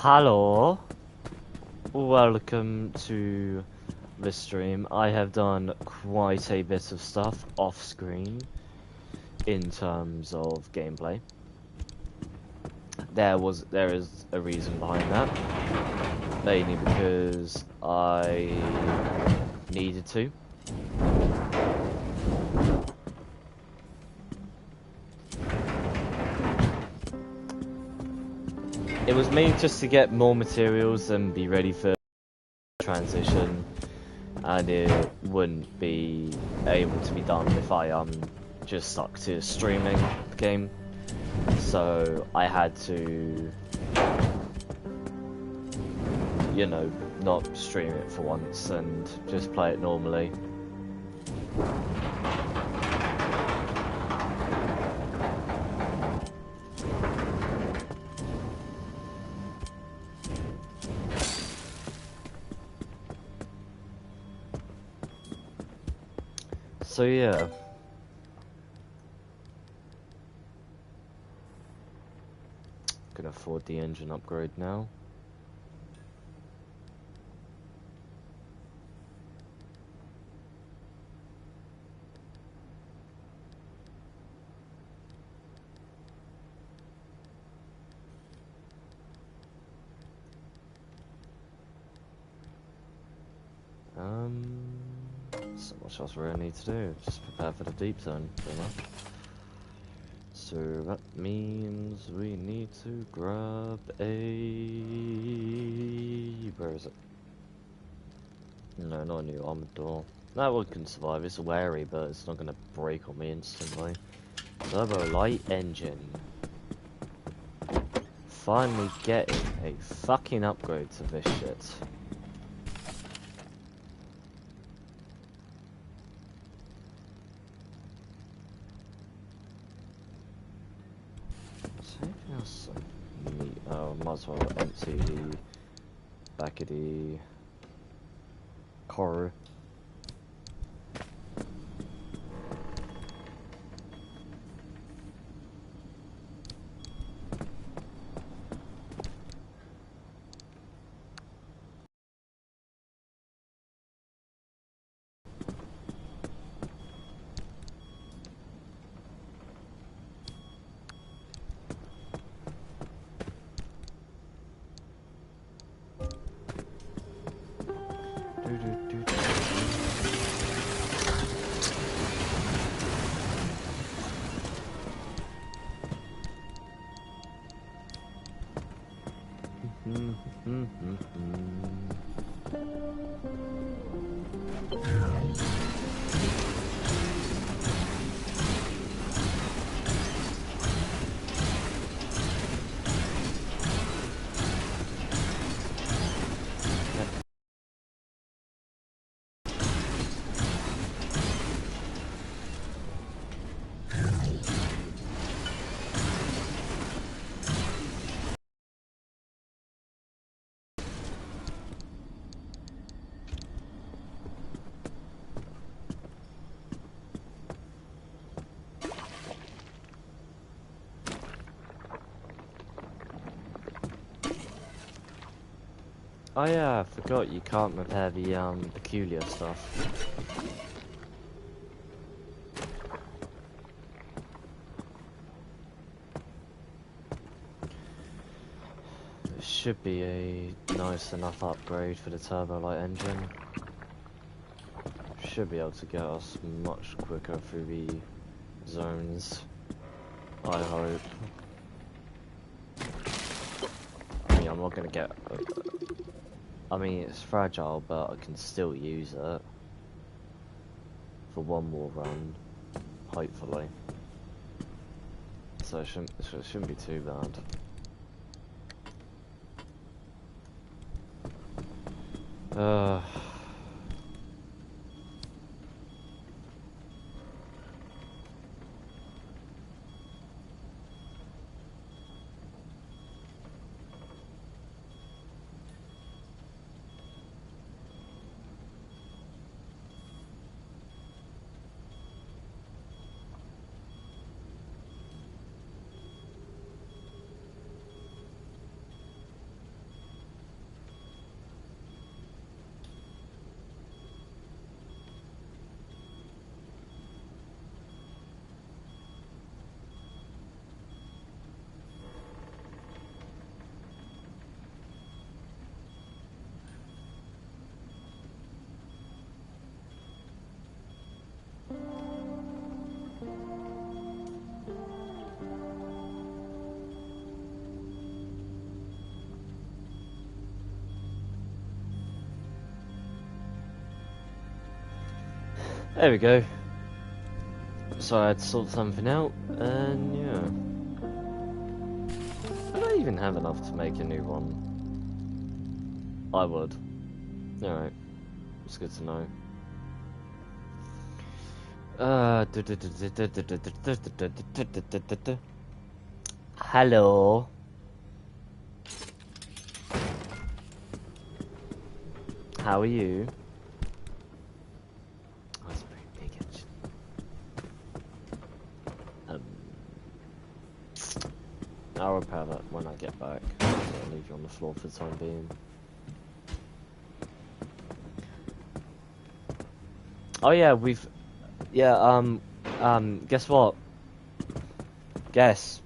Hello, welcome to the stream. I have done quite a bit of stuff off screen in terms of gameplay. There is a reason behind that, mainly because I needed to. It was mainly just to get more materials and be ready for transition, and it wouldn't be able to be done if I just stuck to streaming the game. So I had to, you know, not stream it for once and just play it normally. So yeah. Can afford the engine upgrade now. So much else we really need to do. Just prepare for the deep zone, pretty much. So that means we need to grab a... Where is it? No, not a new armored door. That one can survive. It's wary, but it's not going to break on me instantly. Turbo light engine. Finally getting a fucking upgrade to this shit. Anything else I need? Oh, might as well empty the back of the car. Oh yeah, I forgot you can't repair the peculiar stuff. It should be a nice enough upgrade for the turbo light engine. Should be able to get us much quicker through the zones, I hope. I mean, I'm not gonna get... I mean, it's fragile, but I can still use it for one more run, hopefully. So it shouldn't be too bad. There we go. So I had to sort something out, and yeah. Would I even have enough to make a new one? I would. Alright. It's good to know. Hello. How are you? Oh, it's very big actually. I'll repair that when I get back. I'll leave you on the floor for the time being. Oh yeah, guess what? Guess.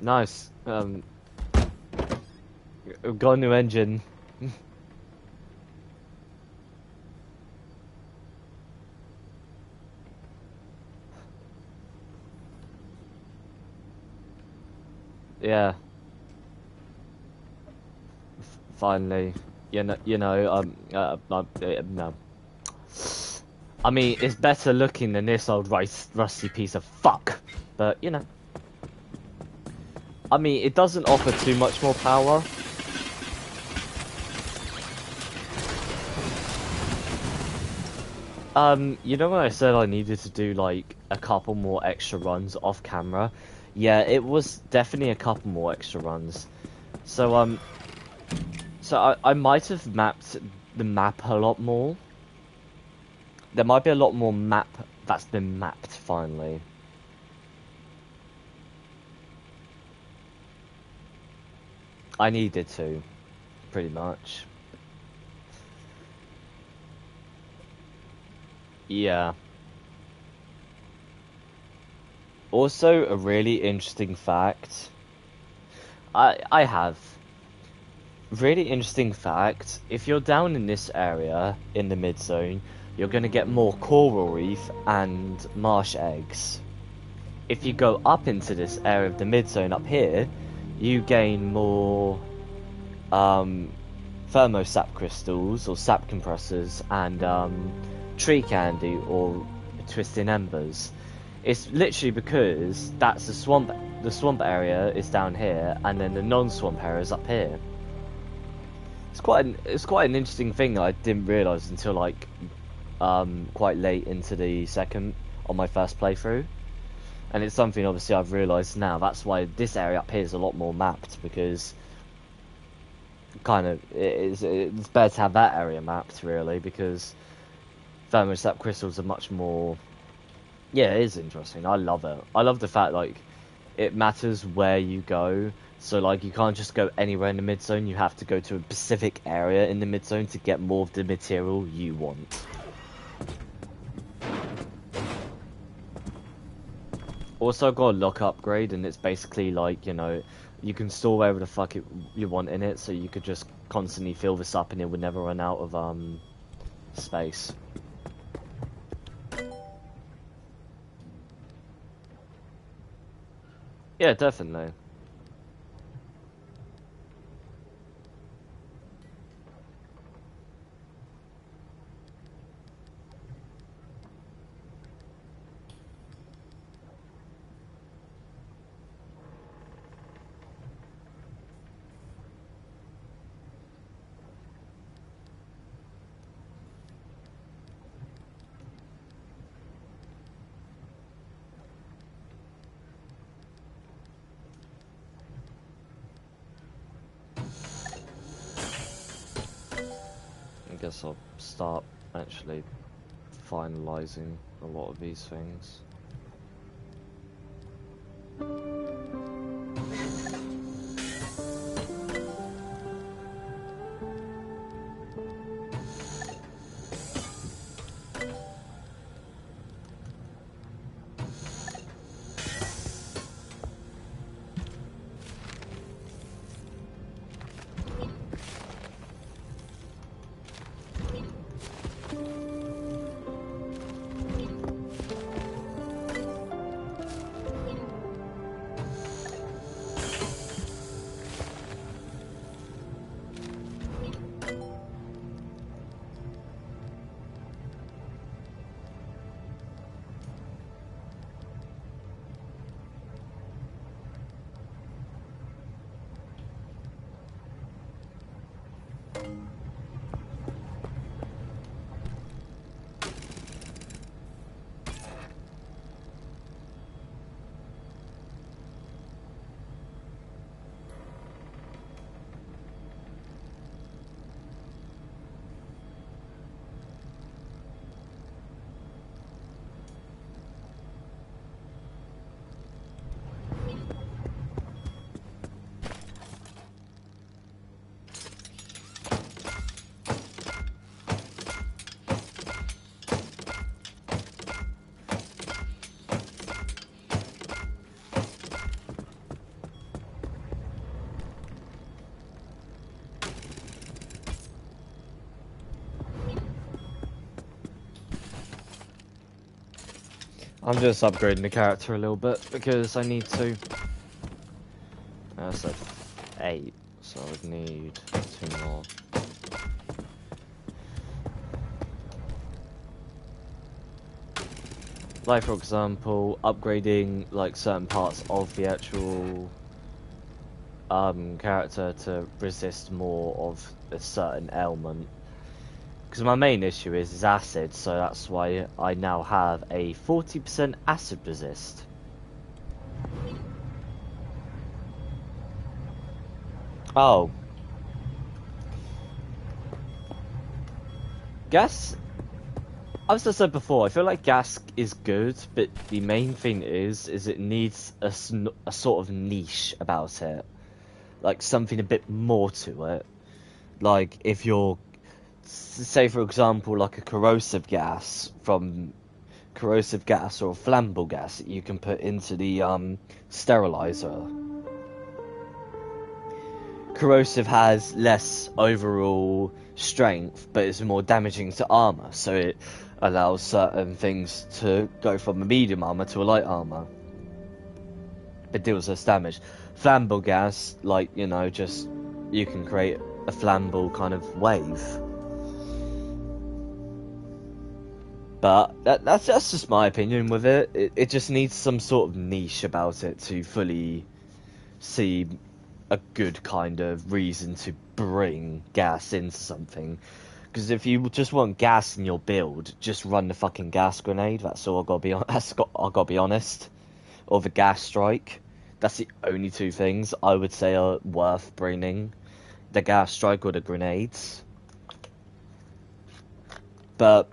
Nice. We've got a new engine. Yeah. Finally. No. I mean, it's better looking than this old rusty piece of fuck. But, you know. I mean, it doesn't offer too much more power. You know when I said I needed to do, like, a couple more extra runs off camera? Yeah, it was definitely a couple more extra runs. So, I might have mapped the map a lot more. There might be a lot more map that's been mapped, finally. I needed to, pretty much. Yeah. Also, a really interesting fact. I have. Really interesting fact. If you're down in this area, in the mid-zone, you're going to get more coral reef and marsh eggs. If you go up into this area of the mid-zone up here, you gain more thermosap crystals or sap compressors and tree candy or twisting embers. It's literally because that's the swamp area is down here, and then the non-swamp area is up here. It's quite an interesting thing that I didn't realise until like quite late into the second on my first playthrough, and it's something obviously I've realised now. That's why this area up here is a lot more mapped, because kind of it's better to have that area mapped really, because thermosap crystals are much more. Yeah, it is interesting. I love it. I love the fact like it matters where you go. So like you can't just go anywhere in the mid zone. You have to go to a specific area in the mid zone to get more of the material you want. Also, I've got a lock upgrade, and it's basically like, you know, you can store wherever the fuck you want in it, so you could just constantly fill this up, and it would never run out of space. Yeah, definitely. I guess I'll start actually finalising a lot of these things. I'm just upgrading the character a little bit because I need to. That's like 8, so I would need 2 more. Like for example, upgrading like certain parts of the actual character to resist more of a certain ailment. Because my main issue is acid, so that's why I now have a 40% acid resist. Oh. Gas, as I said before, I feel like gas is good, but the main thing is it needs a sort of niche about it. Like something a bit more to it. Like if you're, say for example, like a corrosive gas or a flammable gas that you can put into the sterilizer. Corrosive has less overall strength, but it's more damaging to armor, so it allows certain things to go from a medium armor to a light armor. It deals less damage. Flammable gas, like, you know, just you can create a flammable kind of wave. But that's just my opinion with it. It just needs some sort of niche about it to fully see a good kind of reason to bring gas into something. Because if you just want gas in your build, just run the fucking gas grenade. That's all I gotta be on. I gotta be honest. Or the gas strike. That's the only 2 things I would say are worth bringing: the gas strike or the grenades. But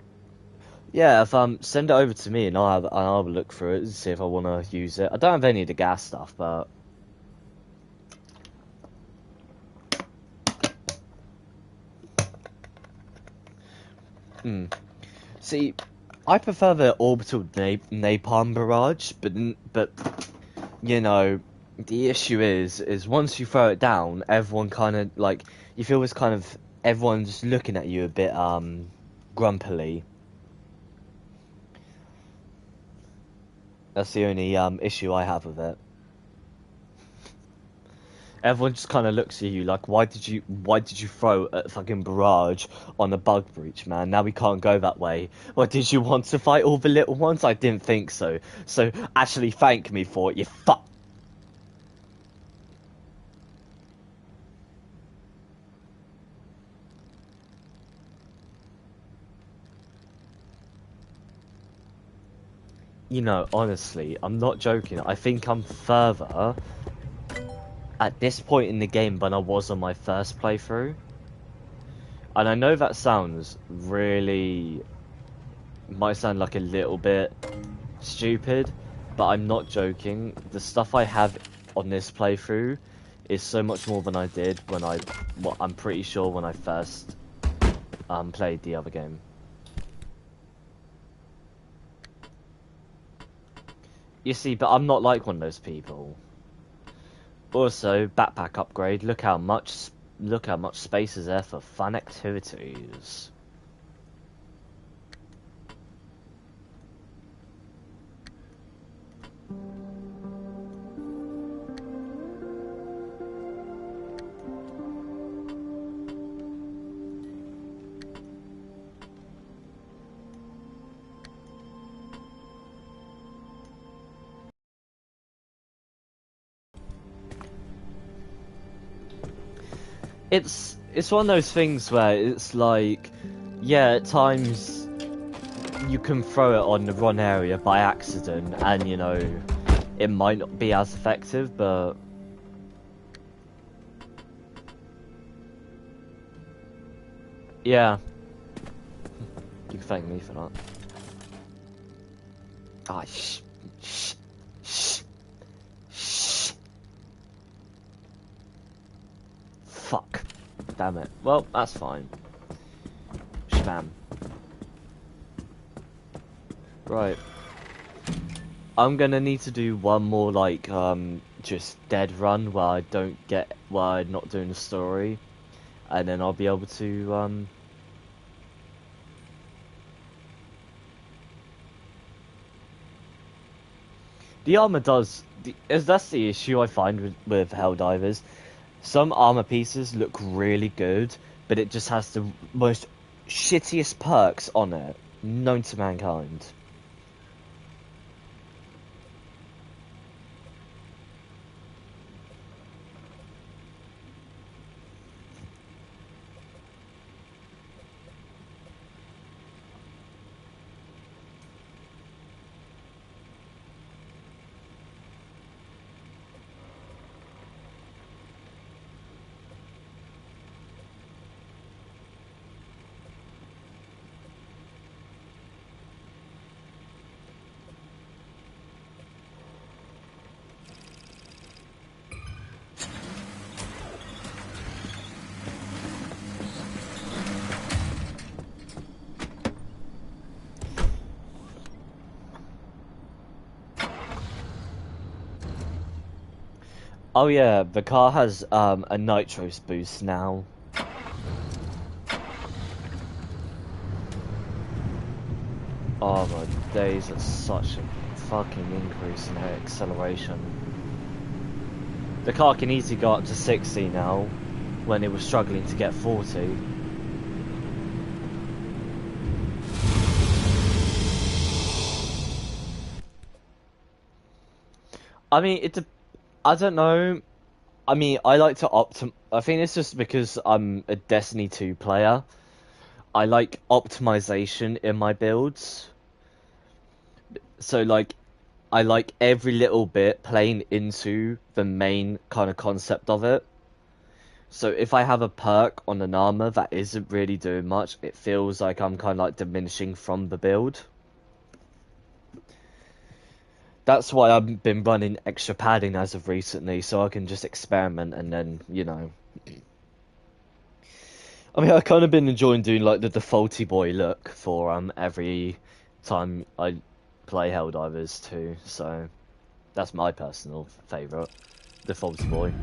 yeah, if send it over to me and I'll have a look through it and see if I want to use it. I don't have any of the gas stuff, but see, I prefer the orbital napalm barrage, but you know, the issue is once you throw it down, everyone kind of like, you feel it's kind of everyone's looking at you a bit grumpily. That's the only issue I have with it. Everyone just kind of looks at you like, why did you throw a fucking barrage on a bug breach, man? Now we can't go that way. Well, did you want to fight all the little ones? I didn't think so. So actually thank me for it, you fuck. You know, honestly, I'm not joking. I think I'm further at this point in the game than I was on my first playthrough. And I know that sounds really, might sound like a little bit stupid, but I'm not joking. The stuff I have on this playthrough is so much more than I did when I'm pretty sure when I first played the other game. You see, but I'm not like one of those people. Also, backpack upgrade. Look how much space is there for fun activities. it's one of those things where it's like, yeah, at times you can throw it on the wrong area by accident, and you know, it might not be as effective, but yeah, you can thank me for that. Ah, shh. Fuck. Damn it. Well, that's fine. Spam. Right. I'm gonna need to do one more, like, just dead run where I don't get, where I'm not doing the story. And then I'll be able to, the armor does, that's the issue I find with Helldivers. Some armor pieces look really good, but it just has the most shittiest perks on it known to mankind. Oh yeah, the car has a nitros boost now. Oh my days, that's such a fucking increase in acceleration. The car can easily go up to 60 now, when it was struggling to get 40. I mean, I don't know. I mean, I like to I think it's just because I'm a Destiny 2 player. I like optimization in my builds. So, like, I like every little bit playing into the main kind of concept of it. So if I have a perk on an armor that isn't really doing much, it feels like I'm kind of like diminishing from the build. That's why I've been running extra padding as of recently, so I can just experiment and then, you know. I mean, I've kind of been enjoying doing like the defaulty boy look for every time I play Helldivers too, so that's my personal favourite, defaulty boy.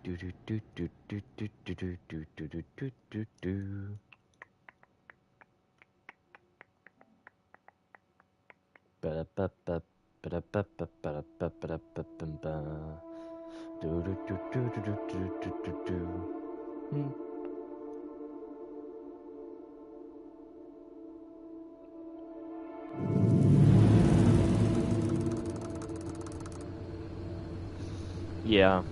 Do do do do do do do do do do do do do. Yeah.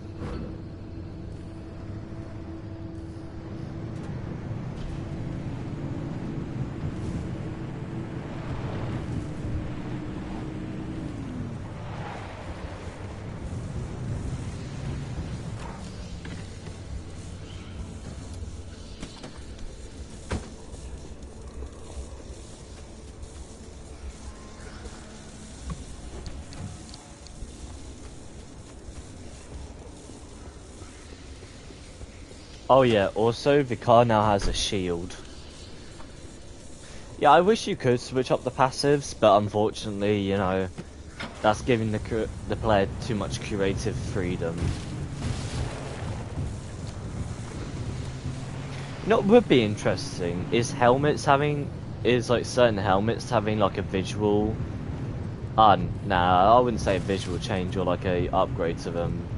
Oh yeah, also the car now has a shield. Yeah, I wish you could switch up the passives, but unfortunately, you know, that's giving the player too much curative freedom. You know what would be interesting is like certain helmets having like a visual, nah, I wouldn't say a visual change or like a upgrade to them,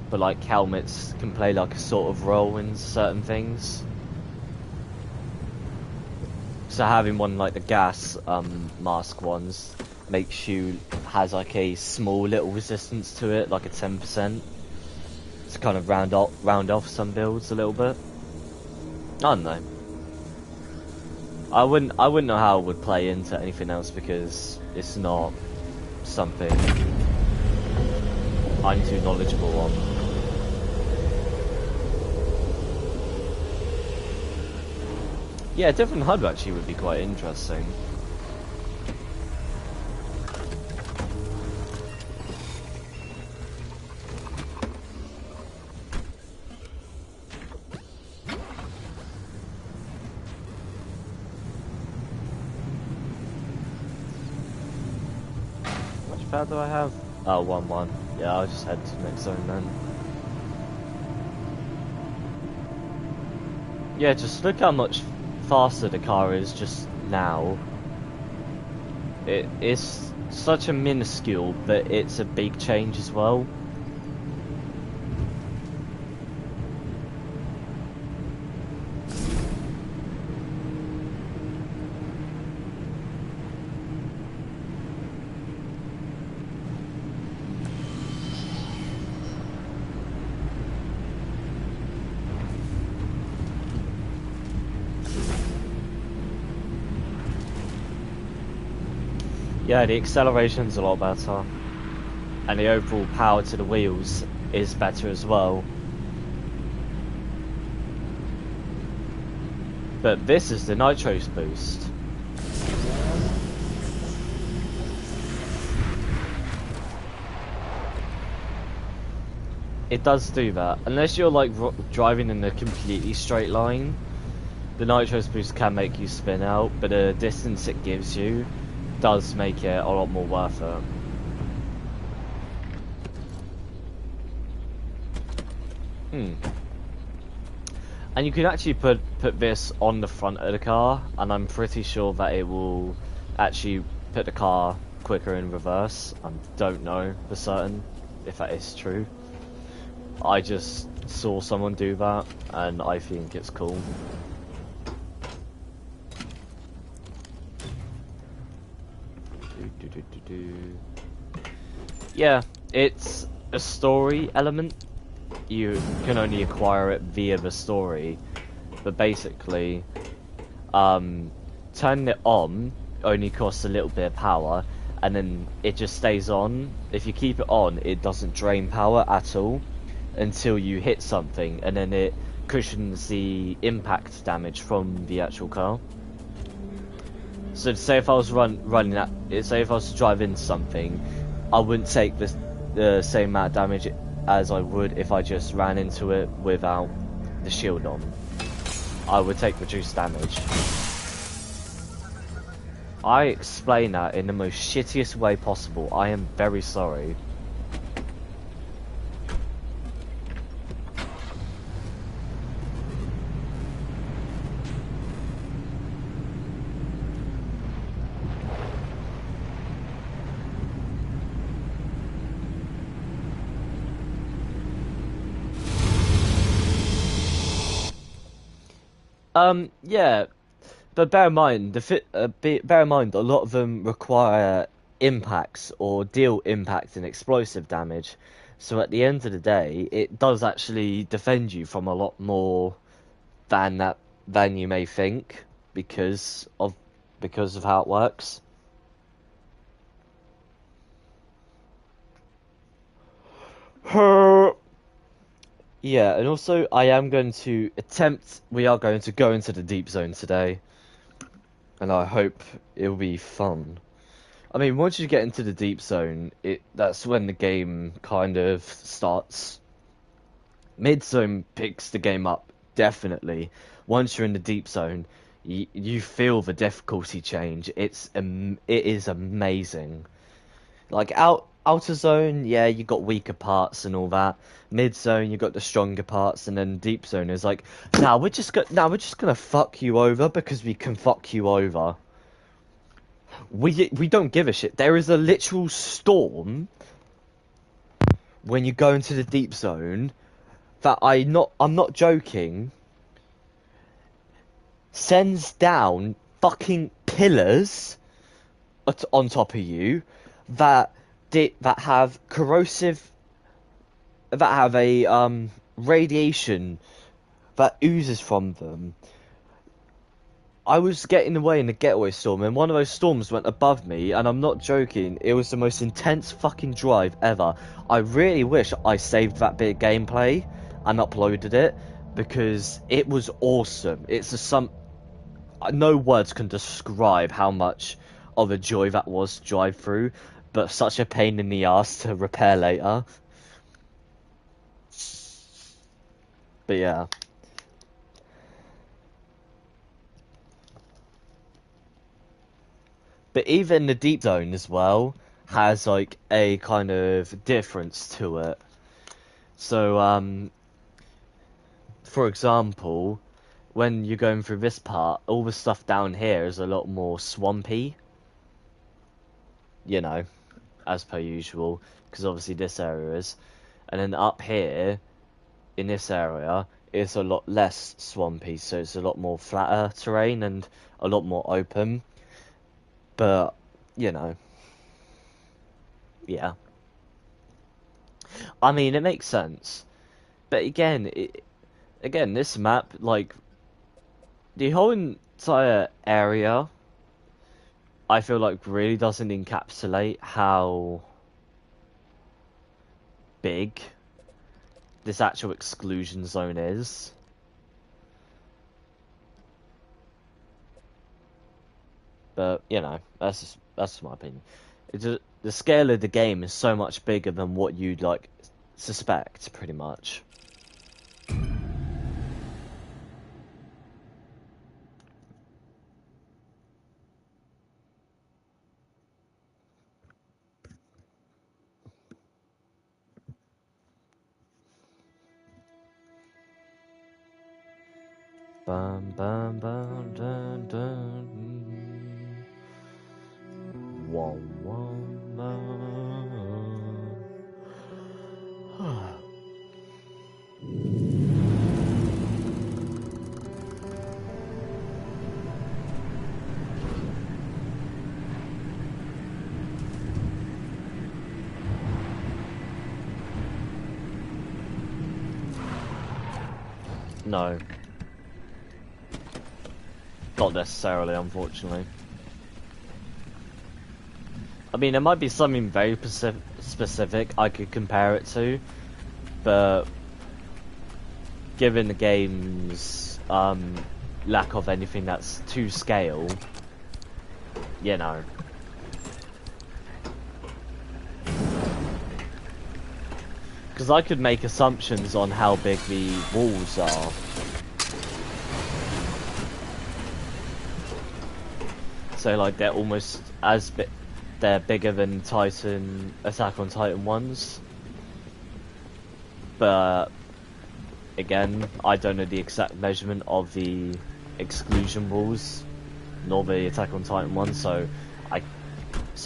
but like helmets can play like a sort of role in certain things. So having one like the gas mask ones has like a small little resistance to it, like a 10%. to kind of round off some builds a little bit. I don't know. I wouldn't know how it would play into anything else because it's not something I'm too knowledgeable on. Yeah, different HUD actually would be quite interesting. How much power do I have? Oh, 1-1. Yeah, I'll just head to the next zone then. Yeah, just look how much faster the car is just now. It is such a minuscule, but it's a big change as well. Yeah, the acceleration's a lot better. And the overall power to the wheels is better as well. But this is the Nitros boost. It does do that. Unless you're like driving in a completely straight line, the Nitros boost can make you spin out, but the distance it gives you does make it a lot more worth it. And you can actually put this on the front of the car, and I'm pretty sure that it will actually put the car quicker in reverse. I don't know for certain if that is true. I just saw someone do that, and I think it's cool. Yeah, it's a story element. You can only acquire it via the story, but basically, turning it on only costs a little bit of power, and then it just stays on. If you keep it on, it doesn't drain power at all until you hit something, and then it cushions the impact damage from the actual car. So say if I was running that, say if I was to drive into something, I wouldn't take the same amount of damage as I would if I just ran into it without the shield on. I would take reduced damage. I explain that in the most shittiest way possible. I am very sorry. Yeah, but bear in mind, bear in mind, a lot of them require impacts or deal impact and explosive damage. So at the end of the day, it does actually defend you from a lot more than you may think because of how it works. Yeah, and also I am going to we are going to go into the deep zone today. And I hope it'll be fun. I mean, once you get into the deep zone, that's when the game kind of starts. Mid zone picks the game up, definitely. Once you're in the deep zone, you feel the difficulty change. It is amazing. Like outer zone, yeah, you got weaker parts and all that. Mid zone, you got the stronger parts, and then deep zone is like, we're just gonna fuck you over because we can fuck you over. We don't give a shit. There is a literal storm when you go into the deep zone that I'm not joking. Sends down fucking pillars on top of you that have corrosive that have a radiation that oozes from them. I was getting away in a getaway storm, and one of those storms went above me, and I'm not joking, it was the most intense fucking drive ever. I really wish I saved that bit of gameplay and uploaded it, because it was awesome. No words can describe how much of a joy that was to drive through, but such a pain in the ass to repair later. But yeah. But even the deep zone as well has like a kind of difference to it. So, for example, when you're going through this part, all the stuff down here is a lot more swampy. You know, as per usual, because obviously this area is. And then up here, in this area, it's a lot less swampy, so it's a lot more flatter terrain and a lot more open. But, you know, yeah. I mean, it makes sense. But again, this map, like, the whole entire area, I feel like really doesn't encapsulate how big this actual exclusion zone is. But, you know, that's my opinion. The scale of the game is so much bigger than what you'd, like, suspect, pretty much. Bum, bum, bum, dun, dun. Wom, wom, No. Not necessarily, unfortunately. I mean, there might be something very specific I could compare it to, but given the game's lack of anything that's to scale, you know. Because I could make assumptions on how big the walls are. So, like, they're almost as big. They're bigger than Attack on Titan ones. But again, I don't know the exact measurement of the exclusion walls, nor the Attack on Titan ones, so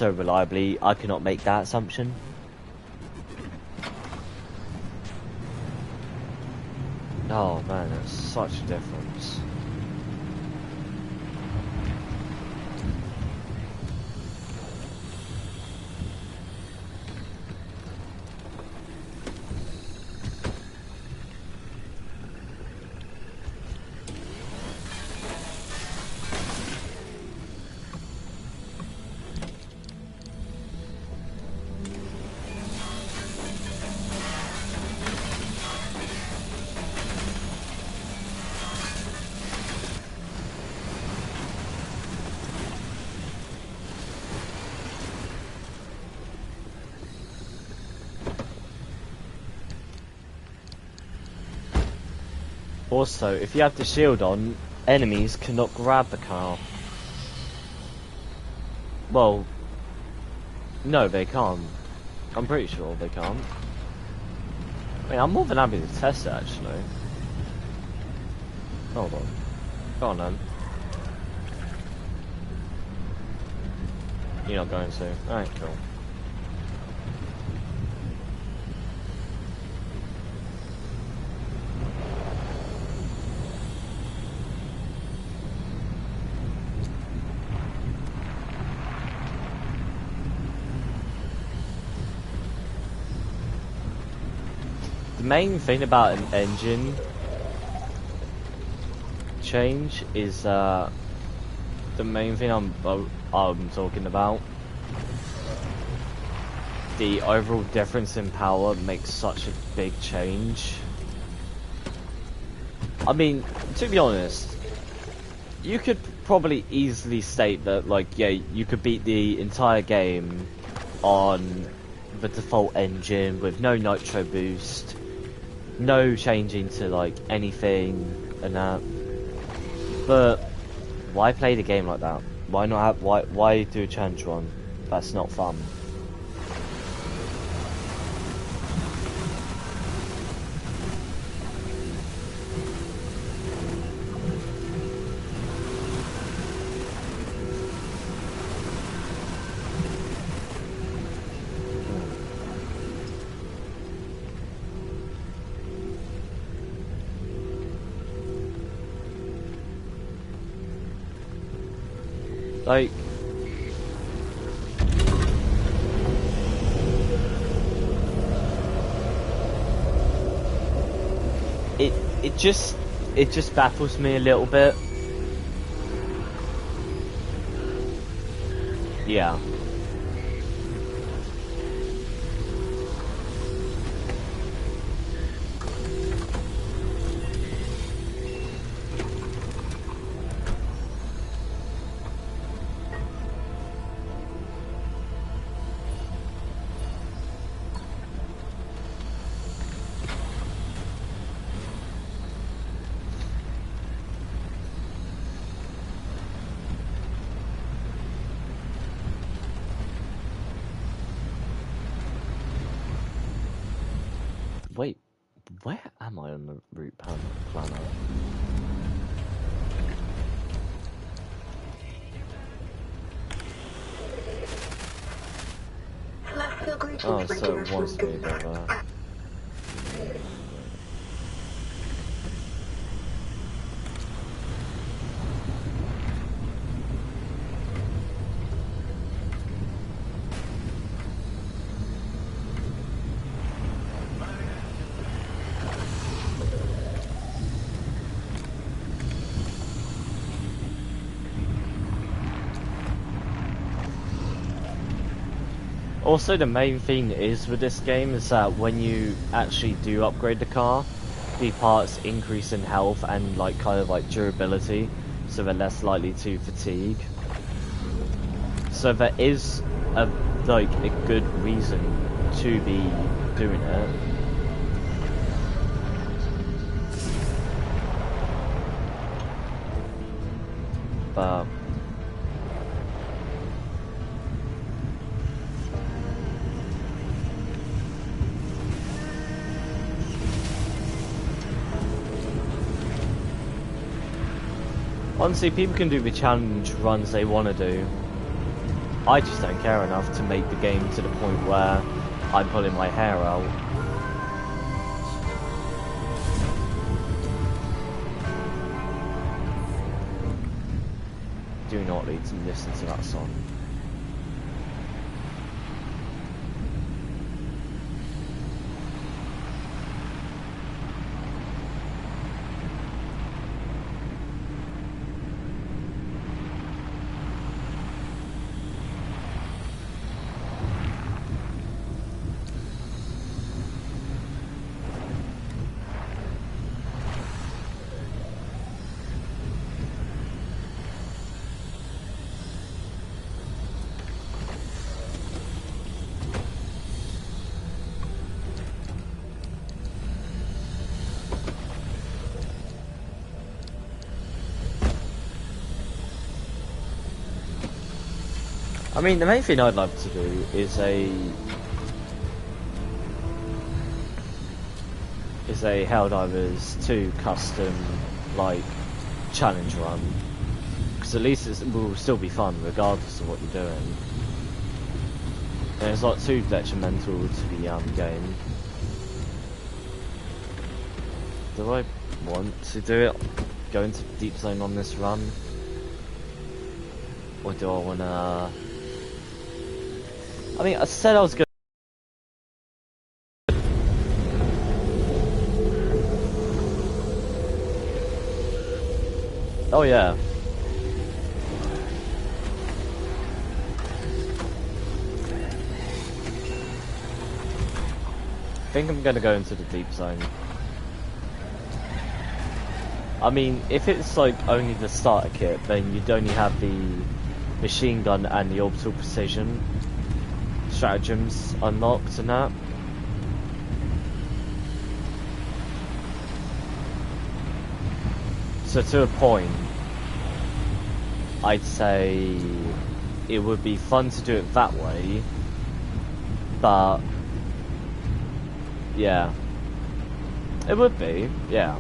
reliably I cannot make that assumption. Oh man, that's such a difference. Also, if you have the shield on, enemies cannot grab the car. Well, no, they can't. I'm pretty sure they can't. I mean, I'm more than happy to test it, actually. Hold on. Go on, then. You're not going to. Alright, cool. main thing about an engine change is the main thing I'm talking about. The overall difference in power makes such a big change. I mean, to be honest, you could probably easily state that, like, yeah, you could beat the entire game on the default engine with no nitro boost, no changing to, like, anything and that. But why play the game like that? Why not have, why do a challenge run? That's not fun. Like, it just baffles me a little bit. Yeah. Wait, where am I on the route planner? Oh, so it wants me to go there. Also, the main thing is with this game is that when you actually do upgrade the car, the parts increase in health and like kind of like durability, so they're less likely to fatigue. So there is a good reason to be doing it. But honestly, people can do the challenge runs they want to do. I just don't care enough to make the game to the point where I'm pulling my hair out. Do not need to listen to that song. I mean, the main thing I'd love to do is a Helldivers 2 custom, like, challenge run. Because at least it will still be fun, regardless of what you're doing. And it's not too detrimental to the game. Do I want to do it? Go into Deep Zone on this run? Or do I wanna... I mean, I said I was going Oh yeah. I think I'm gonna go into the deep zone. I mean, if it's like only the starter kit, then you'd only have the machine gun and the orbital precision stratagems unlocked and that. So to a point, I'd say it would be fun to do it that way, but yeah, it would be, yeah.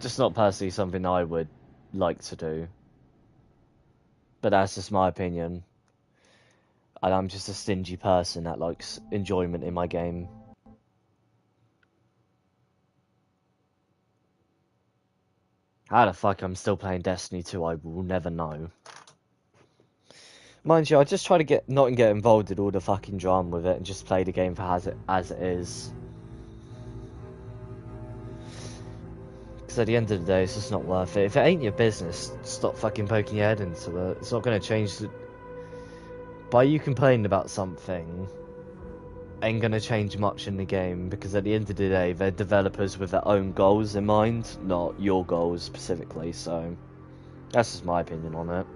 Just not personally something I would like to do, but that's just my opinion. And I'm just a stingy person that likes enjoyment in my game. How the fuck I'm still playing Destiny 2, I will never know. Mind you, I just try to not get involved in all the fucking drama with it and just play the game for as it is. Because at the end of the day, it's just not worth it. If it ain't your business, stop fucking poking your head into it. It's not going to change the... By you complaining about something, ain't going to change much in the game, because at the end of the day, they're developers with their own goals in mind, not your goals specifically, so... That's just my opinion on it.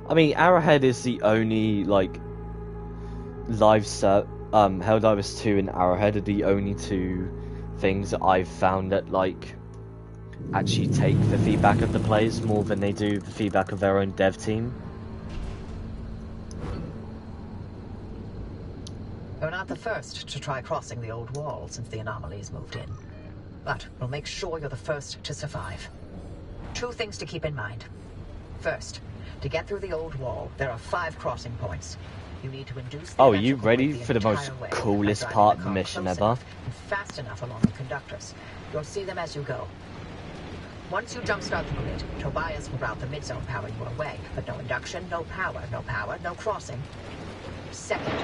I mean, Arrowhead is the only, like, live set... Helldivers 2 and Arrowhead are the only two things that I've found that, like, actually take the feedback of the players more than they do the feedback of their own dev team. You're not the first to try crossing the old wall since the anomalies moved in. But we'll make sure you're the first to survive. 2 things to keep in mind. First, to get through the old wall, there are 5 crossing points. You need to induce the oh, are you ready for the most coolest part of the mission ever? And fast enough along the conductors. You'll see them as you go. Once you jumpstart the grid, Tobias will route the mid-zone power your way, but no induction, no power, no crossing. Second,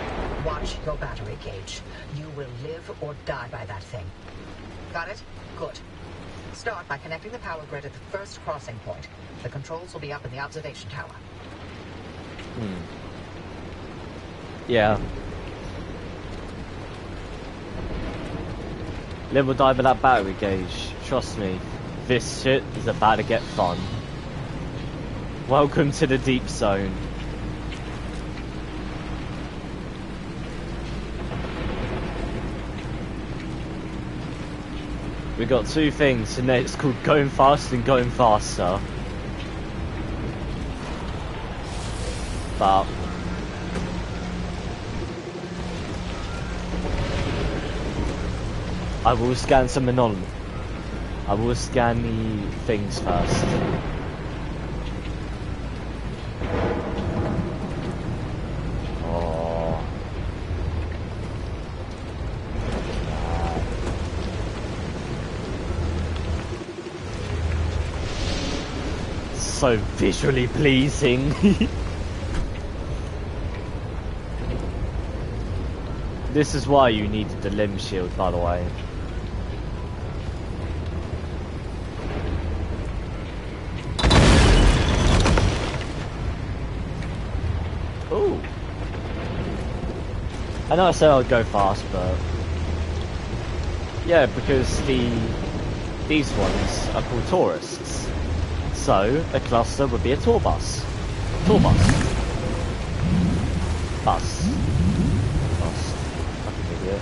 watch your battery gauge. You will live or die by that thing. Got it? Good. Start by connecting the power grid at the first crossing point. The controls will be up in the observation tower. Yeah. Live or die by that battery gauge. Trust me, this shit is about to get fun. Welcome to the deep zone. We got 2 things, and it's called going fast and going faster. But I will scan some anonymous. I will scan the things first. Oh. So visually pleasing. This is why you needed the limb shield, by the way. Ooh. I know I said I'd go fast, but yeah, because these ones are called tourists. So a cluster would be a tour bus. Tour bus. Bus. Fucking idiot.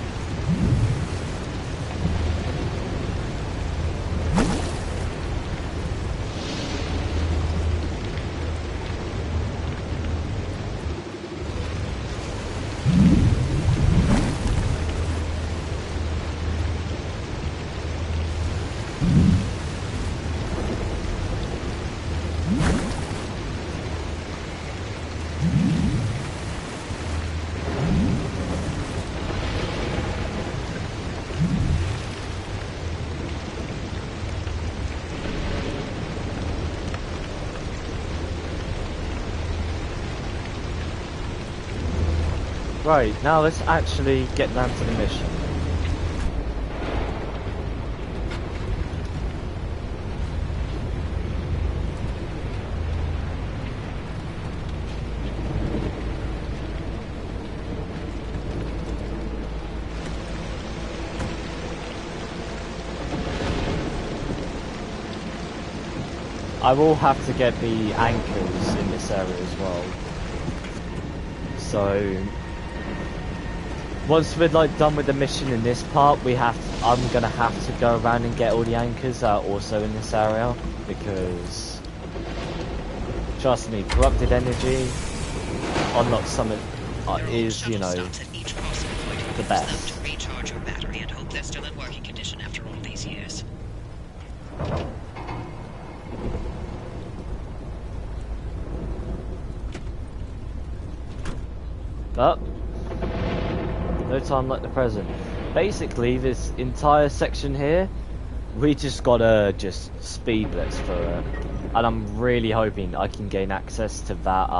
Right, now let's actually get down to the mission. I will have to get the anchors in this area as well. So once we're like done with the mission in this part, I'm gonna have to go around and get all the anchors that are also in this area, because trust me, corrupted energy unlock summon is, you know, the best. Recharge your battery and hope they're still in working condition after all these years. But no time like the present. Basically, this entire section here, we just gotta speed blitz for it. And I'm really hoping I can gain access to that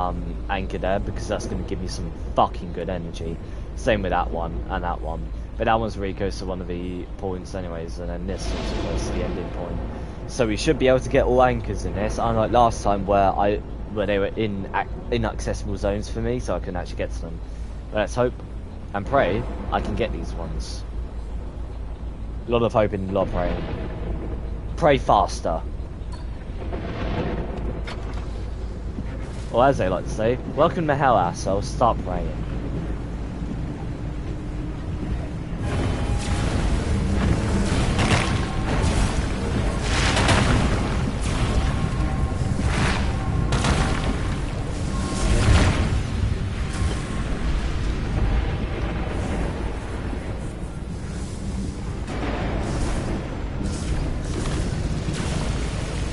anchor there, because that's gonna give me some fucking good energy. Same with that one and that one. But that one's really close to one of the points anyways, and then this one's close to the ending point. So we should be able to get all anchors in this, unlike last time where they were in inaccessible zones for me, so I couldn't actually get to them. But let's hope and pray I can get these ones. A lot of hoping, a lot of praying. Pray faster. Or as they like to say, welcome to hell, asshole, start praying.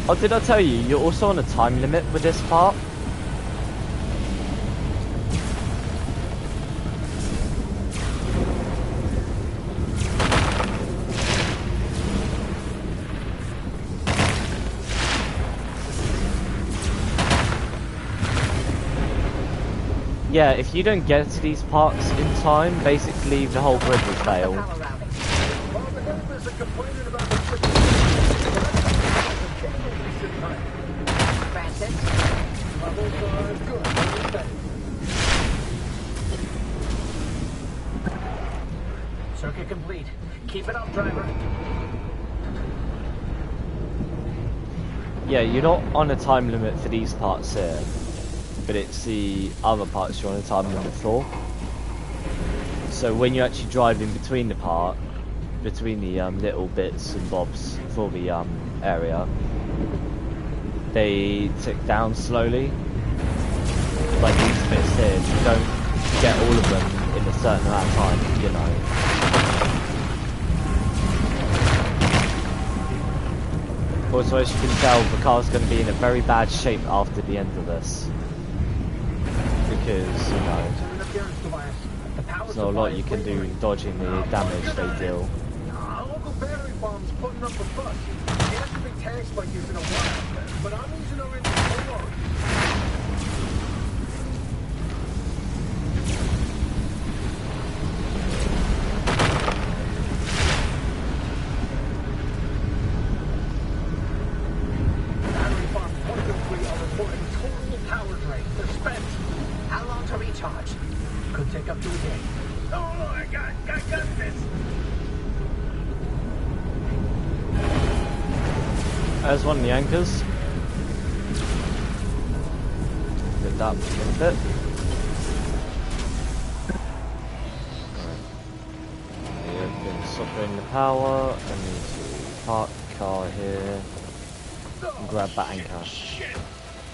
Oh, did I tell you, you're also on a time limit with this part? Yeah, if you don't get to these parts in time, basically the whole grid will fail. Circuit complete. Keep it up, driver. Yeah, you're not on a time limit for these parts here, but it's the other parts you're on a time limit for. So when you actually drive in between the little bits and bobs for the area, they tick down slowly. Like these bits here, you don't get all of them in a certain amount of time, you know. Also, as you can tell, the car's going to be in a very bad shape after the end of this. Because, you know, there's not a lot you can do dodging the damage they deal. Local battery farm's putting up a fuss. They have to be tanks like this in a while, but I'm using our engine so long. Battery farm 1 and 3 are reporting total power drain. They're spent. How long to recharge? Could take up to a day. Oh, I got this. There's one of the anchors. Get that bit. Right. Been suffering the power. I need to park the car here and grab that anchor. Shit!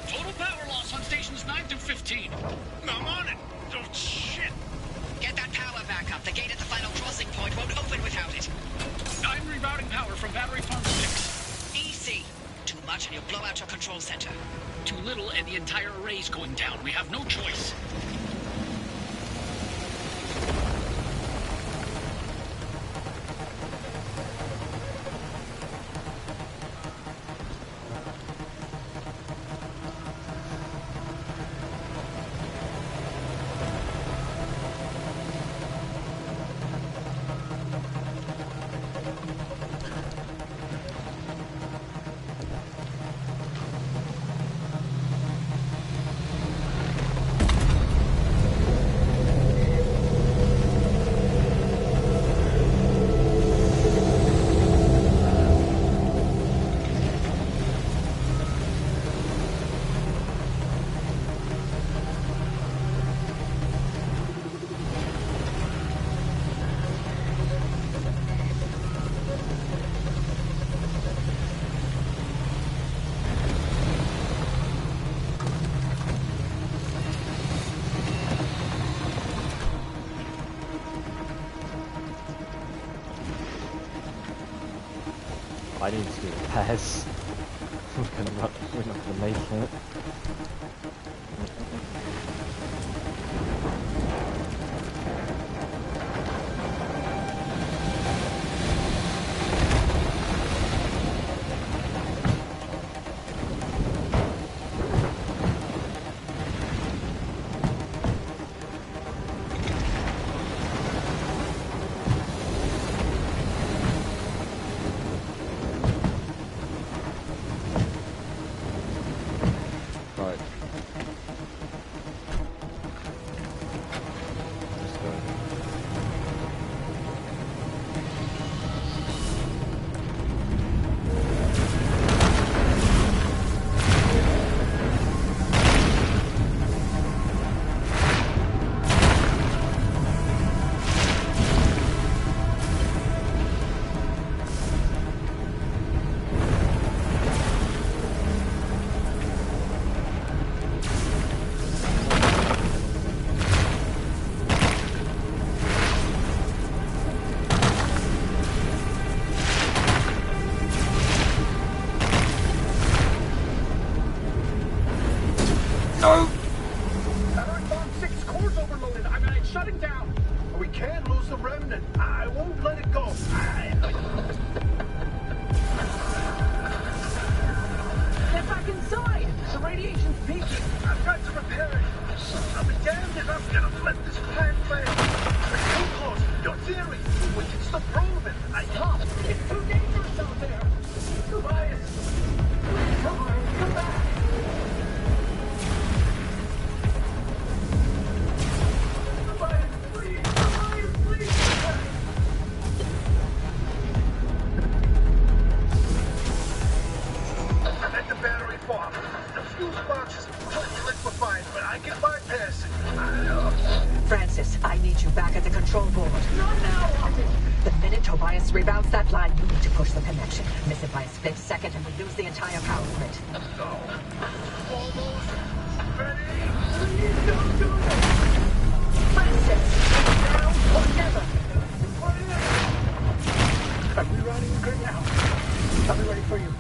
Total power loss on stations 9 through 15. I'm on it. Oh shit! Get that power back up. The gate at the final crossing point won't open without it. I'm rerouting power from Battery Farm 6. Easy. Too much and you'll blow out your control center. Too little and the entire array's going down. We have no choice. I need to do repairs. We're not gonna make it. Francis, I need you back at the control board. Not now! The minute Tobias rebounds that line, you need to push the connection. Miss it by a split second and we lose the entire power grid. Almost ready. Please don't do it. Francis, now or never. Are we running good now? I'll be ready for you.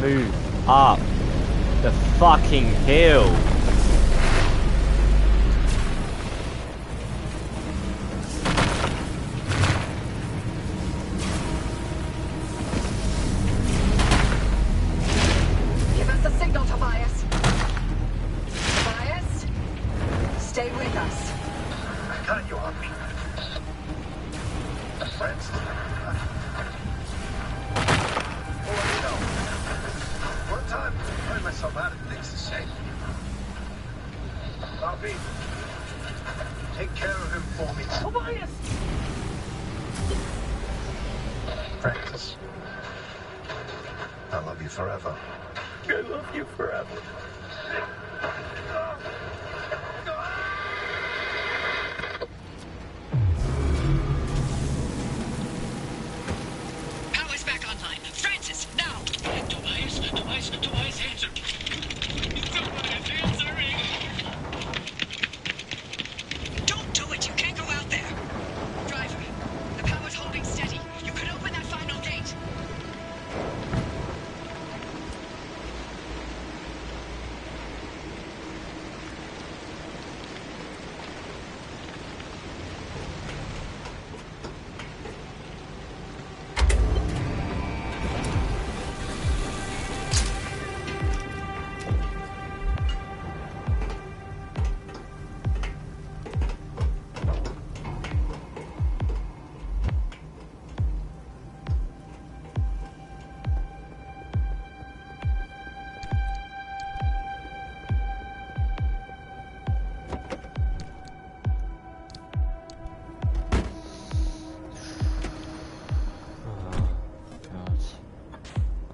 Move up the fucking hill. Give us a signal, Tobias. Tobias, stay with us. I got you on me. Friends. I find myself out of things to say. Bobby, take care of him for me. Tobias! Francis, I love you forever. I love you forever. Power's back online. Francis, now! Tobias, answer. Tobias, answering. Don't do it. You can't go out there. Driver, the power's holding steady. You could open that final gate.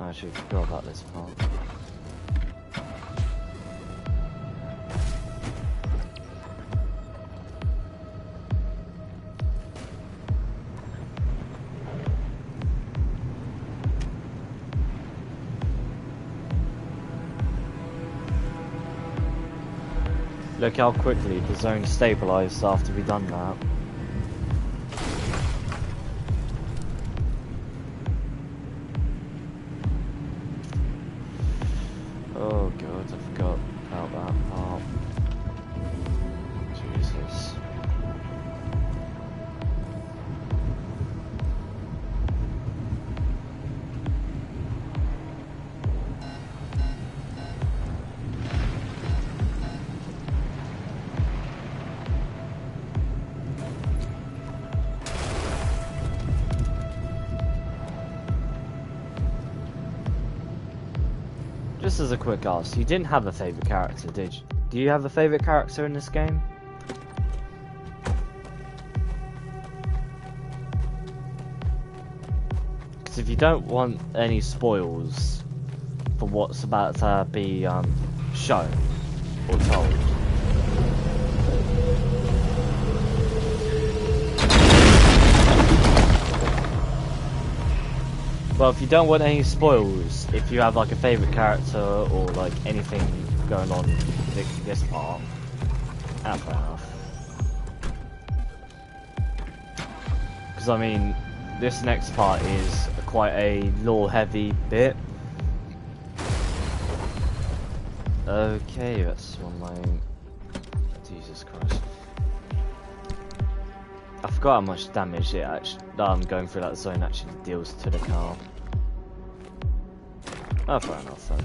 I actually forgot about this part. Look how quickly the zone stabilised after we done that. Oh god, I forgot about that part. Jesus. Just as a quick ask, you didn't have a favourite character, did you? Do you have a favourite character in this game? Because if you don't want any spoils for what's about to be shown or told. Well, if you don't want any spoils, if you have like a favourite character or like anything going on in this part, that's fair enough. Because I mean, this next part is quite a lore-heavy bit. Okay, that's one line. Jesus Christ. I forgot how much damage it actually, going through that zone actually deals to the car. Oh, fair enough then.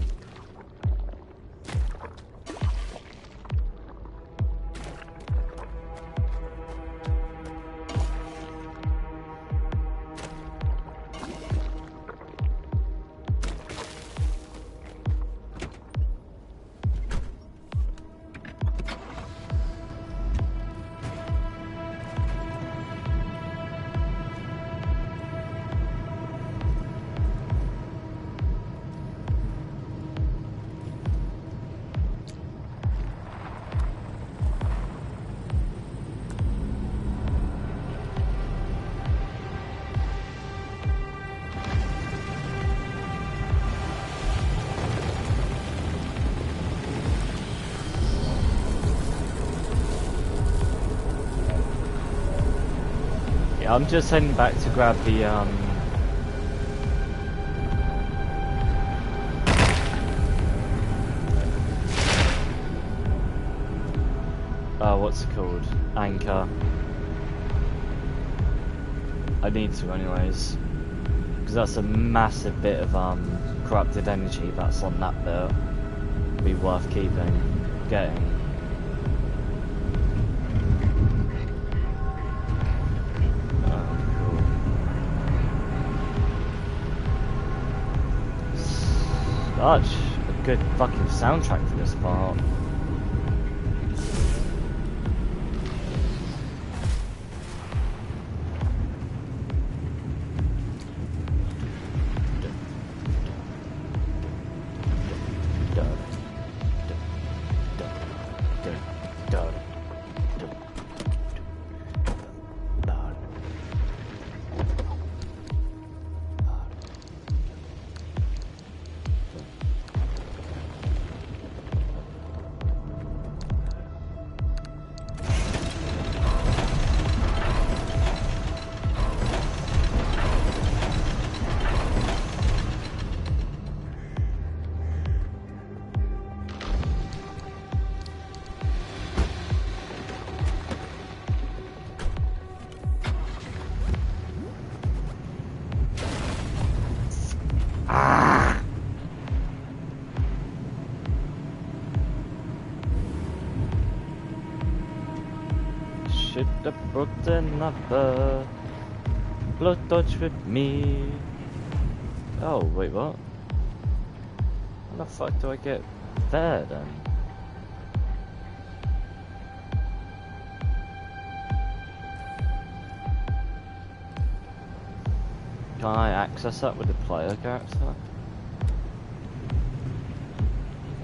I'm just heading back to grab the what's it called? Anchor. I need to anyways, because that's a massive bit of corrupted energy that's on that bit. Be worth getting. Such a good fucking soundtrack for this part. Should have brought another blood touch with me. Oh, wait, what? How the fuck do I get there then? Can I access that with the player character?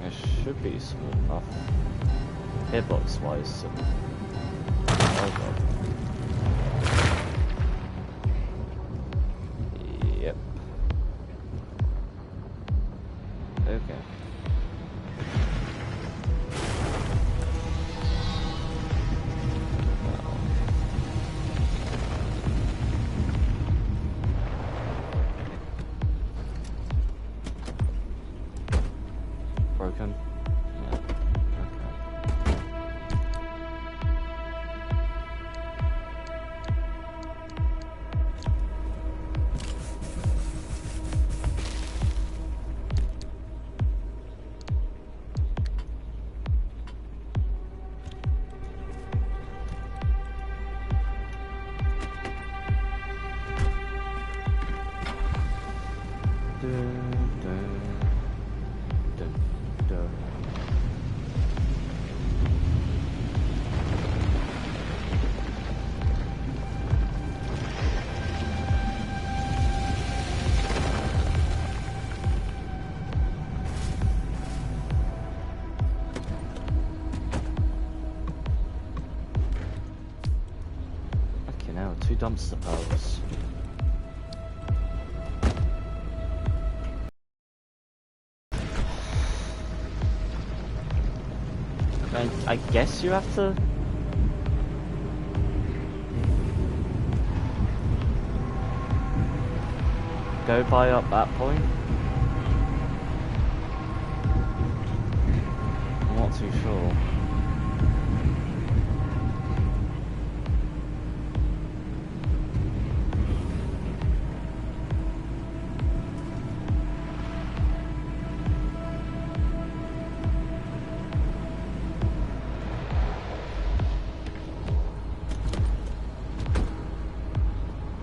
It should be small enough. Hitbox wise. Oh god. Yep. Okay. Okay, now 2 dumpster piles. And I guess you have to go by up that point. I'm not too sure.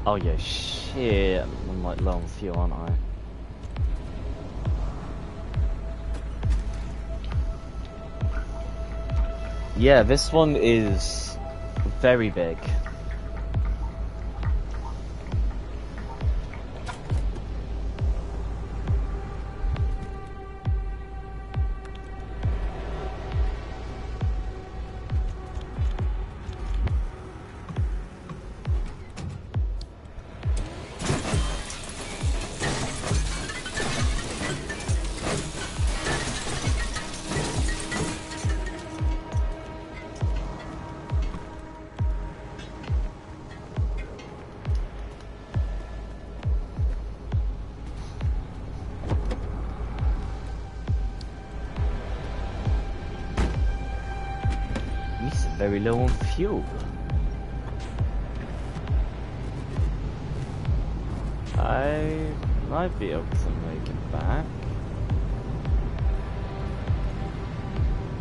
Oh yeah, shit. I'm like low on fuel, aren't I? Yeah, this one is very big. Very low on fuel. I might be able to make it back.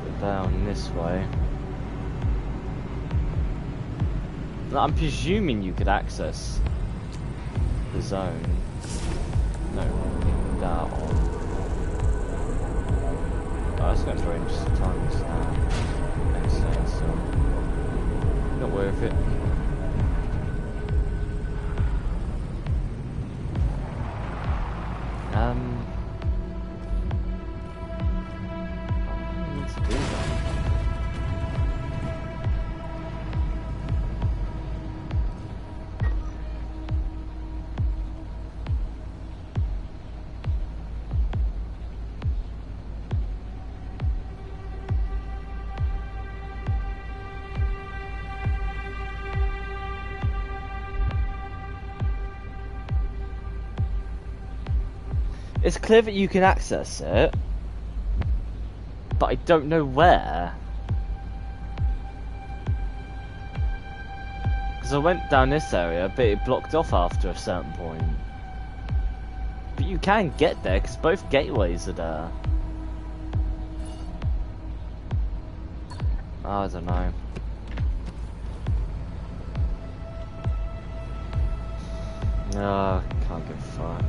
But down this way. No, I'm presuming you could access the zone. No, that one. Oh, it's going to range tons now. So not worth it. I need to do that. It's clear that you can access it, but I don't know where. Because I went down this area, but it blocked off after a certain point. But you can get there, because both gateways are there. I don't know. No, can't give a fuck.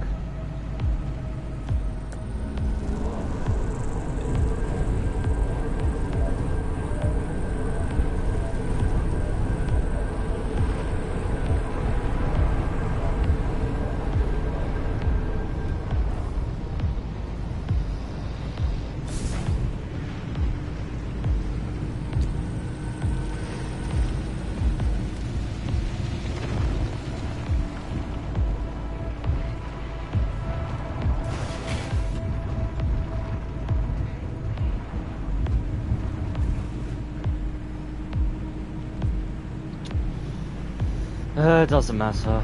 It doesn't matter.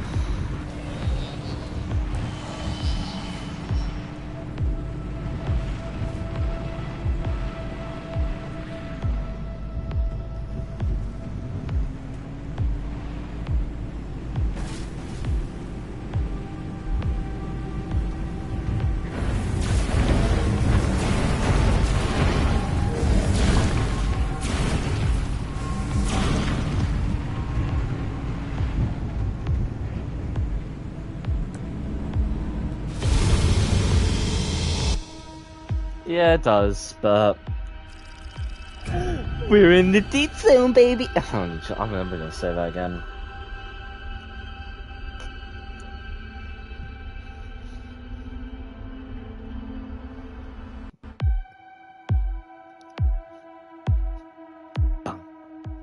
Yeah, it does, but we're in the deep zone, baby. I'm never gonna say that again.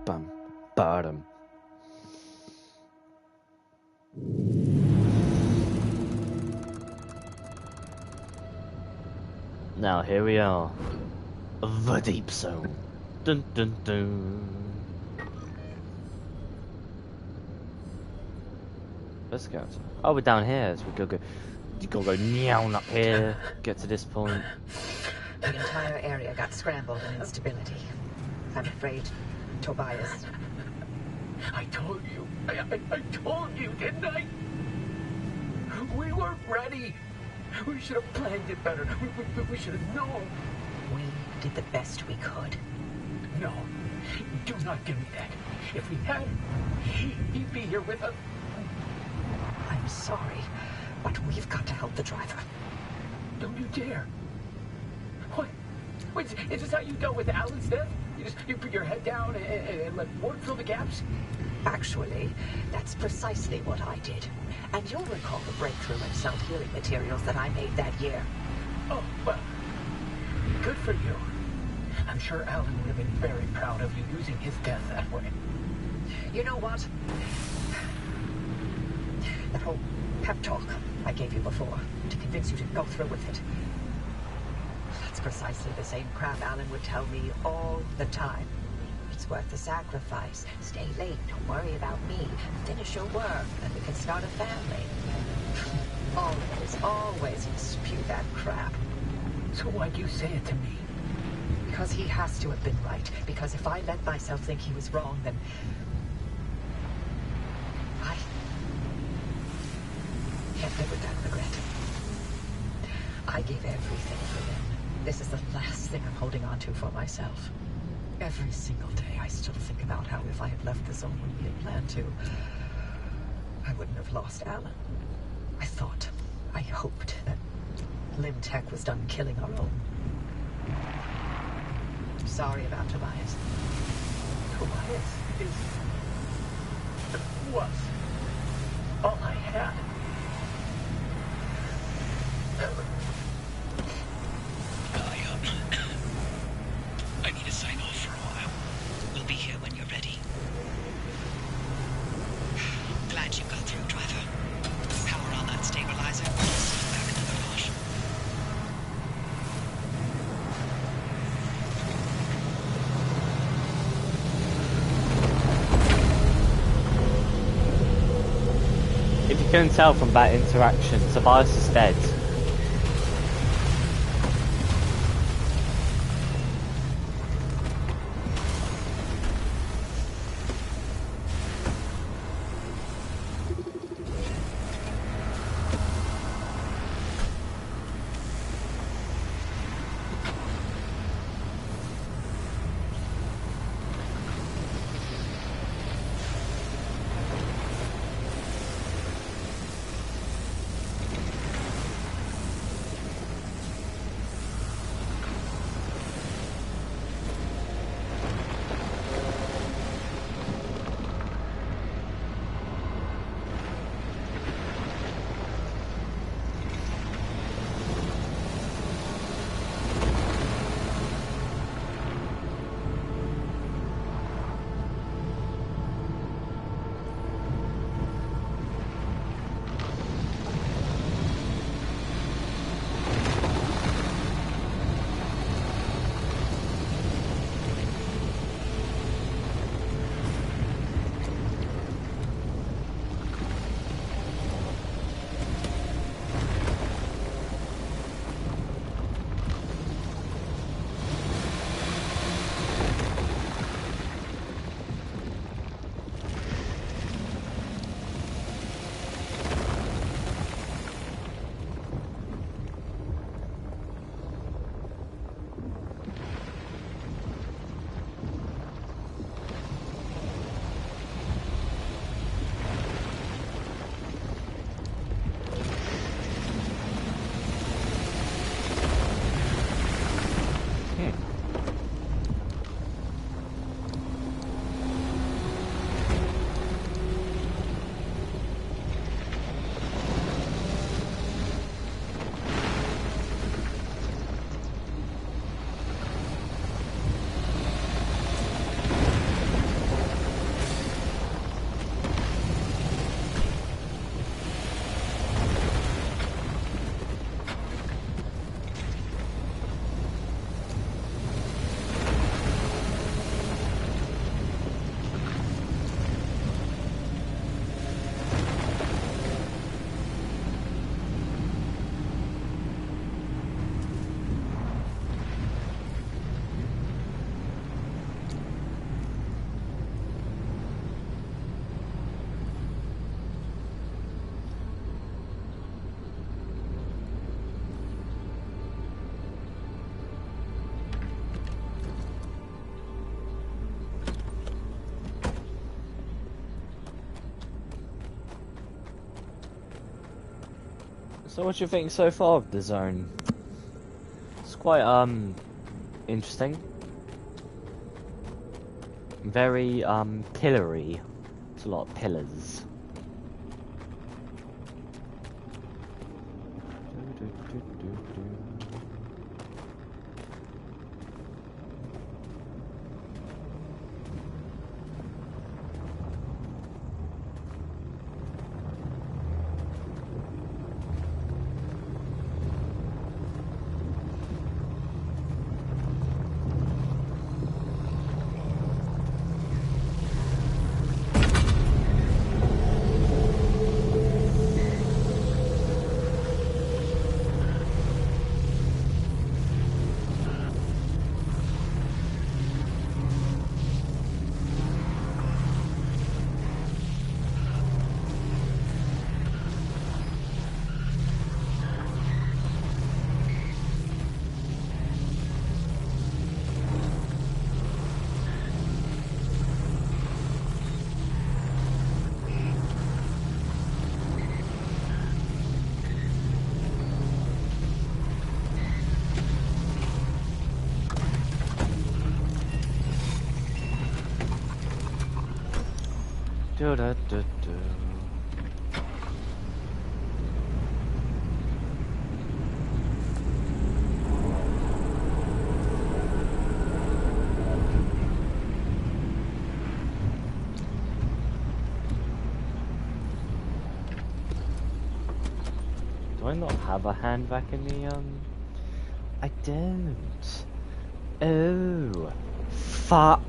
Bum, bottom. Now here we are, the deep zone. Dun dun dun. Let's go. Oh, we're down here. So we gotta go meow up here. Get to this point. The entire area got scrambled in instability. I'm afraid Tobias. I told you. I told you, didn't I? We weren't ready. We should have planned it better. We should have known. We did the best we could. No. Do not give me that. If we had, he'd be here with us. I'm sorry, but we've got to help the driver. Don't you dare. What? Wait, is this how you dealt with Alan's death? You put your head down and let Ward fill the gaps? Actually, that's precisely what I did. And you'll recall the breakthrough in self-healing materials that I made that year. Oh, well, good for you. I'm sure Alan would have been very proud of you using his death that way. You know what? That whole pep talk I gave you before to convince you to go through with it. That's precisely the same crap Alan would tell me all the time. It's worth the sacrifice. Stay late. Don't worry about me. Finish your work, and we can start a family. Always spew that crap. So why'd you say it to me? Because he has to have been right. Because if I let myself think he was wrong, then I can't live with that regret. I gave everything for him. This is the last thing I'm holding on to for myself. Every single day I still think about how if I had left the zone when we had planned to, I wouldn't have lost Alan. I hoped that Limtech was done killing our own. Sorry about Tobias. Tobias was all I had. I need to sign off for a while. We'll be here when you're ready. Glad you got through, driver. Power on that stabilizer. Back to the rush. If you couldn't tell from that interaction, Tobias is dead. So what do you think so far of the zone? It's quite interesting. Very pillory. It's a lot of pillars. Do da da do. Do I not have a hand back in the I don't. Oh, fuck.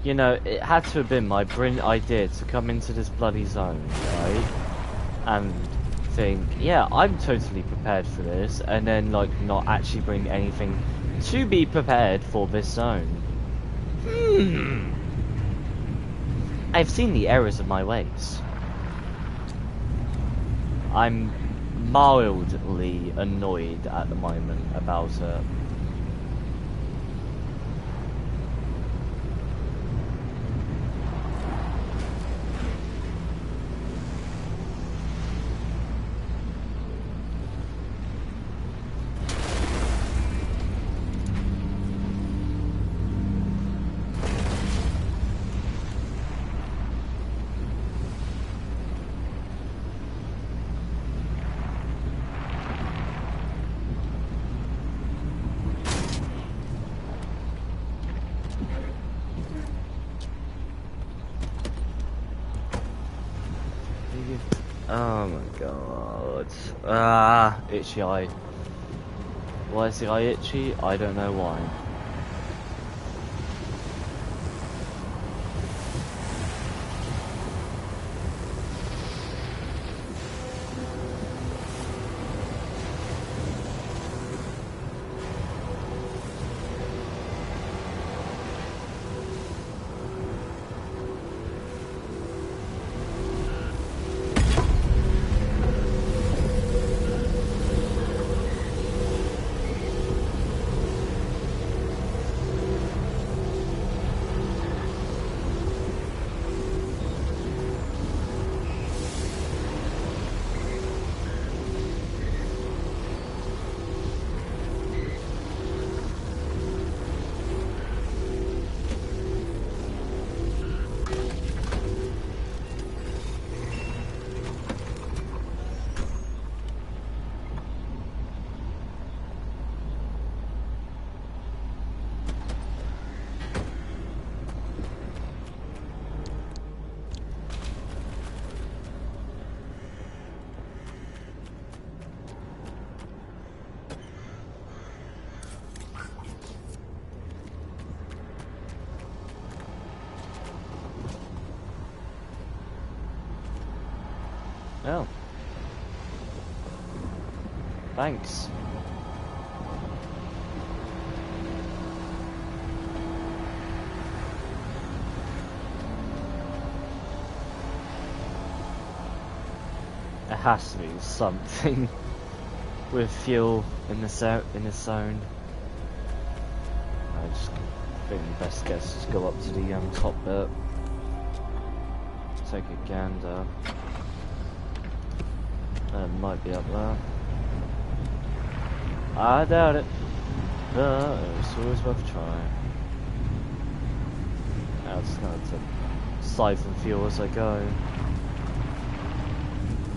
You know, it had to have been my brilliant idea to come into this bloody zone, right? And think, yeah, I'm totally prepared for this, and then, like, not actually bring anything to be prepared for this zone. I've seen the errors of my ways. I'm mildly annoyed at the moment about it. Oh my god. Ah, itchy eye. Why is the eye itchy? I don't know why. Oh. Thanks. There has to be something with fuel in the zone. I just think the best guess is go up to the top bit. Take a gander. It might be up there. I doubt it. But it's always worth a try. Now it's going to siphon fuel as I go.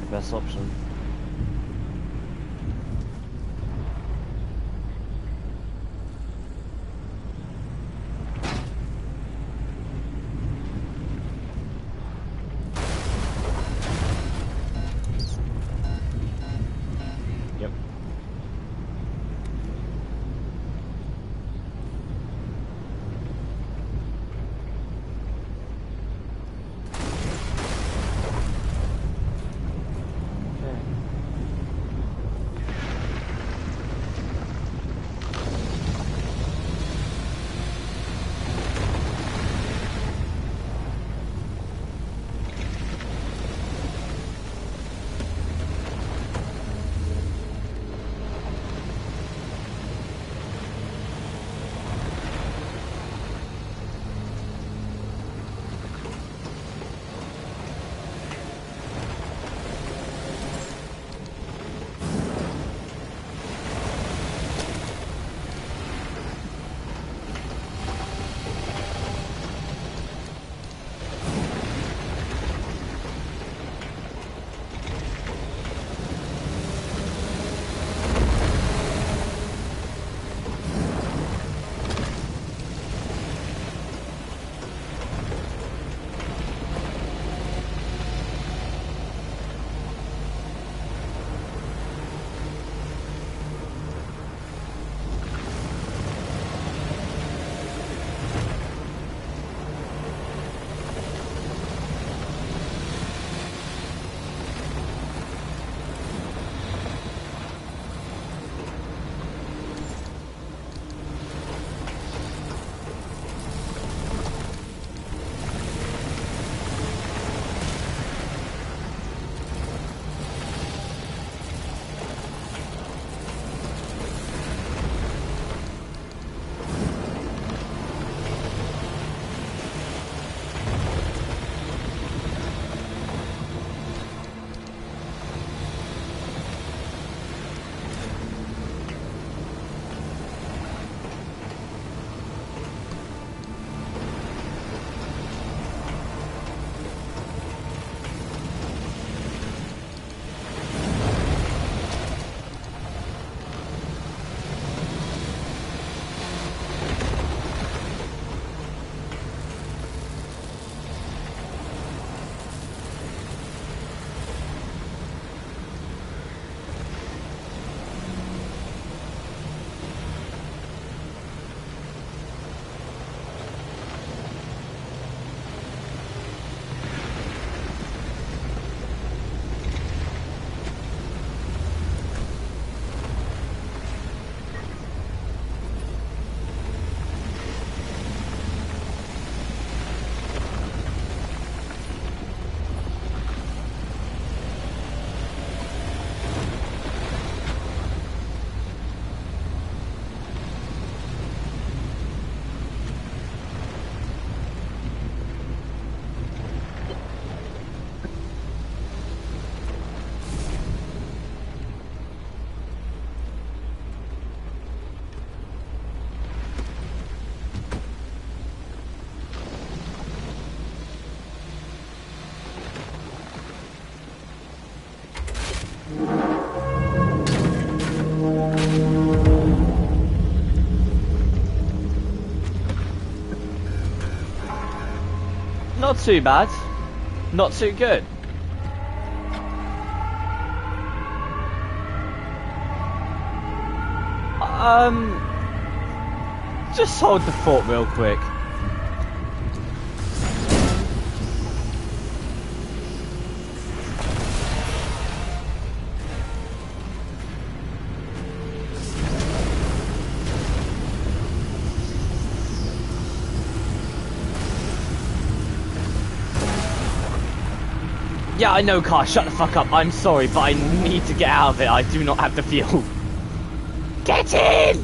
Best option. Yep. Okay. too bad. Not too good. Just hold the fort real quick. Yeah, I know, Car. Shut the fuck up. I'm sorry, but I need to get out of it. I do not have the fuel. Get in!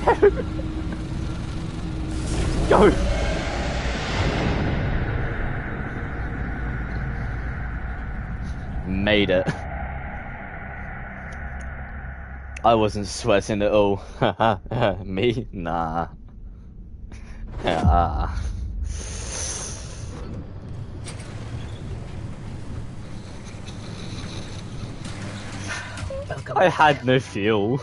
No. Go! Made it. I wasn't sweating at all. Me? Nah. I had no fuel.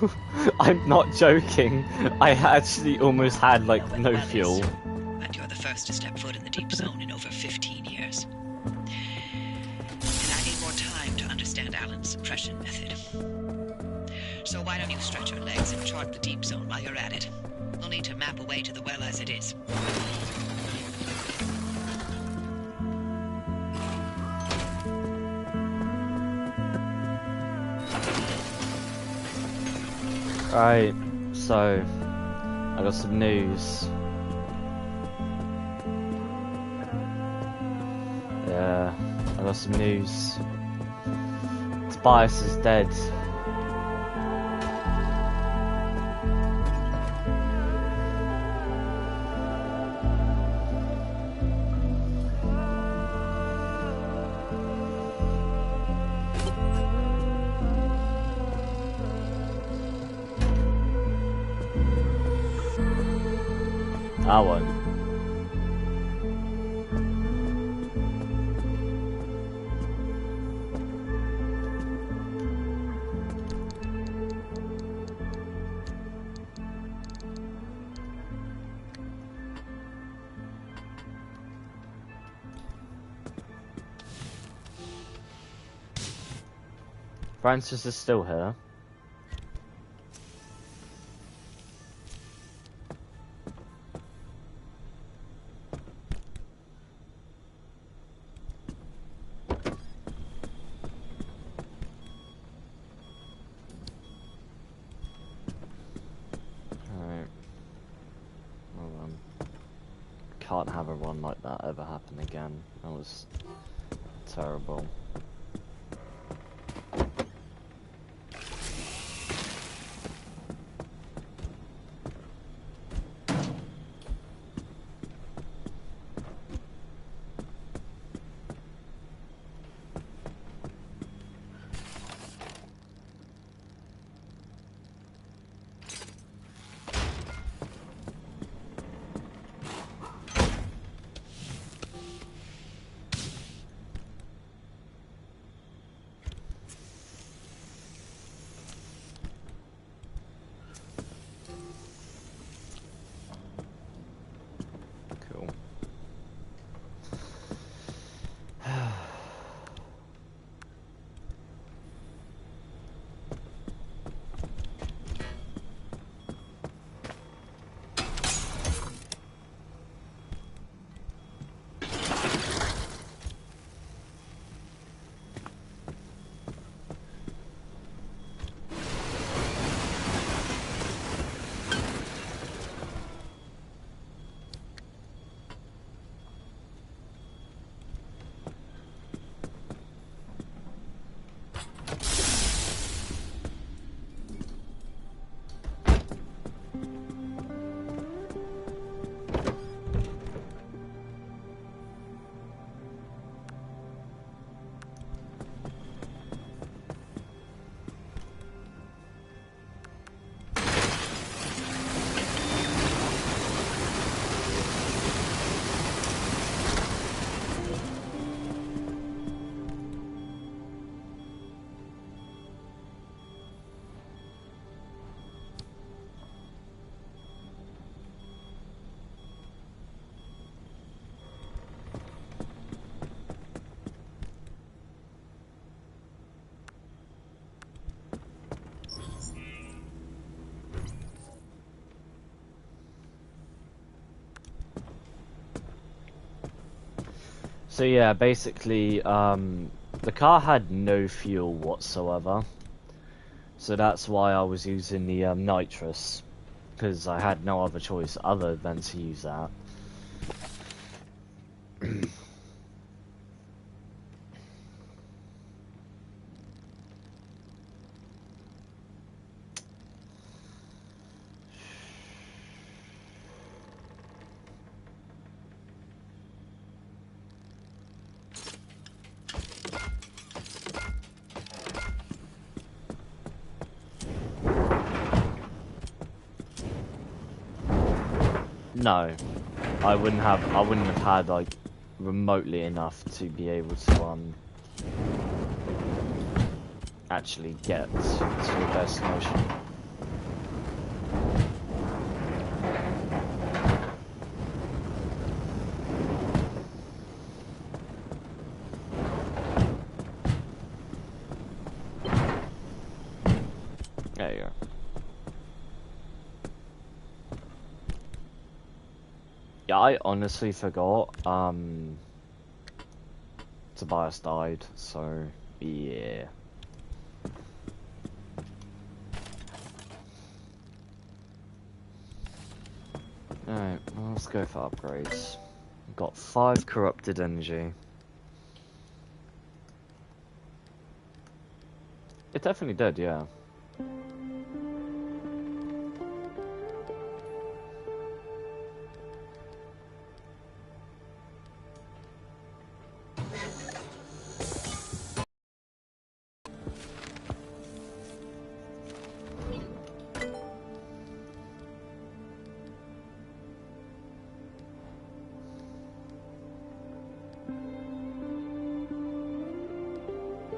I'm not joking. I actually almost had, like, no fuel. And you're the first to step foot in the deep zone in over 15 years. And I need more time to understand Alan's suppression method. So why don't you stretch your legs and chart the deep zone while you're at it? We'll need to map a way to the well as it is. Right, so I got some news. Yeah, I got some news. Tobias is dead. I won't. Francis is still here. Can't have a run like that ever happen again. That was terrible. So yeah, basically, the car had no fuel whatsoever. So that's why I was using the nitrous, because I had no other choice other than to use that. No, I wouldn't have had like remotely enough to be able to actually get to a destination. There you go. Yeah, I honestly forgot, Tobias died, so, yeah. Alright, well, let's go for upgrades. Got 5 corrupted energy. It definitely did, yeah.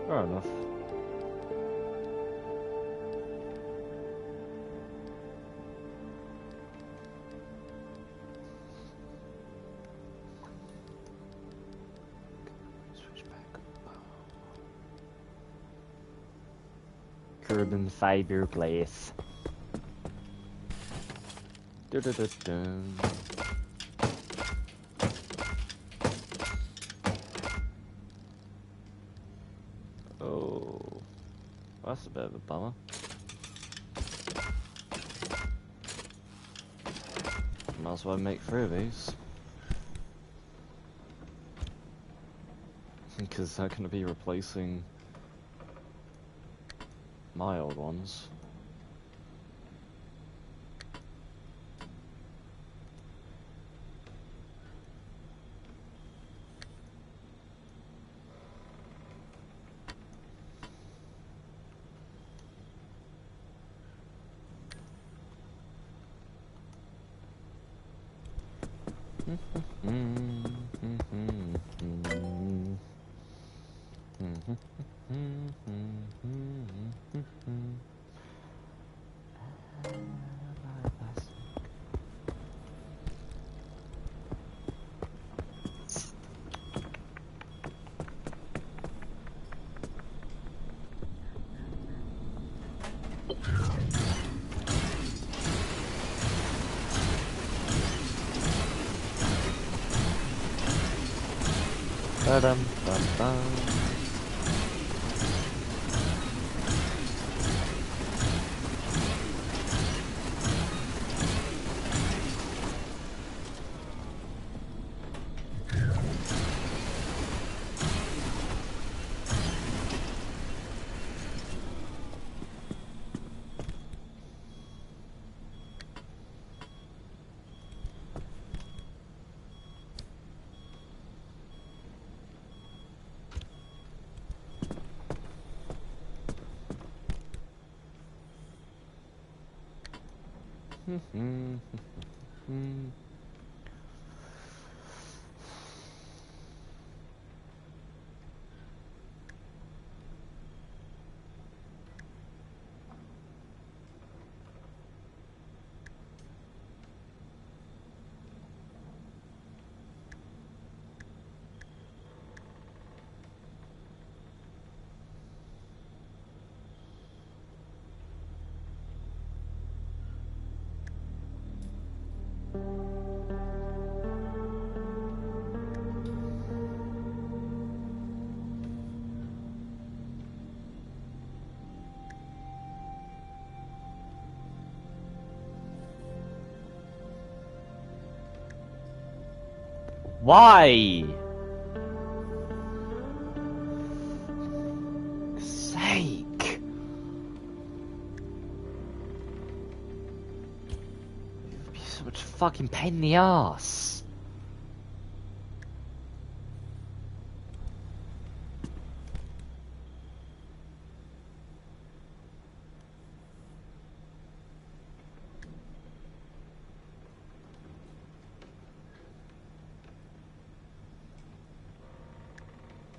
Fair enough. Carbon fiberglass. Dun. Oh, that's a bit of a bummer. Might as well make 3 of these. Because they're going to be replacing my old ones. Ba-dum-bum-bum. Why? Sake. You'd be so much fucking pain in the ass.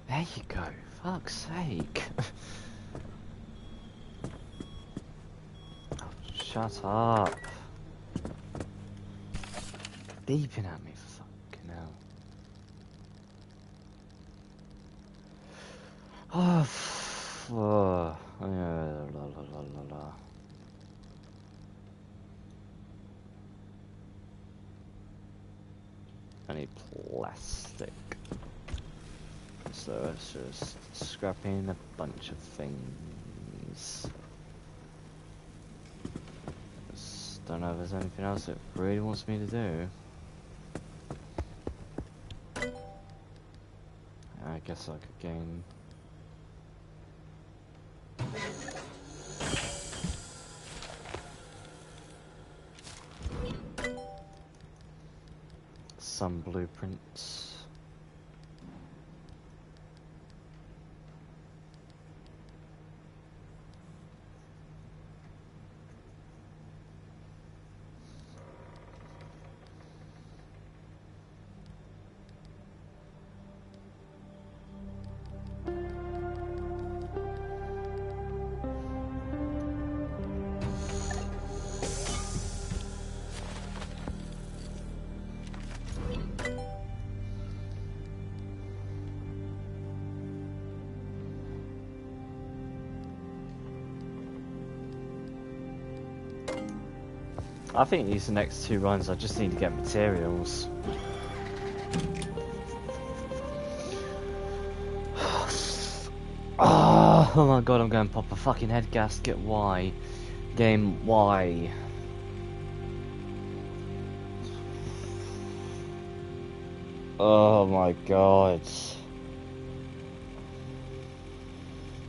There you go, fuck's sake. Oh, shut up. Beeping at me for fucking hell. Oh, yeah, la la la la la. I need plastic. So it's just scrapping a bunch of things. Just don't know if there's anything else it really wants me to do. I guess I could gain. Some blueprints. I think these next two runs I just need to get materials. Oh my god, I'm going to pop a fucking head gasket. Why? Game, why? Oh my god.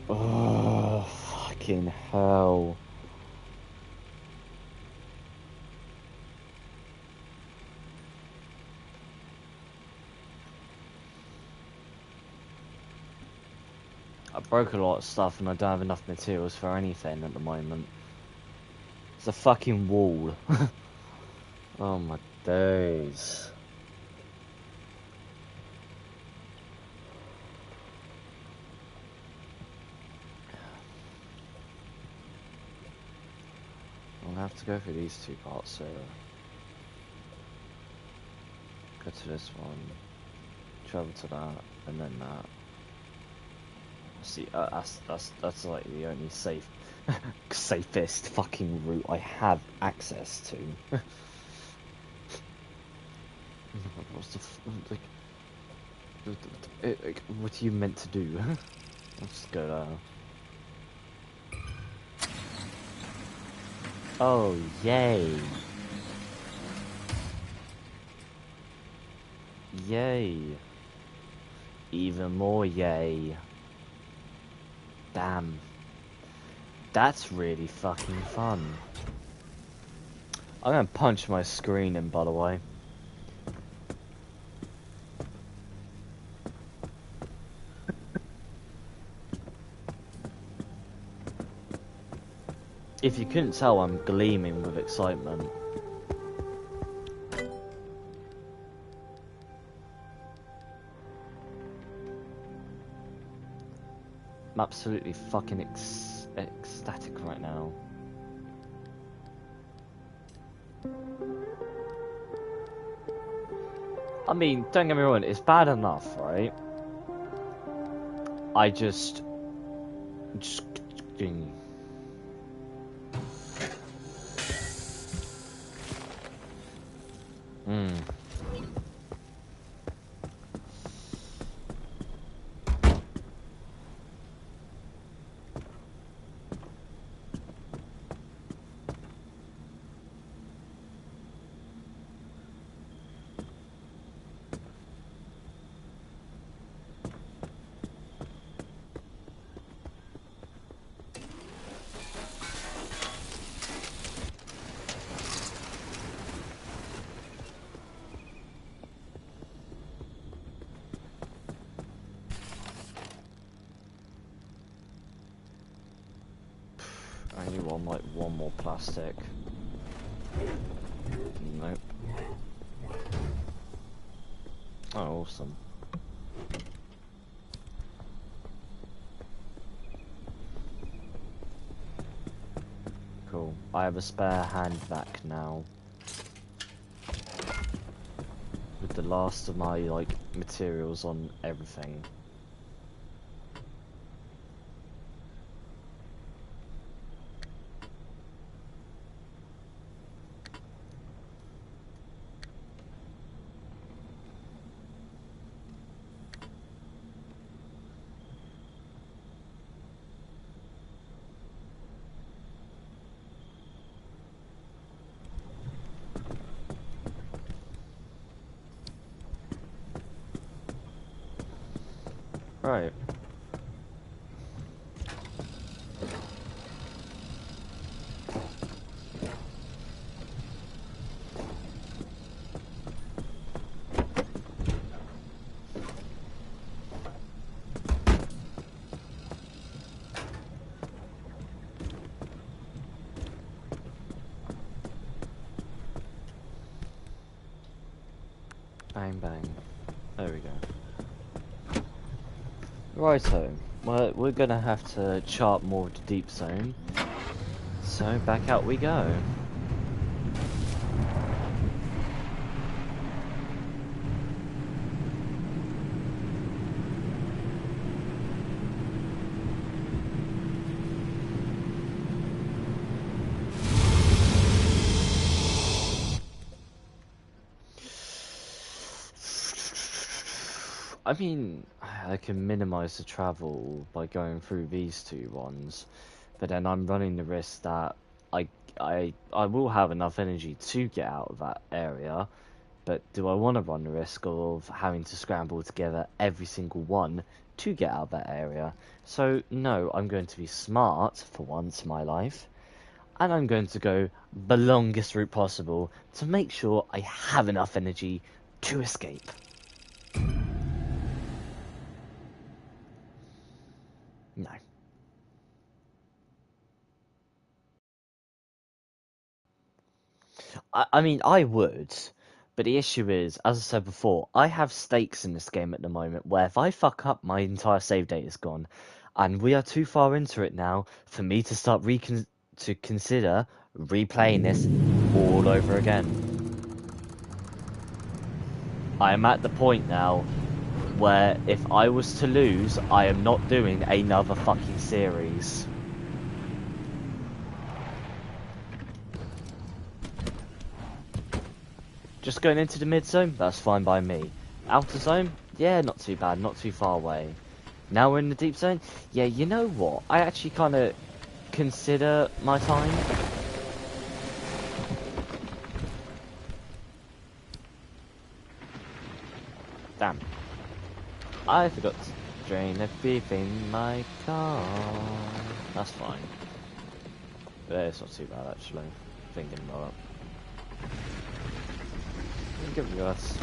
Oh, fucking hell. I broke a lot of stuff and I don't have enough materials for anything at the moment. It's a fucking wall. Oh my days. I'm gonna have to go through these two parts, so go to this one, travel to that, and then that. See, that's like the only safest fucking route I have access to. What's the like, what are you meant to do? Let's go there. Oh, yay! Yay! Even more yay! Damn. That's really fucking fun. I'm gonna punch my screen in, by the way. If you couldn't tell, I'm gleaming with excitement. I'm absolutely fucking ecstatic right now. I mean, don't get me wrong, it's bad enough, right? I just... I only want like one more plastic. Nope. Oh, awesome. Cool. I have a spare hand vac now. With the last of my, like, materials on everything. Right. Bang bang. There we go. Righto, well, we're gonna have to chart more of the deep zone, so back out we go. I mean, I can minimize the travel by going through these two ones, but then I'm running the risk that I will have enough energy to get out of that area, but do I want to run the risk of having to scramble together every single one to get out of that area? So no, I'm going to be smart for once in my life, and I'm going to go the longest route possible to make sure I have enough energy to escape. No. I mean, I would, but the issue is, as I said before, I have stakes in this game at the moment where if I fuck up, my entire save date is gone, and we are too far into it now for me to start to consider replaying this all over again. I am at the point now where if I was to lose, I am not doing another fucking series. Just going into the mid zone, that's fine by me. Outer zone, yeah, not too bad, not too far away. Now we're in the deep zone, yeah, you know what? I actually kind of consider my time. Damn. I forgot to drain the beef in my car. That's fine. But it's not too bad actually, thinking about it. Give it us.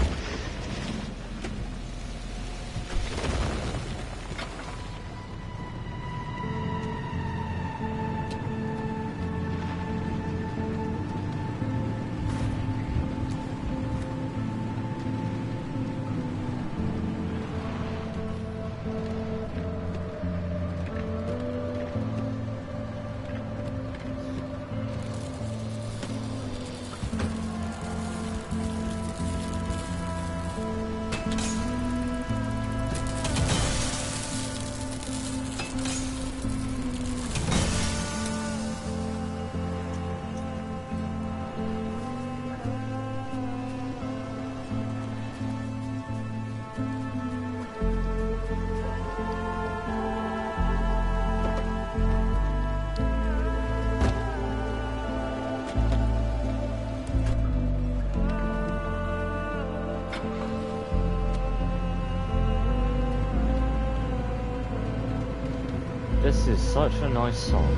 This is such a nice song.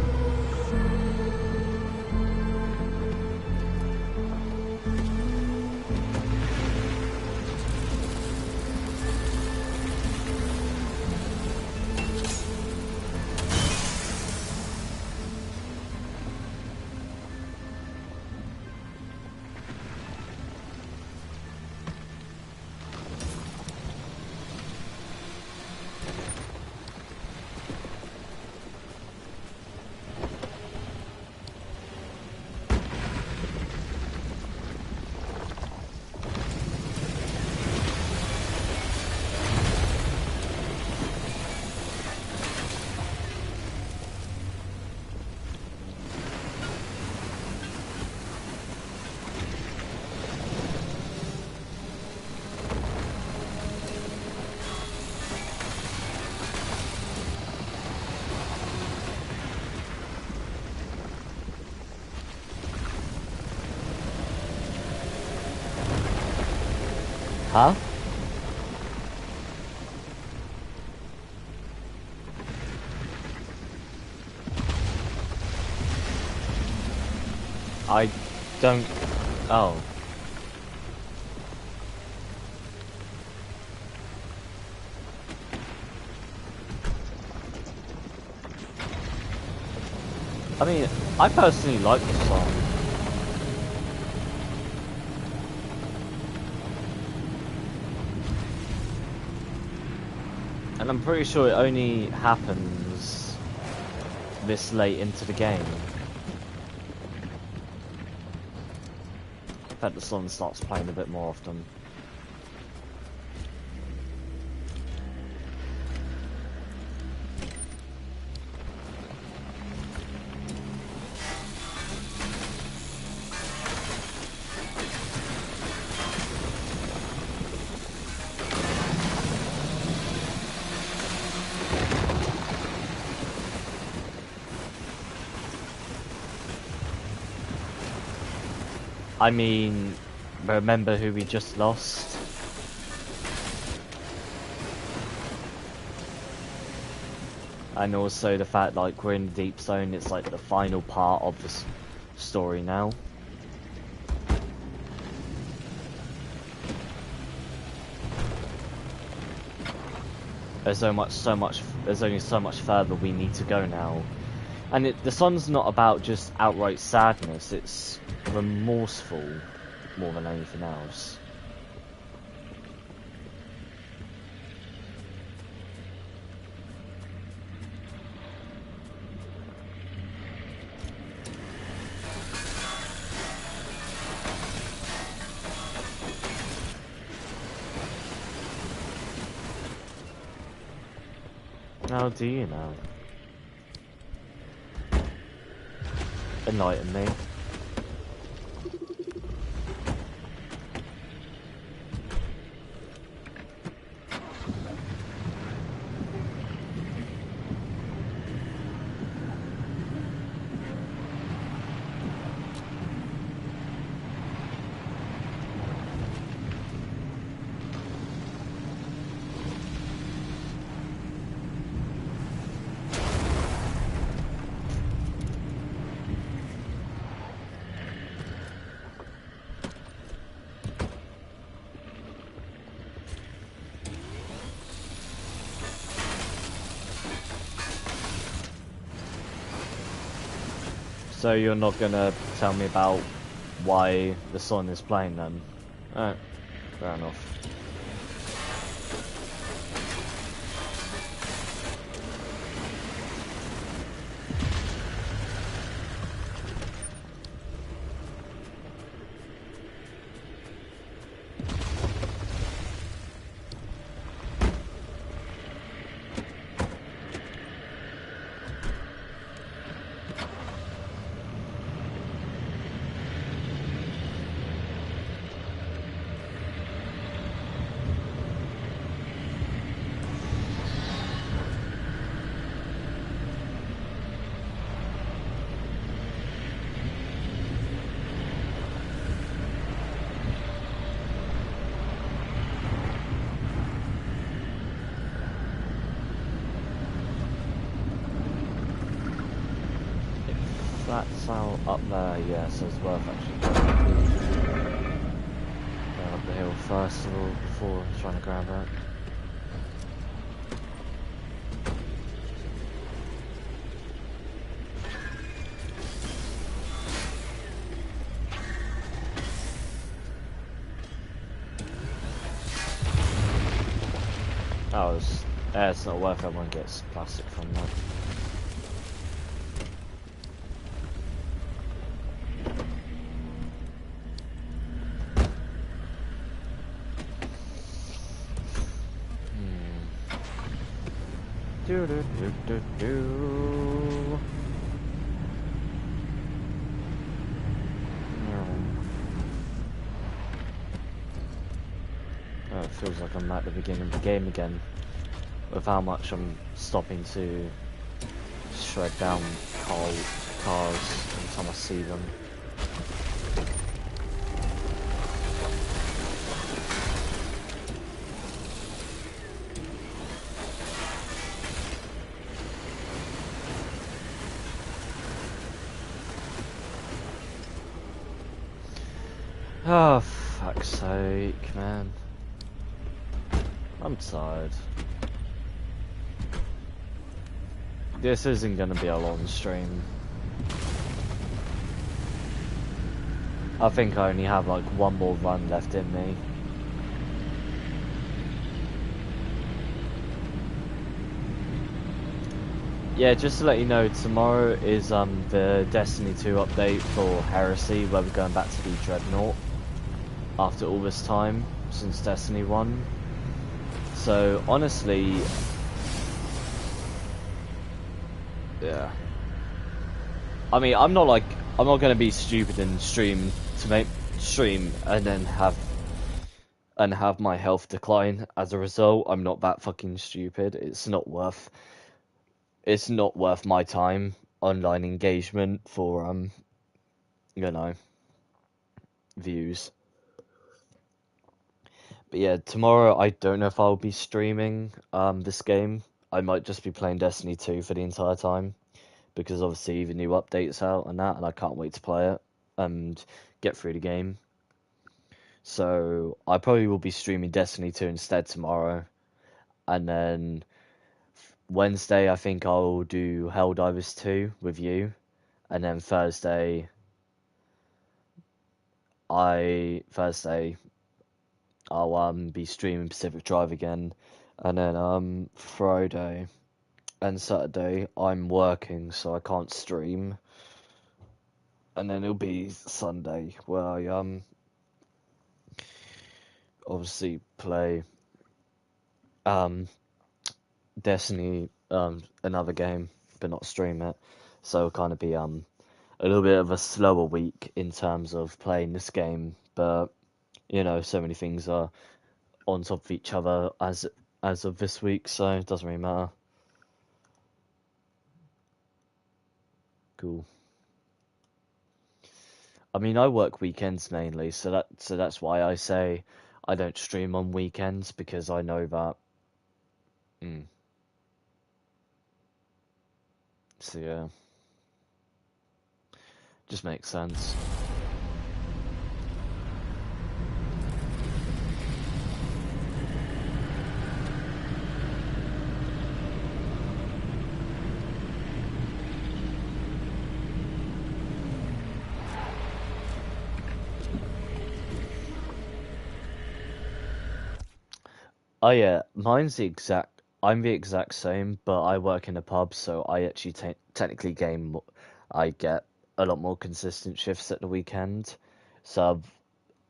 Huh? I don't... Oh. I mean, I personally like the song. And I'm pretty sure it only happens this late into the game. In fact, the song starts playing a bit more often. I mean, remember who we just lost? And also the fact, like, we're in the Deep Zone, it's like the final part of the story now. There's there's only so much further we need to go now. And the song's not about just outright sadness, it's remorseful more than anything else. How do you know? Enlighten me. So you're not gonna tell me about why the sun is playing then? Alright, fair enough. That's out up there, yeah, so it's worth actually going up the hill first of all before trying to grab that. Oh, it's not worth it, one gets plastic from that. Do do do do do. Oh, it feels like I'm at the beginning of the game again, with how much I'm stopping to shred down cars every time I see them. Oh, fuck's sake, man. I'm tired. This isn't gonna be a long stream. I think I only have like one more run left in me. Yeah, just to let you know, tomorrow is the Destiny 2 update for Heresy, where we're going back to the Dreadnought after all this time since Destiny 1. So honestly, yeah. I mean, I'm not gonna be stupid and stream and then have my health decline as a result. I'm not that fucking stupid. It's not worth my time online engagement for you know, views. But yeah, tomorrow I don't know if I'll be streaming this game. I might just be playing Destiny 2 for the entire time, because obviously the new update's out and that, and I can't wait to play it and get through the game. So I probably will be streaming Destiny 2 instead tomorrow, and then Wednesday I think I'll do Helldivers 2 with you, and then Thursday I'll be streaming Pacific Drive again, and then Friday and Saturday I'm working, so I can't stream, and then it'll be Sunday where I obviously play Destiny, another game, but not stream it. So it'll kind of be a little bit of a slower week in terms of playing this game, but you know, so many things are on top of each other as of this week, so it doesn't really matter. Cool. I mean, I work weekends mainly, so that's why I say I don't stream on weekends, because I know that. So yeah, just makes sense. Oh yeah, I'm the exact same, but I work in a pub, so I actually technically I get a lot more consistent shifts at the weekend. So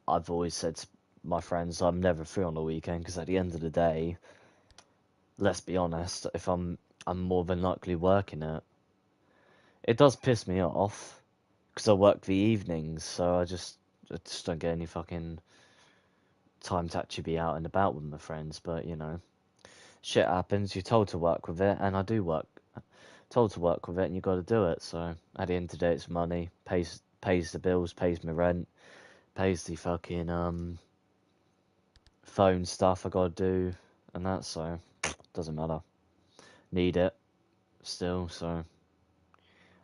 I've always said to my friends I'm never free on the weekend, because at the end of the day, let's be honest, if I'm more than likely working it. It does piss me off, because I work the evenings, so I just don't get any fucking time to actually be out and about with my friends. But you know, shit happens. You're told to work with it, and I do told to work with it, and you got to do it. So at the end of the day, it's money, pays the bills, pays my rent, pays the fucking phone stuff I got to do, and that. So doesn't matter. Need it still. So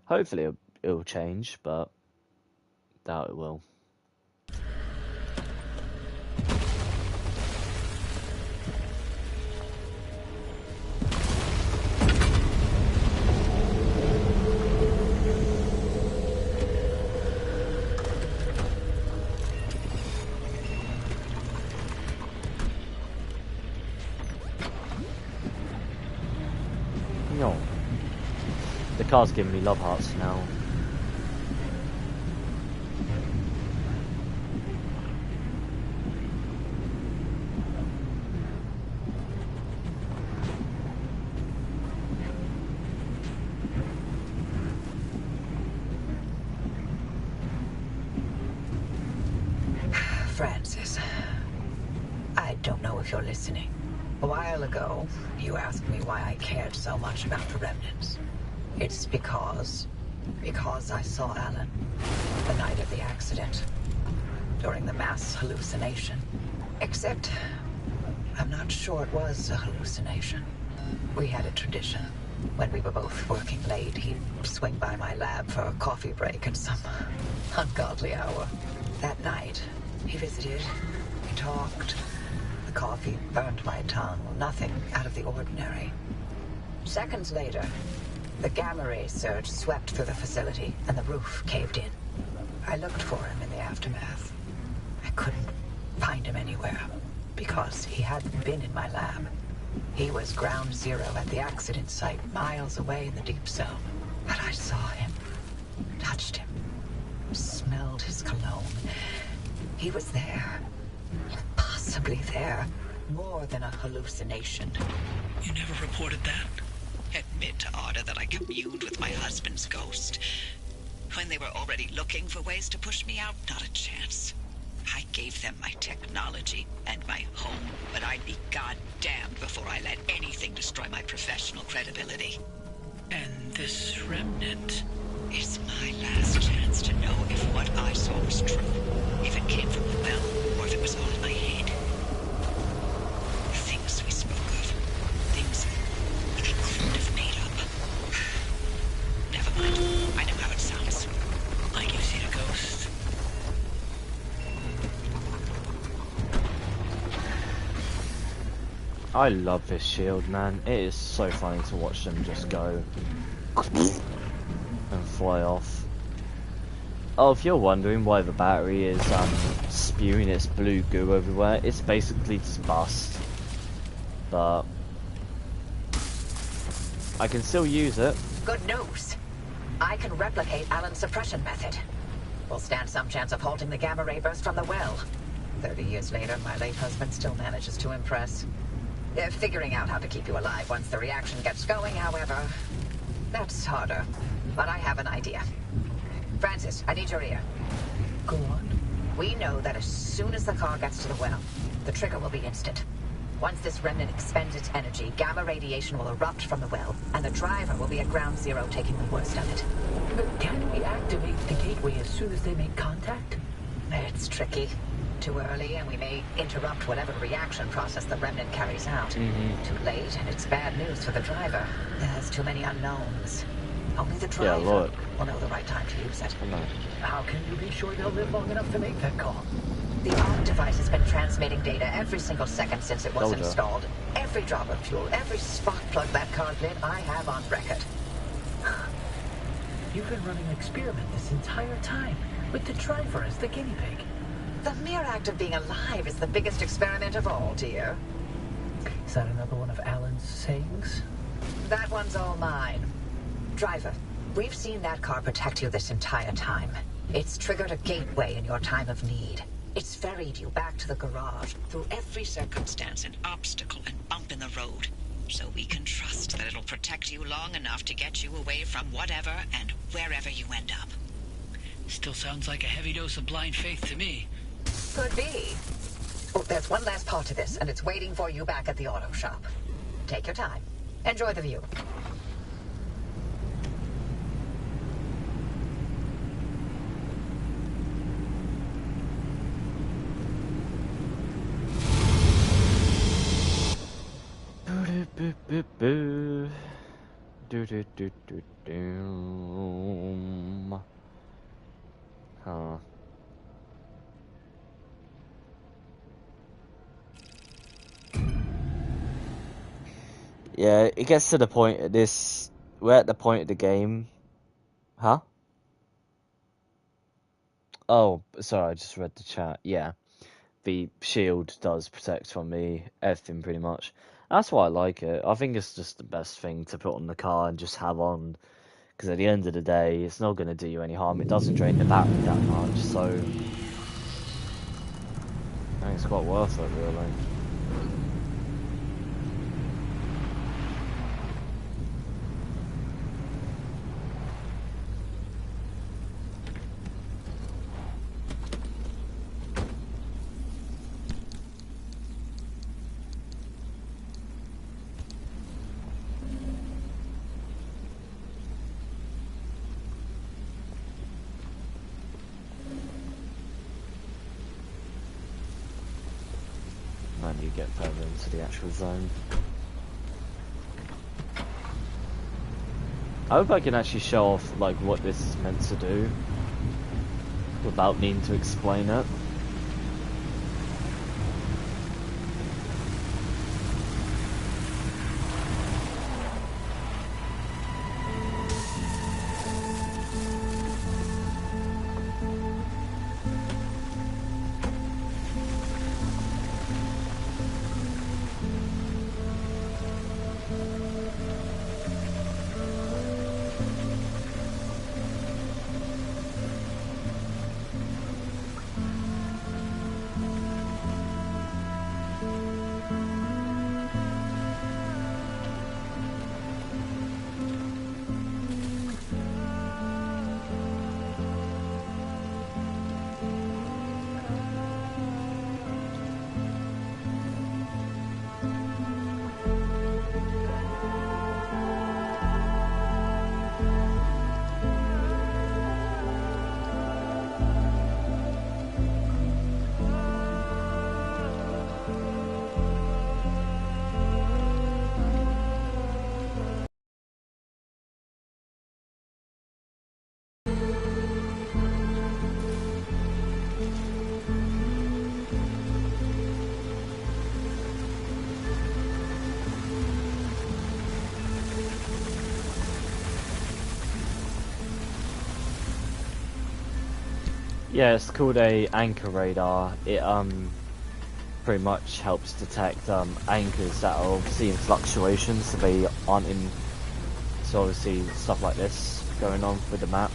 hopefully it'll change, but doubt it will. No. The car's giving me love hearts now. Francis, I don't know if you're listening. A while ago, you asked me why I cared so much about the remnants. It's because I saw Alan the night of the accident, during the mass hallucination. Except, I'm not sure it was a hallucination. We had a tradition. When we were both working late, he'd swing by my lab for a coffee break at some ungodly hour. That night, He visited. We talked. The coffee burned my tongue. Nothing out of the ordinary. Seconds later, the gamma ray surge swept through the facility, and the roof caved in. I looked for him in the aftermath. I couldn't find him anywhere, because he hadn't been in my lab. He was ground zero at the accident site, miles away in the deep zone. But I saw him, touched him, smelled his cologne. He was there. Impossibly there. More than a hallucination. You never reported that? Admit to Arda that I communed with my husband's ghost. When they were already looking for ways to push me out, not a chance. I gave them my technology and my home, but I'd be goddamned before I let anything destroy my professional credibility. And this remnant... It's my last chance to know if what I saw was true. If it came from the well, or if it was all in my head. The things we spoke of. Things I couldn't have made up. Never mind. I know how it sounds. Like you've seen a ghost. I love this shield, man. It is so funny to watch them just go and fly off. Oh, if you're wondering why the battery is spewing its blue goo everywhere, it's basically just bust. But I can still use it. Good news. I can replicate Alan's suppression method. We'll stand some chance of halting the gamma ray burst from the well. 30 years later, my late husband still manages to impress. Figuring out how to keep you alive once the reaction gets going, however, that's harder. But I have an idea. Francis, I need your ear. Go on. We know that as soon as the car gets to the well, the trigger will be instant. Once this remnant expends its energy, gamma radiation will erupt from the well, and the driver will be at ground zero taking the worst of it. But can we activate the gateway as soon as they make contact? It's tricky. Too early, and we may interrupt whatever reaction process the remnant carries out. Too late, and it's bad news for the driver. There's too many unknowns. Only the driver will know the right time to use it. How can you be sure they'll live long enough to make that call? The ARC device has been transmitting data every single second since it was installed. Every drop of fuel, every spark plug that car lit, I have on record. You've been running an experiment this entire time, with the driver as the guinea pig. The mere act of being alive is the biggest experiment of all, dear. Is that another one of Alan's sayings? That one's all mine. Driver, we've seen that car protect you this entire time. It's triggered a gateway in your time of need. It's ferried you back to the garage through every circumstance An obstacle and bump in the road. So we can trust that it'll protect you long enough to get you away from whatever and wherever you end up. Still sounds like a heavy dose of blind faith to me. Could be. Oh, there's one last part to this, and it's waiting for you back at the auto shop. Take your time. Enjoy the view. Huh. Yeah, it gets to the point of this. We're at the point of the game. Huh? Oh, sorry, I just read the chat. Yeah. The shield does protect from me, everything pretty much. That's why I like it. I think it's just the best thing to put on the car and just have on. Because at the end of the day, it's not going to do you any harm. It doesn't drain the battery that much, so I think it's quite worth it, really. And you get further into the actual zone. I hope I can actually show off like what this is meant to do without needing to explain it. Yeah, it's called a anchor radar. It pretty much helps detect anchors that are obviously in fluctuations, so they aren't in. So obviously stuff like this going on with the map,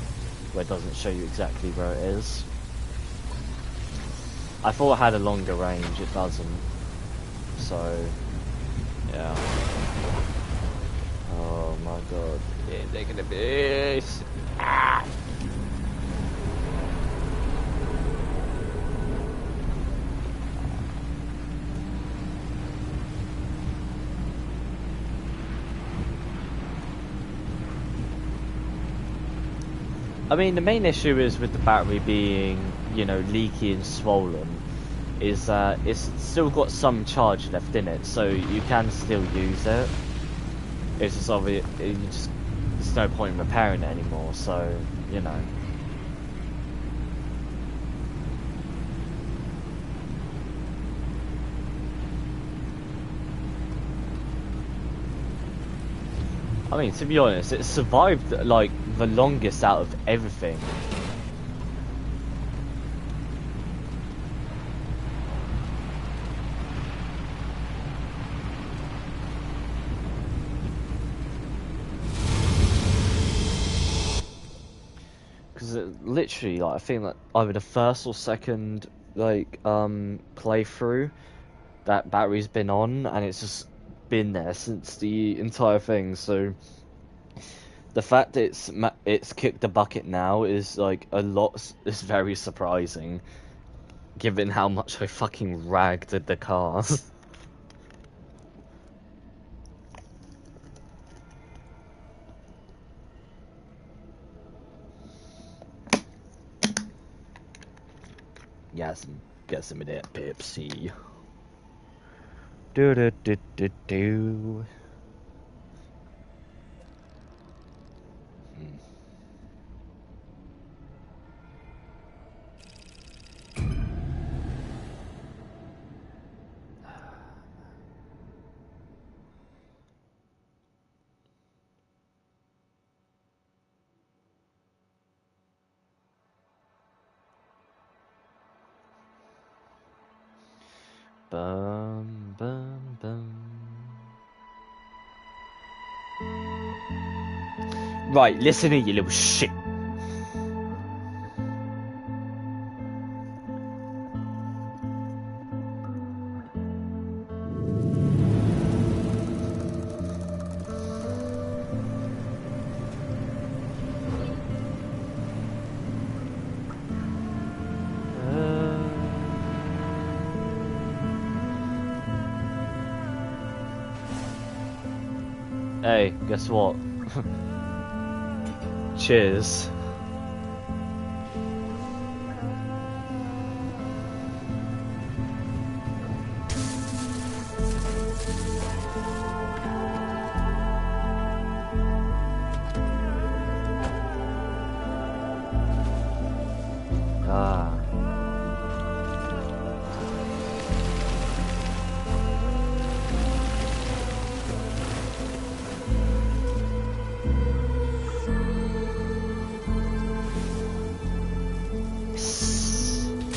where it doesn't show you exactly where it is. I thought it had a longer range, it doesn't. So, yeah. Oh my god. Yeah, they're gonna be... Ah! I mean, the main issue is with the battery being, you know, leaky and swollen, is that it's still got some charge left in it, so you can still use it. It's just obvious, there's no point in repairing it anymore, so, you know. I mean, to be honest, it survived, like, the longest out of everything. Because literally, like, I think that either the first or second, like, playthrough, that battery's been on, and it's just been there since the entire thing, so... The fact that it's kicked the bucket now is, like, is very surprising, given how much I fucking ragged at the cars. Yes, get some of that Pepsi. Do do do do do. Bum bum bum. Right, listen here, you little shit. Hey, guess what? Cheers.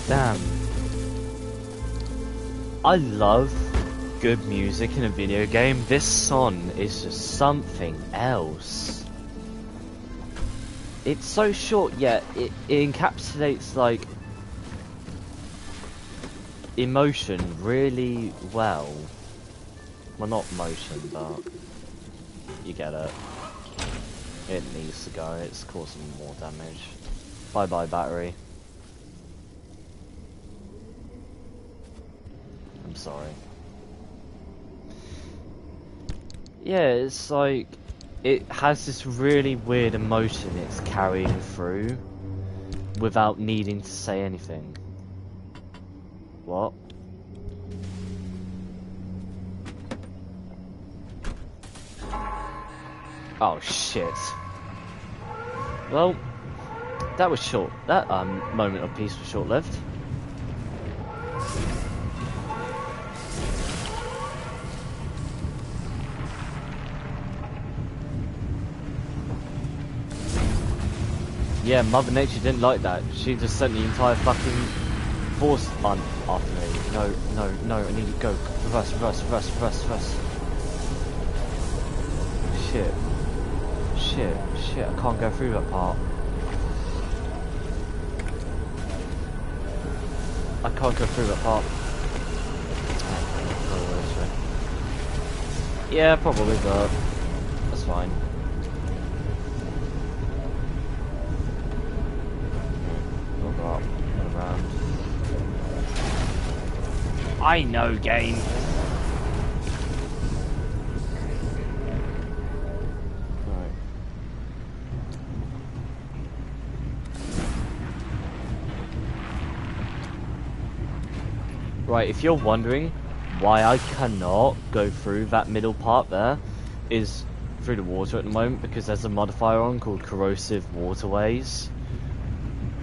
Damn. I love good music in a video game. This song is just something else. It's so short, yet it encapsulates, like, emotion really well. Well, not motion, but you get it. It needs to go, it's causing more damage. Bye bye, battery. I'm sorry. Yeah, it's like, it has this really weird emotion it's carrying through without needing to say anything. What? Oh shit. Well, that was short. That moment of peace was short-lived. Yeah, Mother Nature didn't like that. She just sent the entire fucking force on after me. No, no, no, I need to go. Reverse, reverse, reverse, reverse, reverse. Shit. Shit, shit, I can't go through that part. I can't go through that part. Yeah, probably, but that's fine. Look up, turn around. I know, game. Right. Right, if you're wondering why I cannot go through that middle part there, is through the water at the moment, because there's a modifier on called corrosive waterways.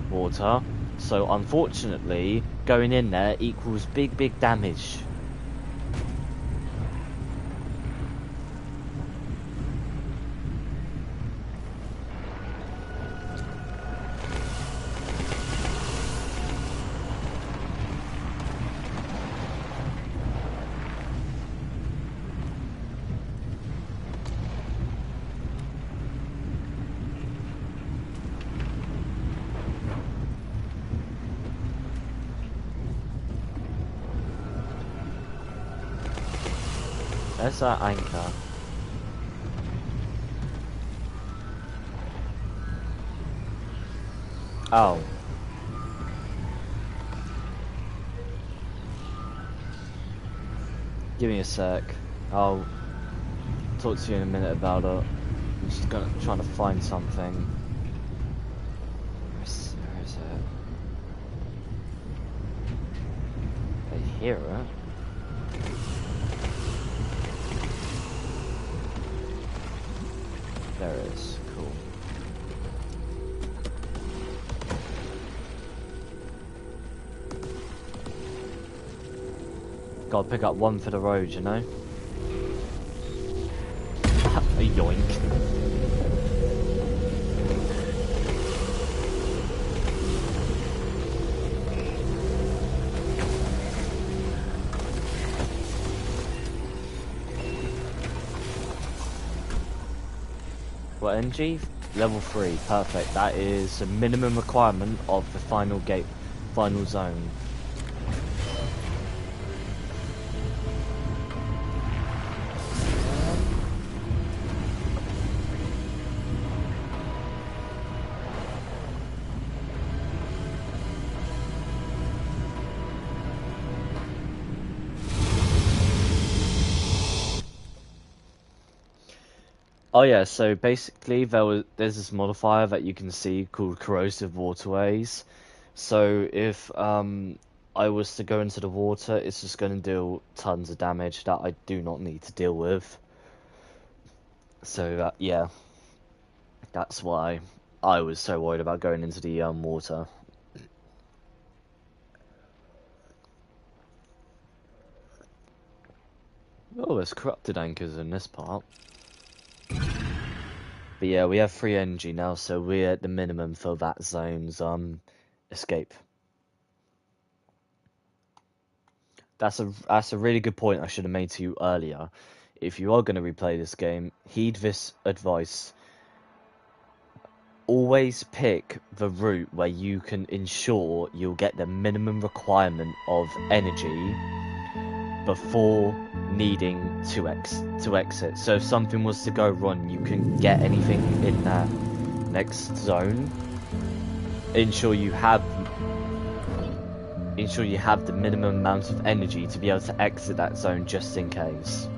Water. So unfortunately, going in there equals big damage. There's that anchor. Oh. Give me a sec. I'll talk to you in a minute about it. I'm just trying to find something. Where is it? I hear it. There it is. Cool. Gotta pick up one for the road, you know? A yoink. What, NG? Level 3, perfect. That is a minimum requirement of the final zone. Oh yeah, so basically there's this modifier that you can see called corrosive waterways. So if I was to go into the water, it's just going to deal tons of damage that I do not need to deal with. So yeah, that's why I was so worried about going into the water. Oh, there's corrupted anchors in this part. But yeah, we have 3 energy now, so we're at the minimum for that zone's escape. That's a really good point I should have made to you earlier. If you are going to replay this game, heed this advice. Always pick the route where you can ensure you'll get the minimum requirement of energy before needing to exit. So if something was to go wrong, you can get anything in that next zone. Ensure you have the minimum amount of energy to be able to exit that zone just in case.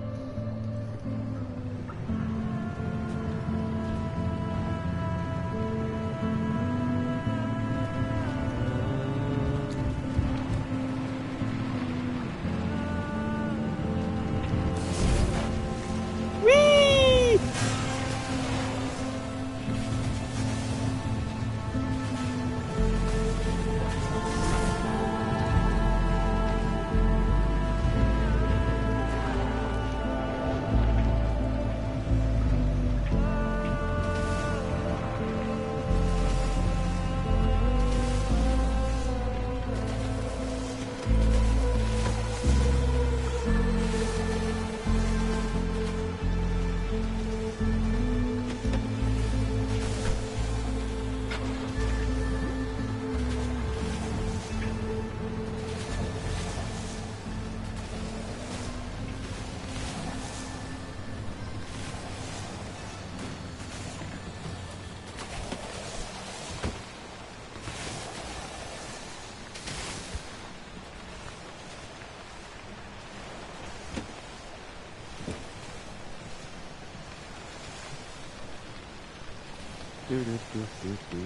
Do, do, do, do, do.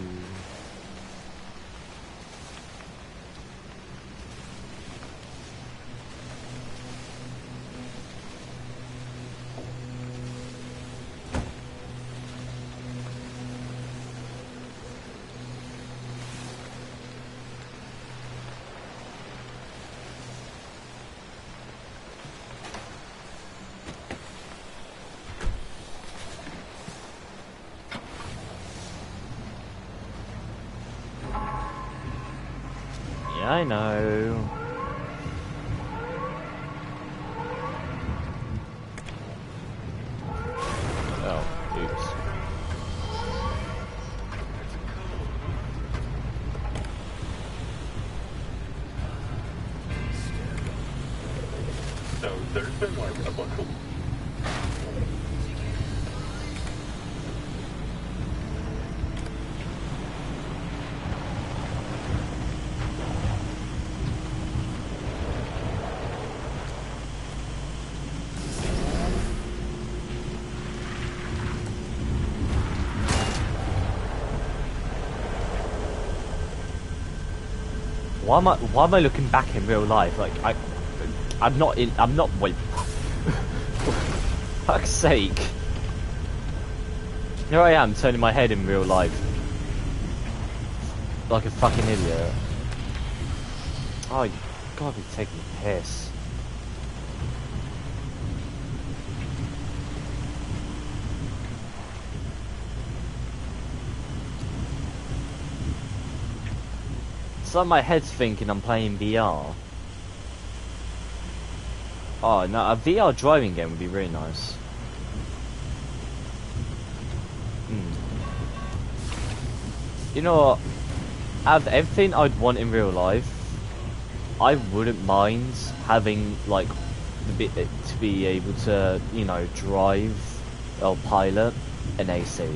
Yeah, I know. Oh, oops. So there's been like a bunch of Why am I looking back in real life? Like I'm not wait. Fuck's sake. Here I am turning my head in real life. Like a fucking idiot. Oh, you gotta be taking the piss. It's like my head's thinking I'm playing VR. Oh no, a VR driving game would be really nice. You know what? Out of everything I'd want in real life, I wouldn't mind having like to be able to, you know, drive or pilot an AC.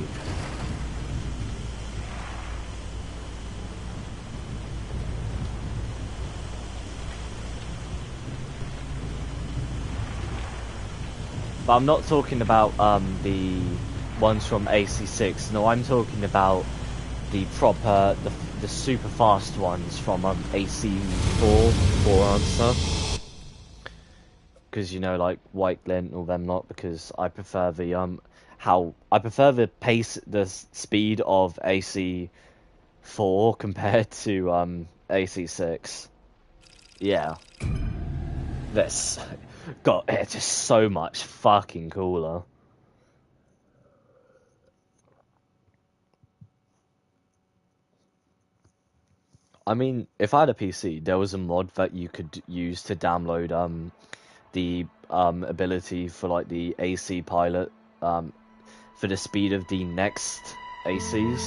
But I'm not talking about the ones from AC6. No, I'm talking about the proper, the super fast ones from AC4 and stuff. Because, you know, like White Glint, all them lot. Because I prefer the I prefer the pace, the speed of AC4 compared to AC6. Yeah, this. God, it's just so much fucking cooler. I mean, if I had a PC, there was a mod that you could use to download the ability for like the AC pilot for the speed of the next ACs.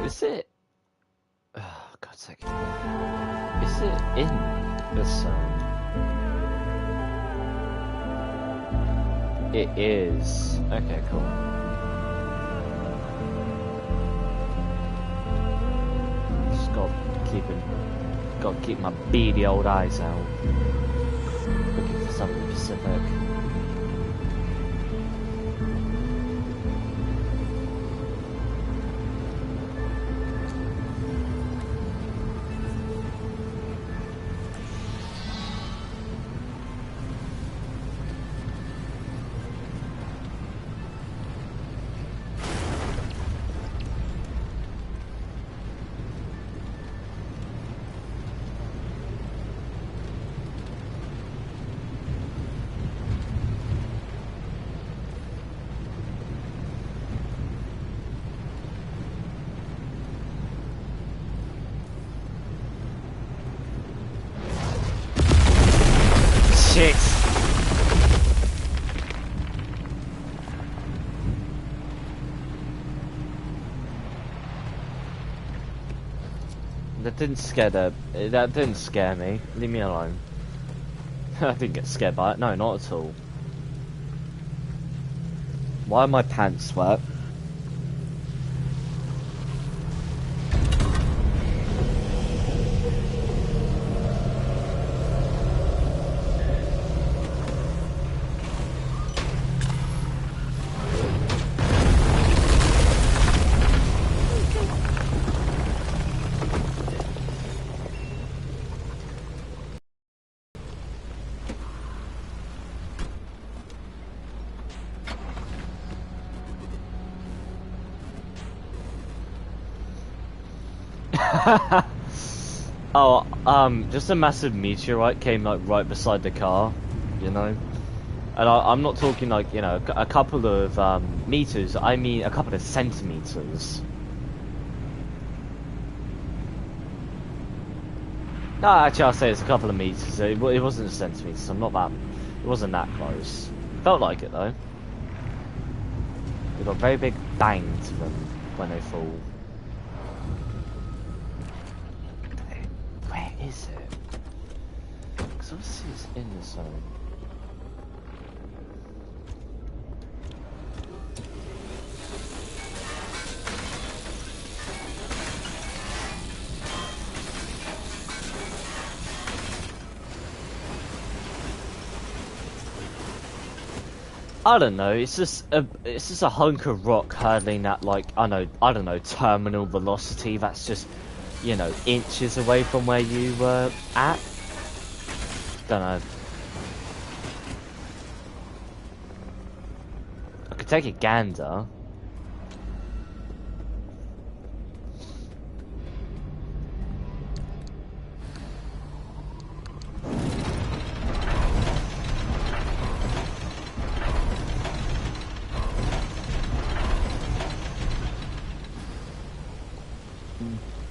Is it? Oh, God's sake. Is it in this? It is. Okay, cool. Just got to keep my beady old eyes out. Looking for something specific. Shit! That didn't scare me. Leave me alone. I didn't get scared by it. No, not at all. Why are my pants wet? Oh, just a massive meteorite came like right beside the car, you know? And I'm not talking like, you know, a couple of meters, I mean a couple of centimeters. No, actually I'll say it's a couple of meters, it wasn't centimeters, I'm not that, it wasn't that close. Felt like it though. They got a very big bang to them when they fall. Where is it? Because obviously it's in the zone. I don't know. It's just a hunk of rock hurtling at like I don't know terminal velocity. That's just, you know, inches away from where you were at. Don't know. I could take a gander.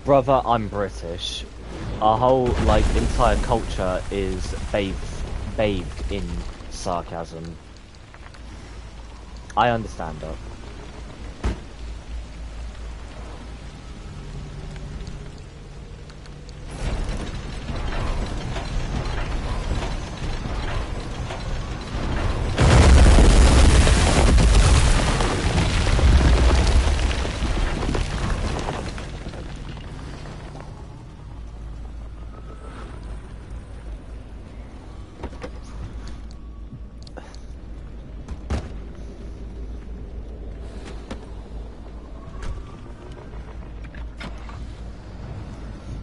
Brother, I'm British. Our whole, like, entire culture is bathed in sarcasm. I understand that.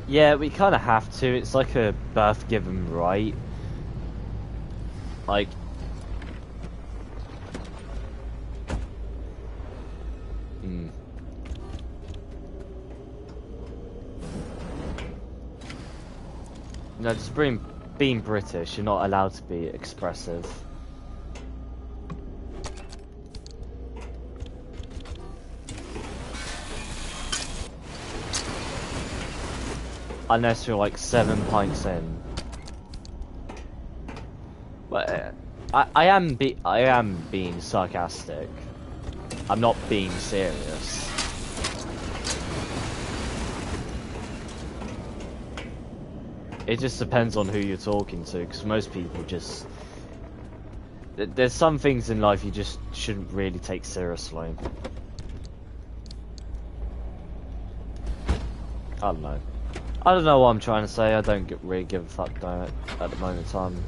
Yeah, we kind of have to. It's like a birth given right. Like, no, just being British, you're not allowed to be expressive. Unless you're like 7 pints in. But I am being sarcastic. I'm not being serious. It just depends on who you're talking to, because most people just... There's some things in life you just shouldn't really take seriously. I don't know. I don't know what I'm trying to say. I don't really give a fuck about it at the moment in time.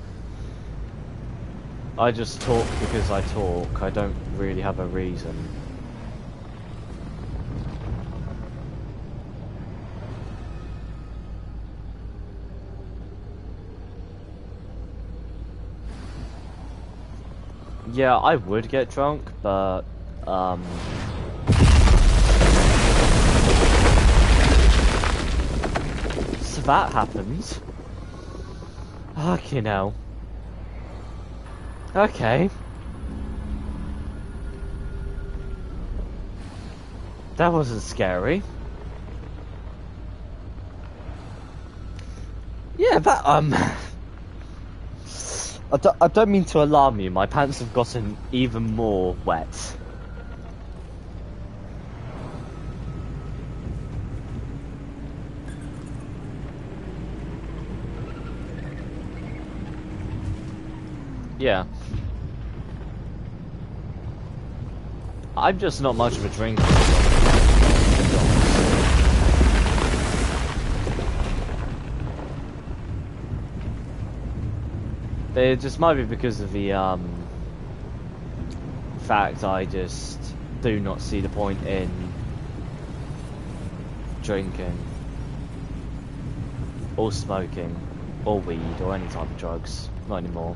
I just talk because I talk. I don't really have a reason. Yeah, I would get drunk, but that happens. Fucking hell. Okay. That wasn't scary. Yeah, that I don't mean to alarm you, my pants have gotten even more wet. Yeah. I'm just not much of a drinker. It just might be because of the fact I just do not see the point in drinking or smoking or weed or any type of drugs. Not anymore.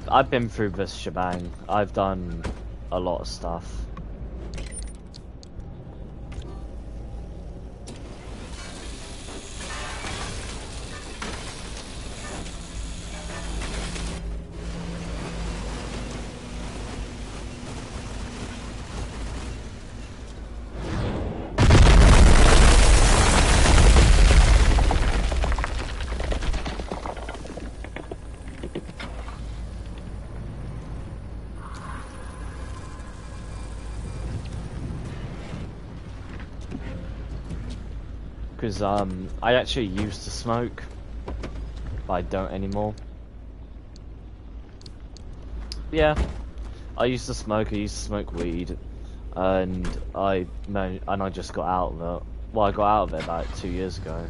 I've been through this shebang. I've done a lot of stuff. Because I actually used to smoke, but I don't anymore. Yeah, I used to smoke weed, and I just got out of it. Well, I got out of it about 2 years ago.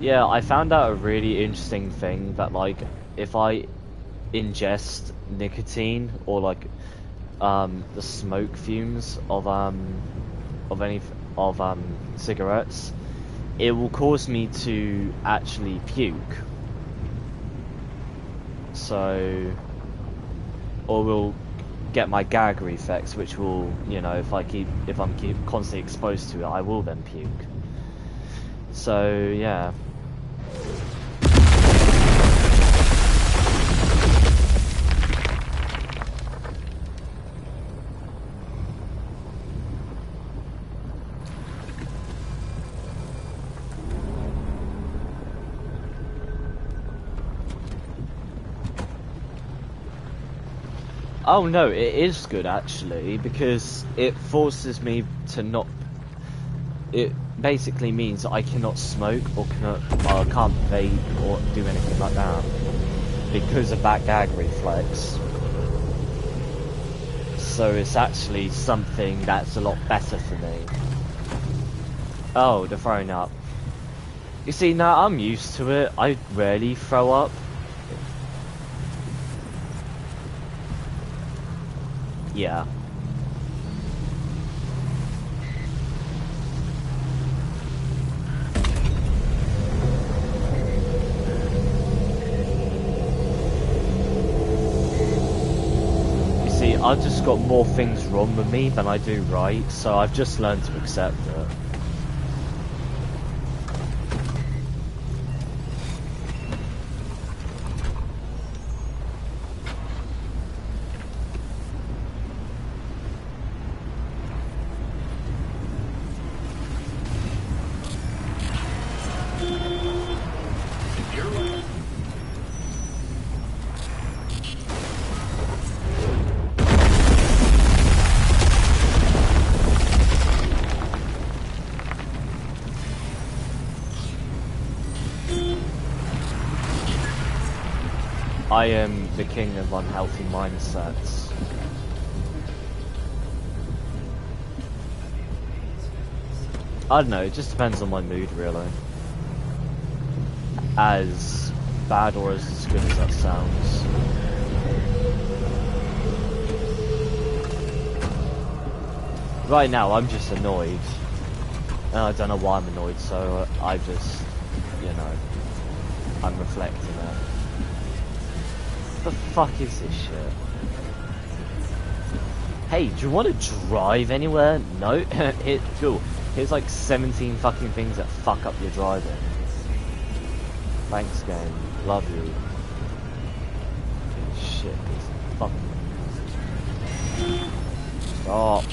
Yeah, I found out a really interesting thing that, like, if I ingest nicotine or like the smoke fumes of cigarettes, it will cause me to actually puke. So, or will get my gag reflex, which will, you know, if I'm constantly exposed to it, I will then puke. So yeah. Oh no, it is good actually, because it forces me to not. It basically means I cannot smoke or can't vape or do anything like that because of that gag reflex. So it's actually something that's a lot better for me. Oh, they're throwing up. You see, now I'm used to it. I rarely throw up. Yeah. You see, I've just got more things wrong with me than I do right, so I've just learned to accept it. I am the king of unhealthy mindsets. I don't know, it just depends on my mood really. As bad or as good as that sounds. Right now I'm just annoyed. And I don't know why I'm annoyed, so I just, you know, I'm reflecting it. What the fuck is this shit? Hey, do you want to drive anywhere? No? Cool. Here's like 17 fucking things that fuck up your driving. Thanks, game. Love you. Shit, piece of fucking. Stop.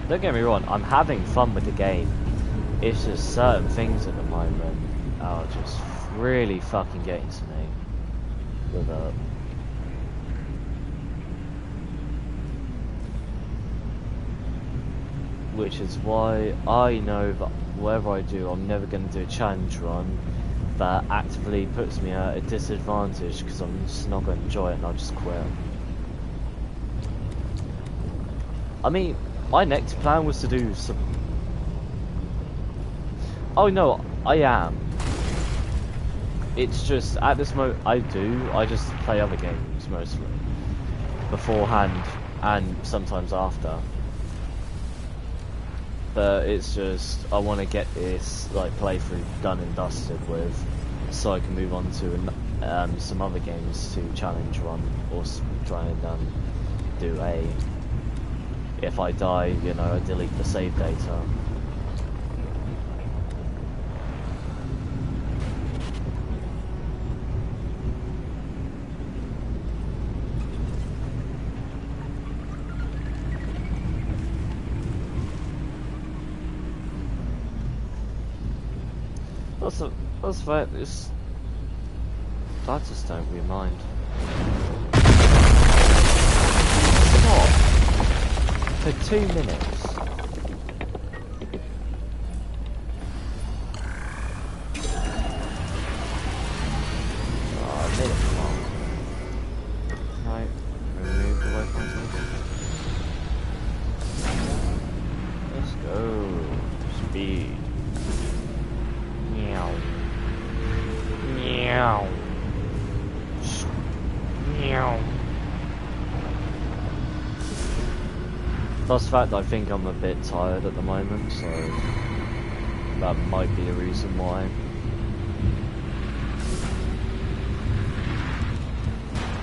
Don't get me wrong, I'm having fun with the game. It's just certain things at the moment are just really fucking getting to me with it. Which is why I know that whatever I do, I'm never going to do a challenge run that actively puts me at a disadvantage, because I'm just not going to enjoy it and I'll just quit. I mean, my next plan was to do some... Oh no, I am. It's just, at this moment, I just play other games mostly. Beforehand, and sometimes after. But it's just, I want to get this like playthrough done and dusted with, so I can move on to some other games to challenge run, or try and do a... If I die, you know, I delete the save data. That's fair. I just don't really mind. Stop! For 2 minutes. Oh, a minute long. Right, remove the waypoint. Let's go. Speed. Meow. Meow. Meow. Plus the fact that I think I'm a bit tired at the moment, so that might be a reason why.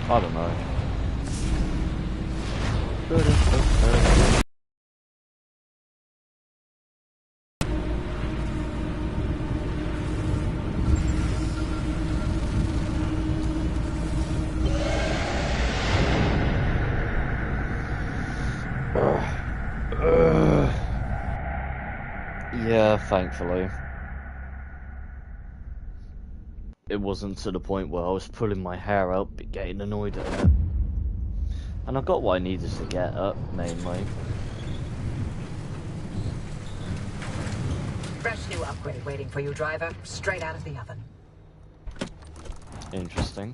I don't know. Yeah, thankfully. It wasn't to the point where I was pulling my hair out but getting annoyed at it. And I got what I needed to get up, mainly. Fresh new upgrade waiting for you, driver. Straight out of the oven. Interesting.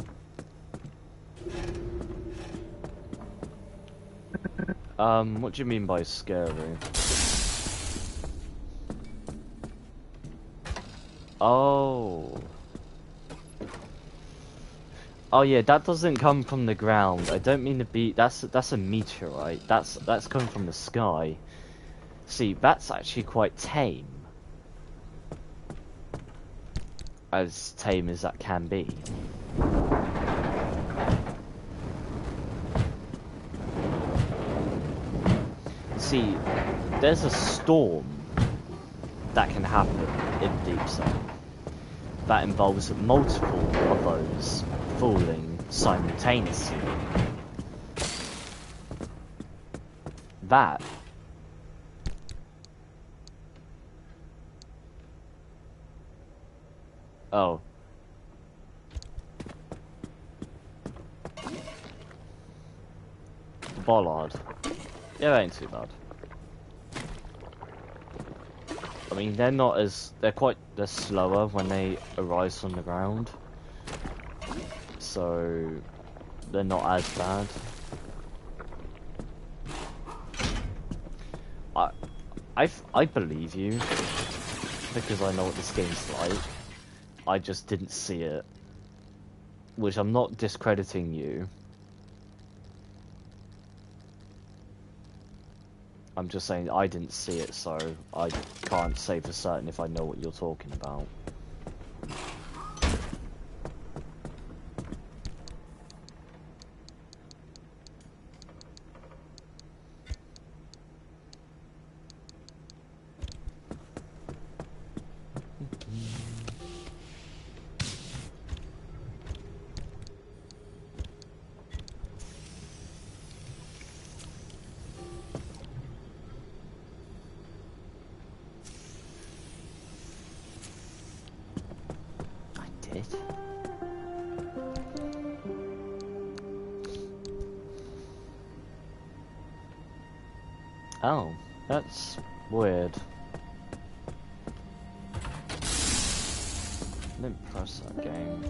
What do you mean by scary? Oh. Oh yeah, that doesn't come from the ground. I don't mean to be. That's a meteorite. That's coming from the sky. See, that's actually quite tame. As tame as that can be. See, there's a storm that can happen in Deep Zone that involves multiple of those falling simultaneously. That oh. Bollard. Yeah, that ain't too bad. I mean, they're not as... They're slower when they arise from the ground. So... They're not as bad. I believe you. Because I know what this game's like. I just didn't see it. which I'm not discrediting you. I'm just saying I didn't see it, so I can't say for certain if I know what you're talking about. Oh, that's weird. Didn't press that game.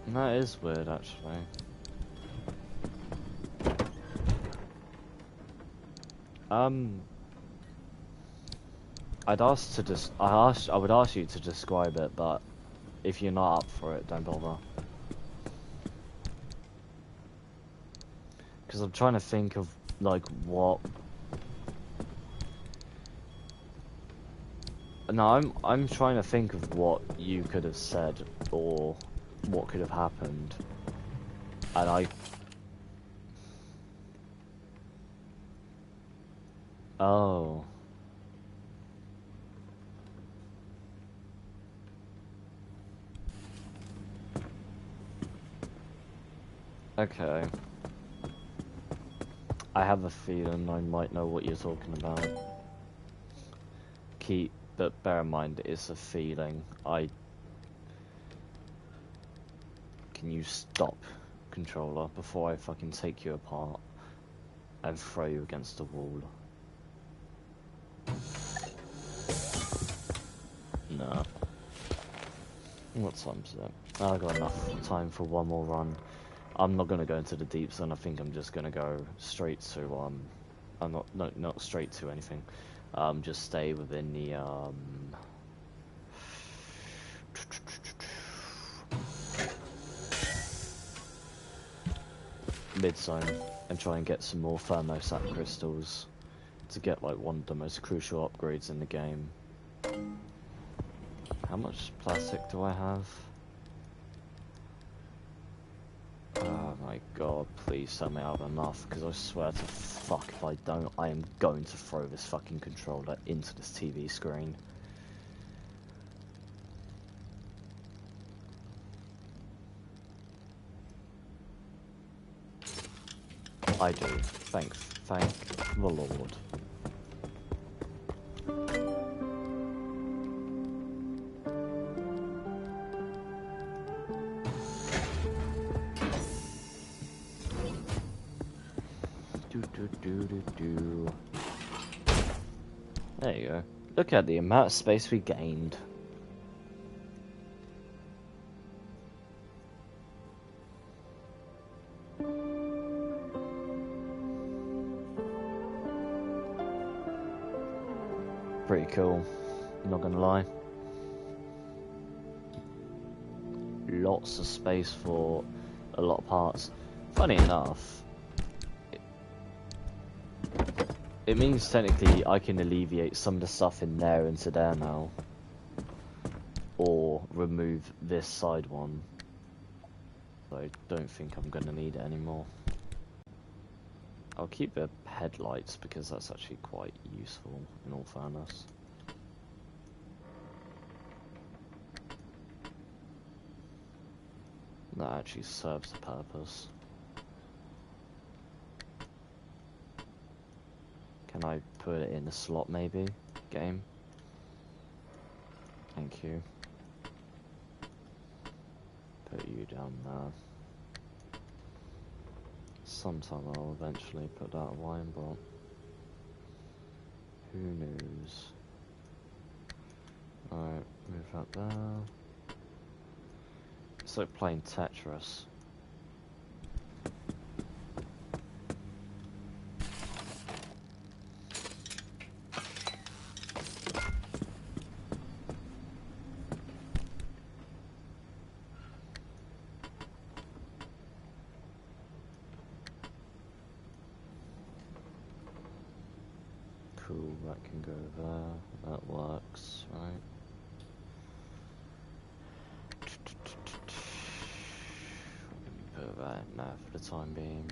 That is weird, actually. I would ask you to describe it, but if you're not up for it, don't bother. Because I'm trying to think of, like, what... No, I'm trying to think of what you could have said, or what could have happened. And I... Oh... Okay. I have a feeling I might know what you're talking about. But bear in mind, it's a feeling. Can you stop, controller, before I fucking take you apart and throw you against the wall? No. What time is it? I've got enough time for one more run. I'm not gonna go into the deep zone. I think I'm just gonna go straight to I'm not straight to anything. Just stay within the mid zone and try and get some more thermostat crystals to get like one of the most crucial upgrades in the game. How much plastic do I have? Oh my god, please tell me I have enough, because I swear to fuck if I don't, I am going to throw this fucking controller into this TV screen. I do. Thank the Lord. There you go. Look at the amount of space we gained. Pretty cool, not gonna lie. Lots of space for a lot of parts. Funny enough, it means technically I can alleviate some of the stuff in there into there now. Or remove this side one. I don't think I'm gonna need it anymore. I'll keep the headlights because that's actually quite useful in all fairness. That actually serves the purpose. Can I put it in a slot maybe? Game? Thank you. Put you down there. Sometime I'll eventually put that away, but who knows? Alright, move that there. It's like playing Tetris. Cool, that can go there. That works, right? Put that in there for the time being.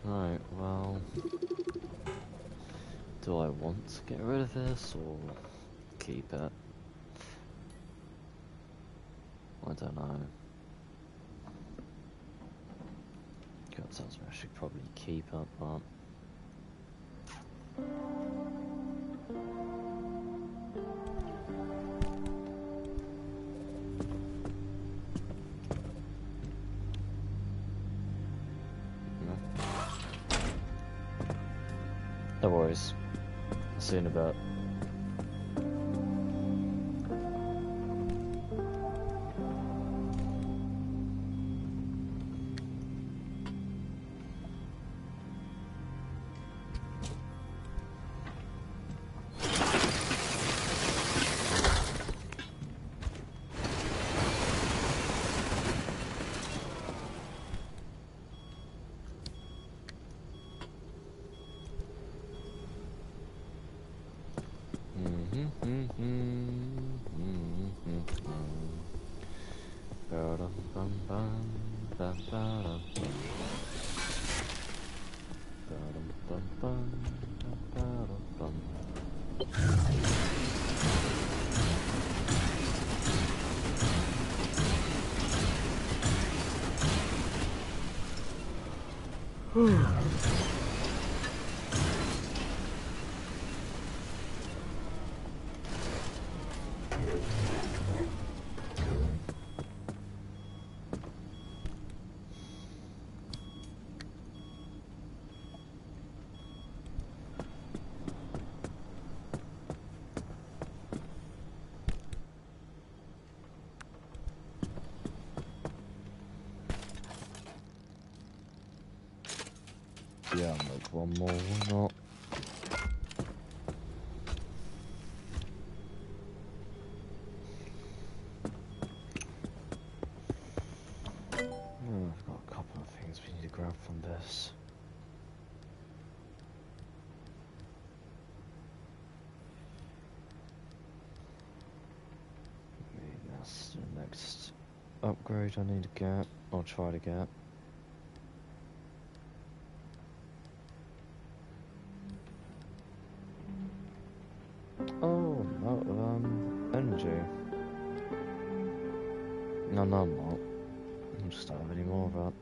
Right, well, do I want to get rid of this or keep it? I don't know. God, sounds like I should probably keep it, but... No worries. I'll see you in a bit. Yeah, I'll make one more, why not? Oh, I've got a couple of things we need to grab from this. Maybe that's the next upgrade I need to get. I'll try to get. Oh, no, energy. No, I'm not. I just don't have any more of that.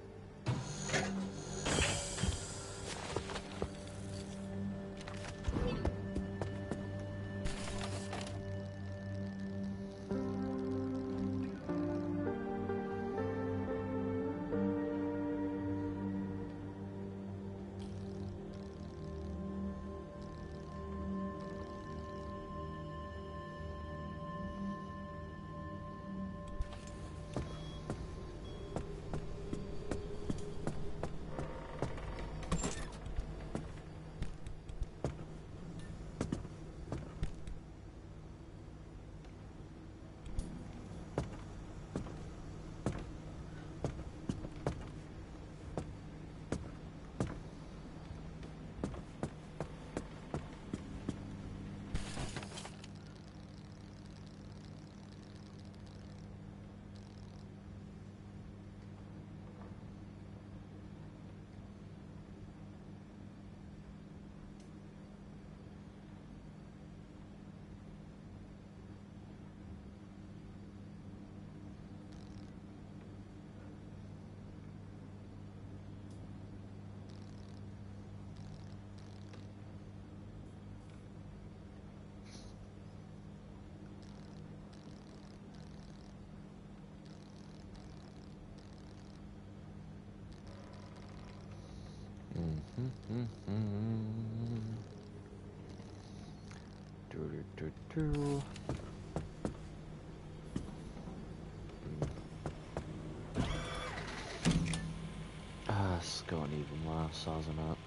Wow, stars on that.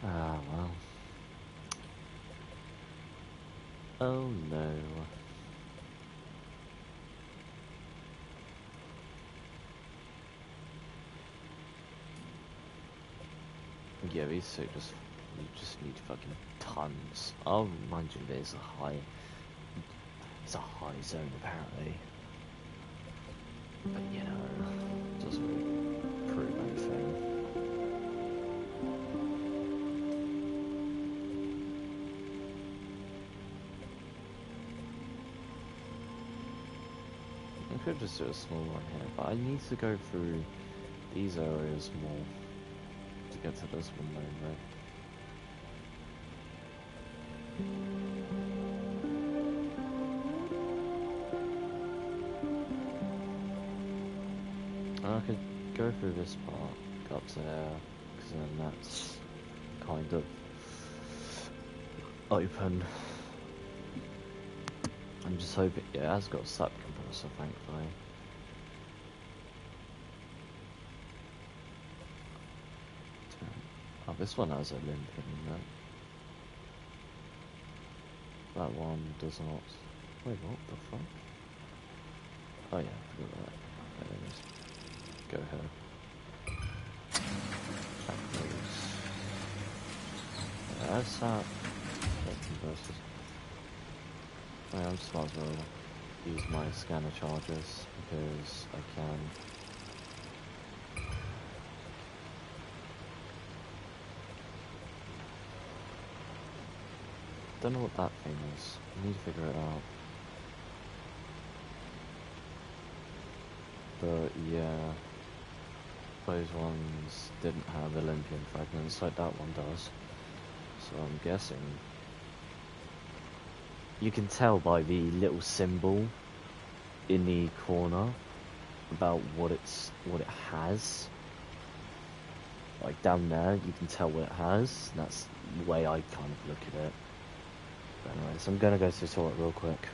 Ah, well. Oh no. Yeah, these two you just need fucking tons. Oh, mind you, it's a high zone apparently. But you know, doesn't really prove anything. I could just do a small one here, but I need to go through these areas more to get to this one though, right? I could go through this part, go up to there, because then that's kind of open. I'm just hoping, yeah, it has got a SAP compressor, thankfully. Oh, this one has Olympian in it. That one does not. Wait, what the fuck? Oh yeah, I forgot that. There it is. Go ahead. Check those. Yeah, that's that. Compressors. Oh, yeah, I just might as well use my scanner charges because I can. Don't know what that thing is. I need to figure it out. But yeah, those ones didn't have Olympian fragments like that one does. So I'm guessing you can tell by the little symbol in the corner about what it has. Like down there, you can tell what it has. And that's the way I kind of look at it. But anyway, so I'm gonna go to the toilet real quick.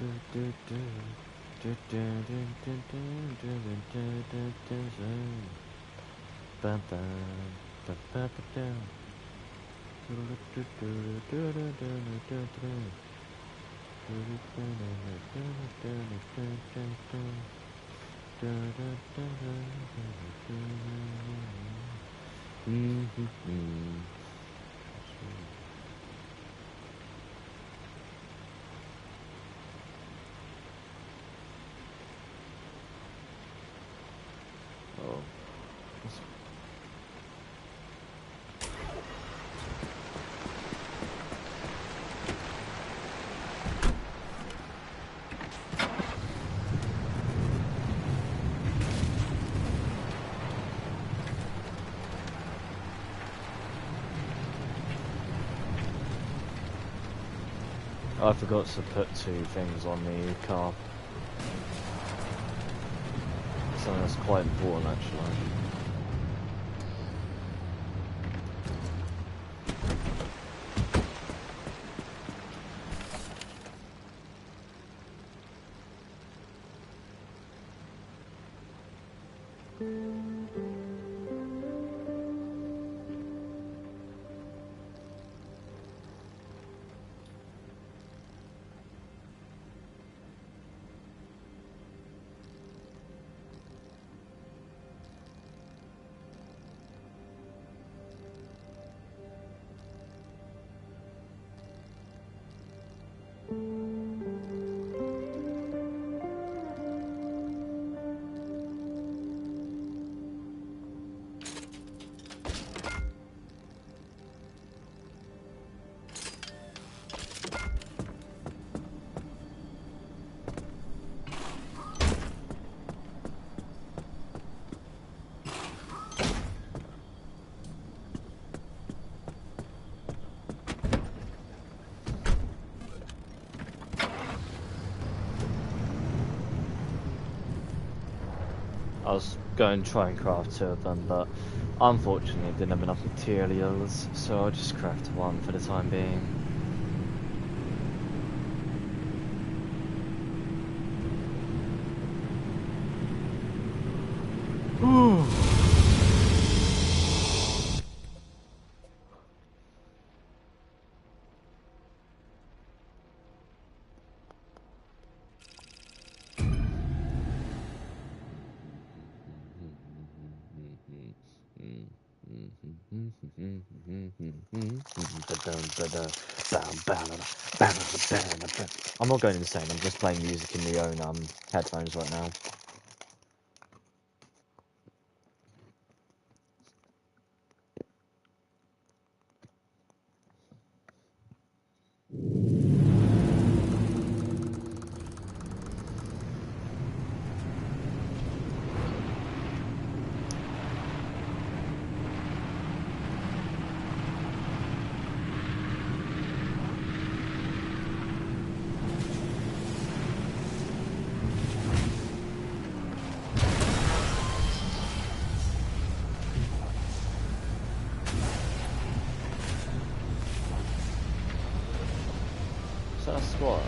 Oh. I forgot to put 2 things on the car. So that's quite important actually. I was going to try and craft 2 of them, but unfortunately I didn't have enough materials, so I'll just craft 1 for the time being. I'm not going insane, I'm just playing music in my own headphones right now. Is that a squatter?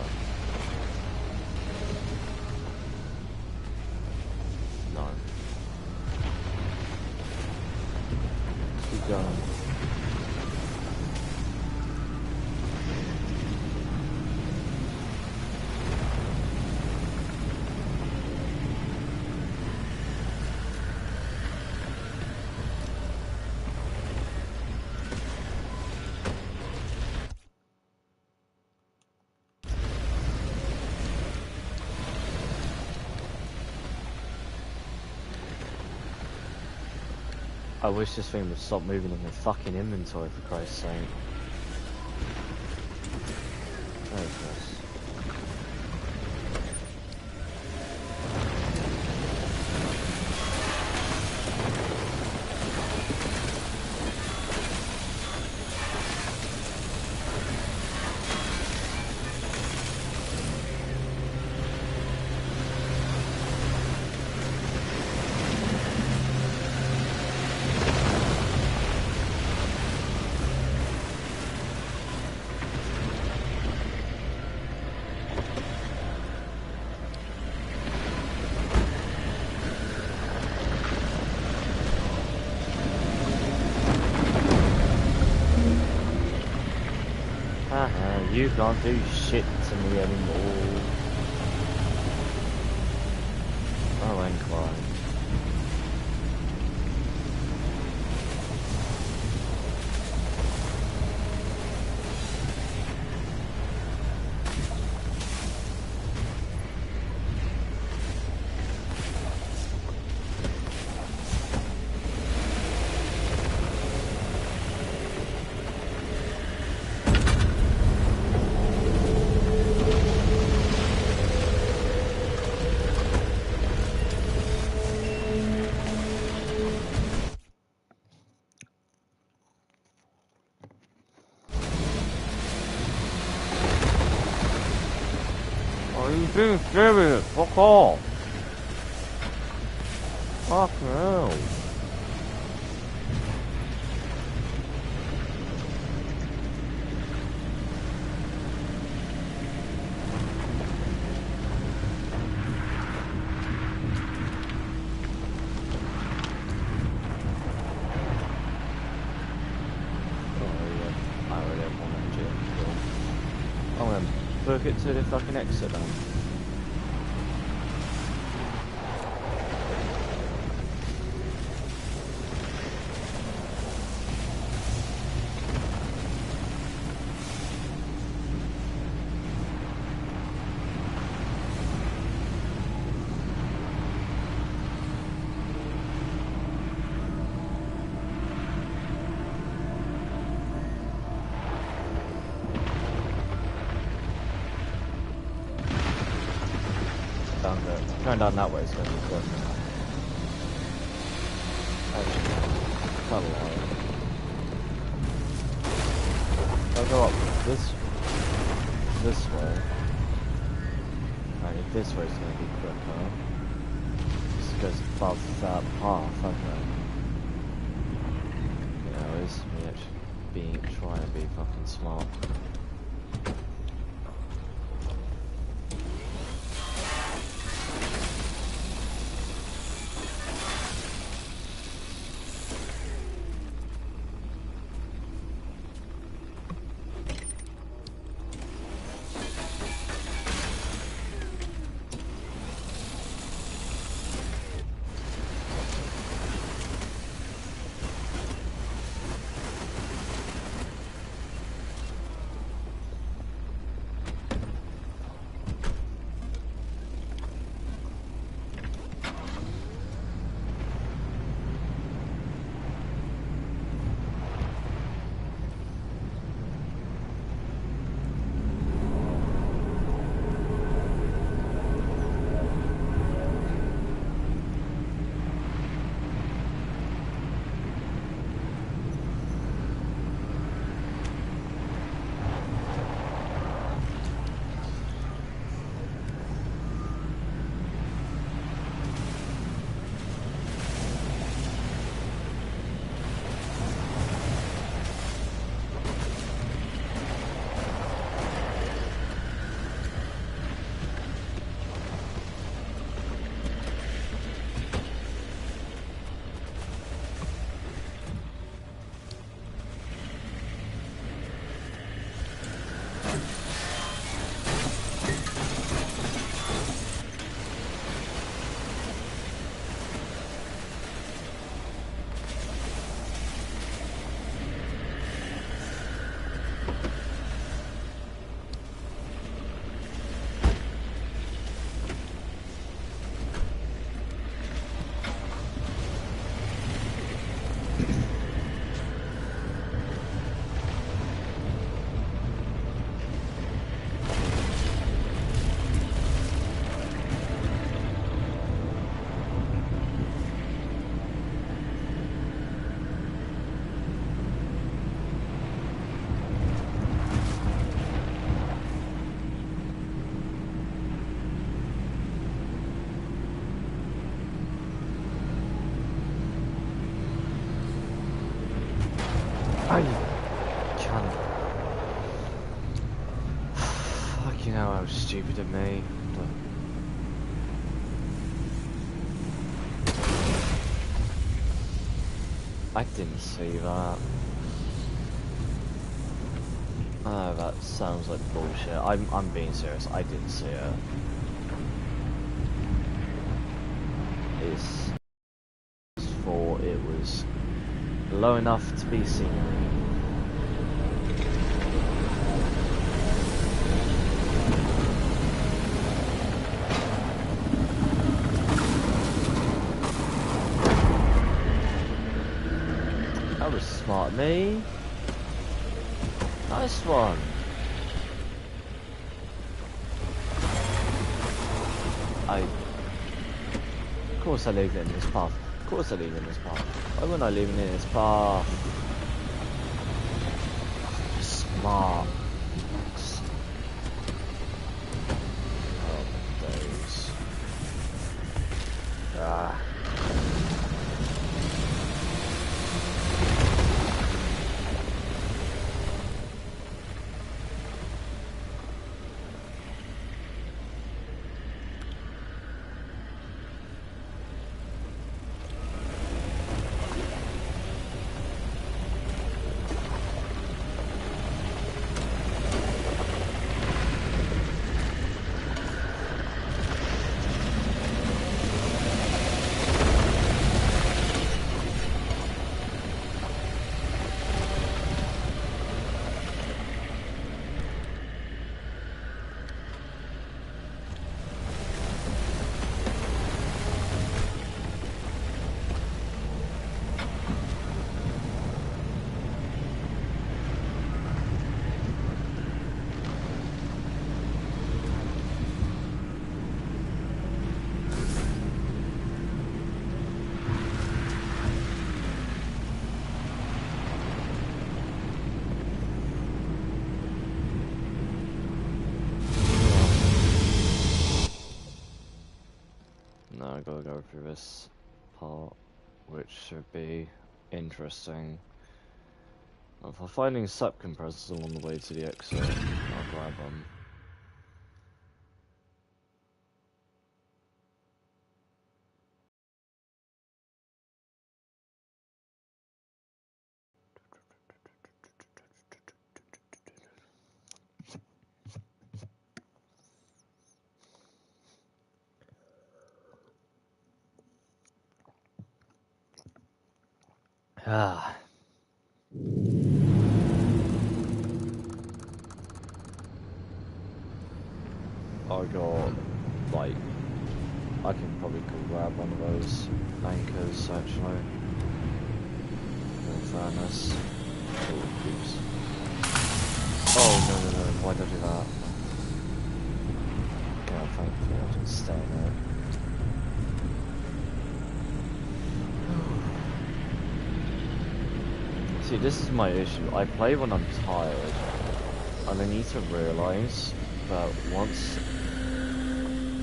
No. Keep going. I wish this thing would stop moving in the fucking inventory, for Christ's sake. Oh, Christ. You can't do shit to me anymore. Oh, incline. You being serious? Fuck off! Fuck no! Book it to the fucking exit then. Going down that way is going to be quick. Quite a lot. I'll go up this way. Alright, this way is going to be quicker. Just goes above that path, okay. You know, it's me actually trying to be fucking smart. I can't. Fucking hell, how stupid of me. I didn't see that. Oh, that sounds like bullshit. I'm being serious. I didn't see it. It's thought it was low enough to be seen. That was smart, me. Nice one. Of course I leave it in this path. Of course I leave it in this path. Why wouldn't I leave it in this path? Smart. Oh, days. Ah. I gotta go through this part, which should be interesting. If I'm finding sap compressors along the way to the exit, I'll grab them. Ah. I got, like, I can probably go grab one of those anchors, actually. In fairness. Oh, no, why did I do that? Yeah, thankfully I didn't stay there. See, this is my issue. I play when I'm tired, and I need to realise that once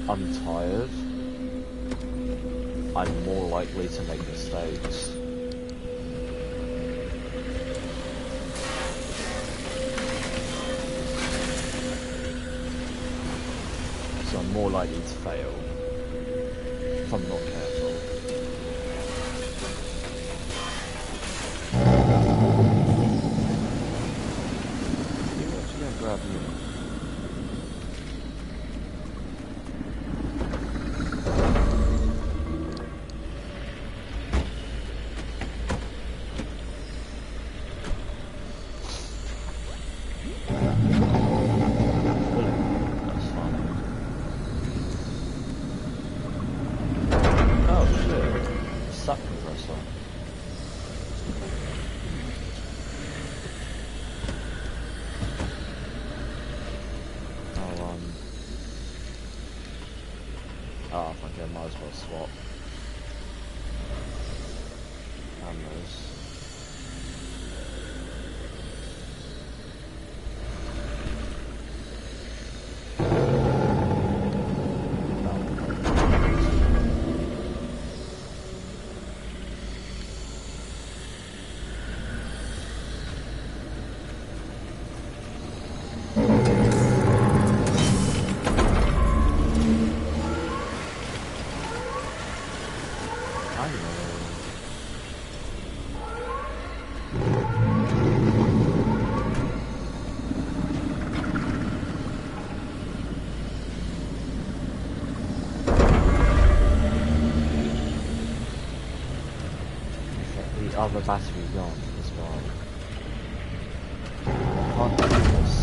I'm tired, I'm more likely to make mistakes. So I'm more likely to fail if I'm not careful. You're actually going to grab you. Might as well swap cameras. the other battery gone as well? I can't do this.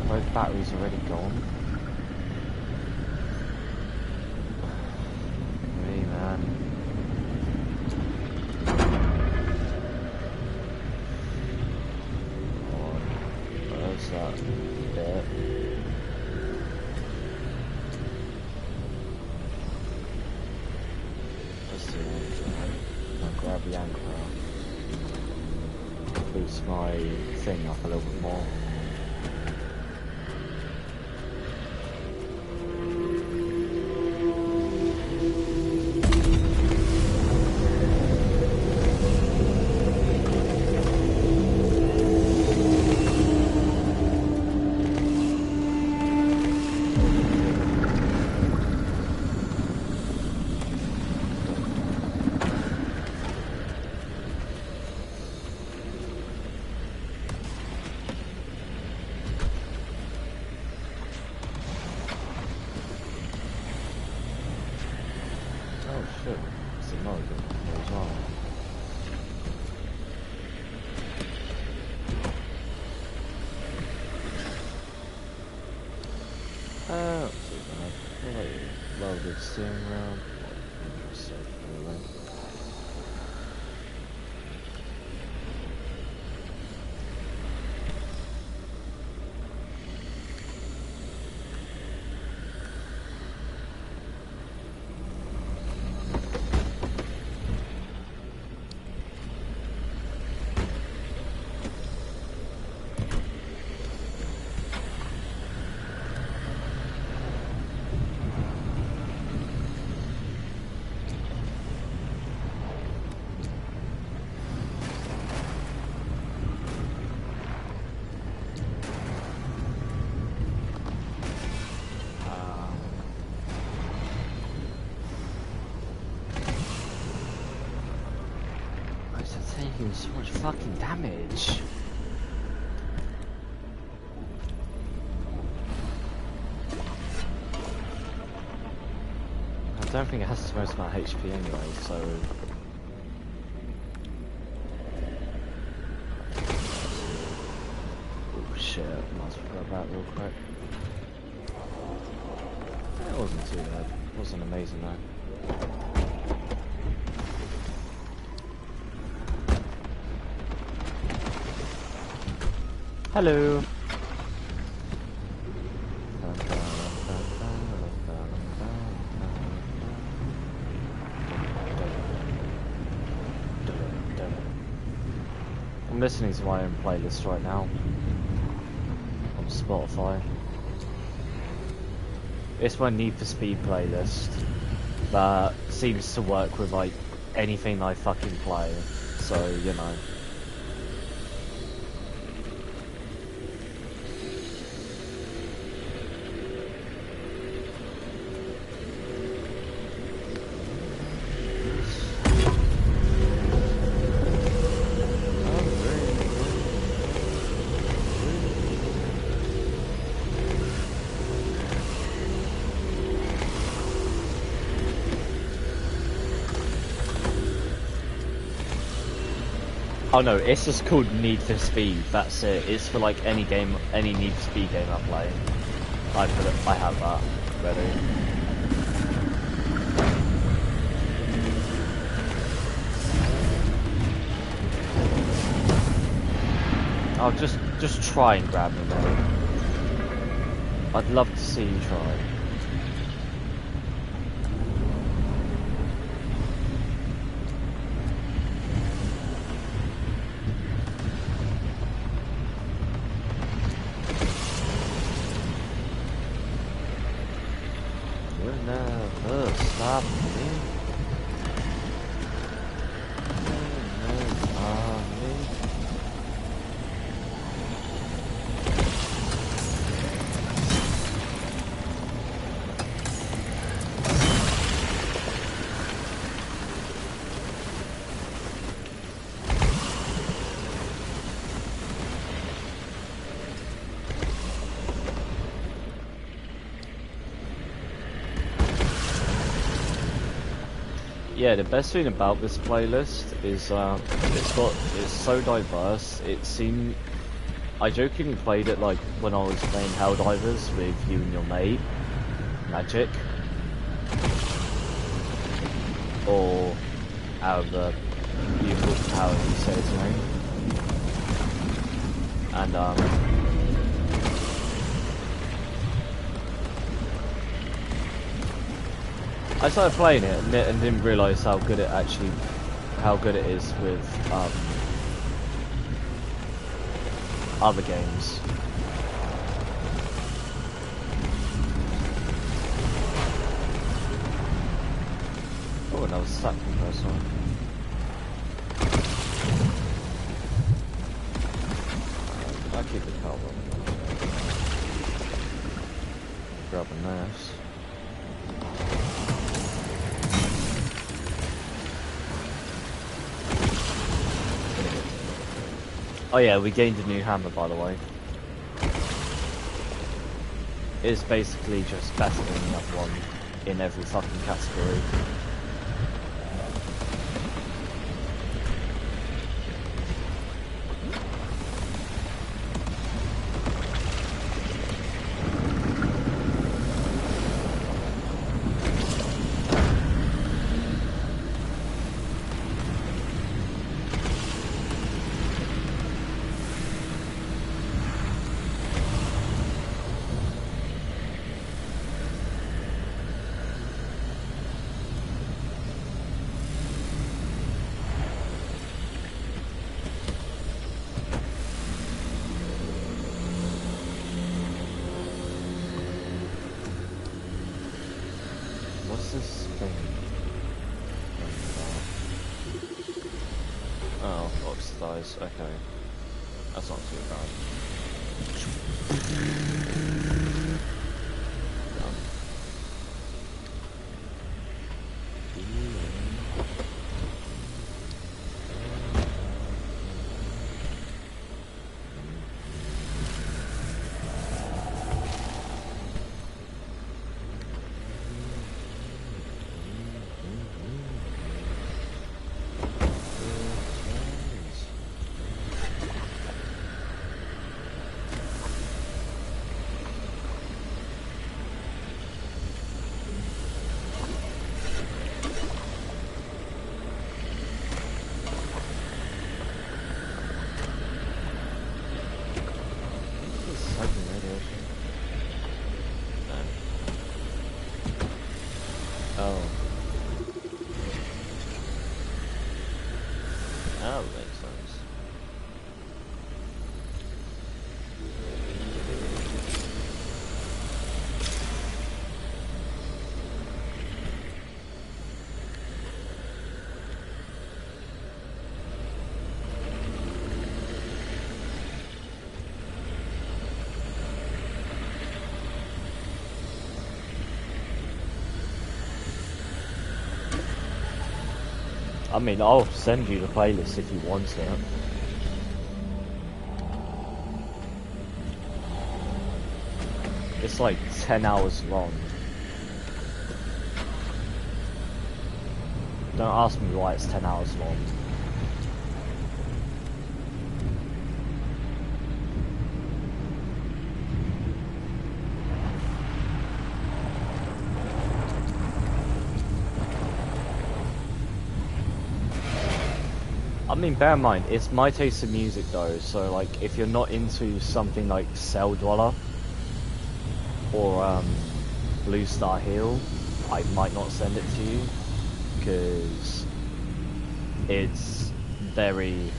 Both batteries already gone. Hey man. Oh, where's that bit? Let's see what I'll grab the anchor. Boost my thing up a little bit more. Steering wheel. So, anyway. Taking so much fucking damage. I don't think it has the most amount of HP anyway, so... Oh shit, might as well grab that real quick. It wasn't too bad. It wasn't amazing though. Hello. I'm listening to my own playlist right now on Spotify. It's my Need for Speed playlist that seems to work with like anything I fucking play, so you know. Oh no, it's just called Need for Speed, that's it. It's for like any game, any Need for Speed game I play. I have that ready. I'll just try and grab them then. I'd love to see you try. Stop me. Yeah, the best thing about this playlist is it's so diverse. It seemed I jokingly played it like when I was playing Helldivers with you and your mate, Magic, or out of the beautiful power you say his name, and I started playing it and didn't realise how good it is with other games. Oh, another stack compressor. I'll keep the car running. Grab a nurse. Oh yeah, we gained a new hammer, by the way. It's basically just better than the other one in every fucking category. What's this thing? Oh, oxidize, okay. That's not too bad. Oh. That makes sense. I mean, I'll send you the playlist if you want it. It's like 10 hours long. Don't ask me why it's 10 hours long. I mean, bear in mind, it's my taste in music though, so like, if you're not into something like Cell Dweller, or Blue Star Hill, I might not send it to you, because it's very...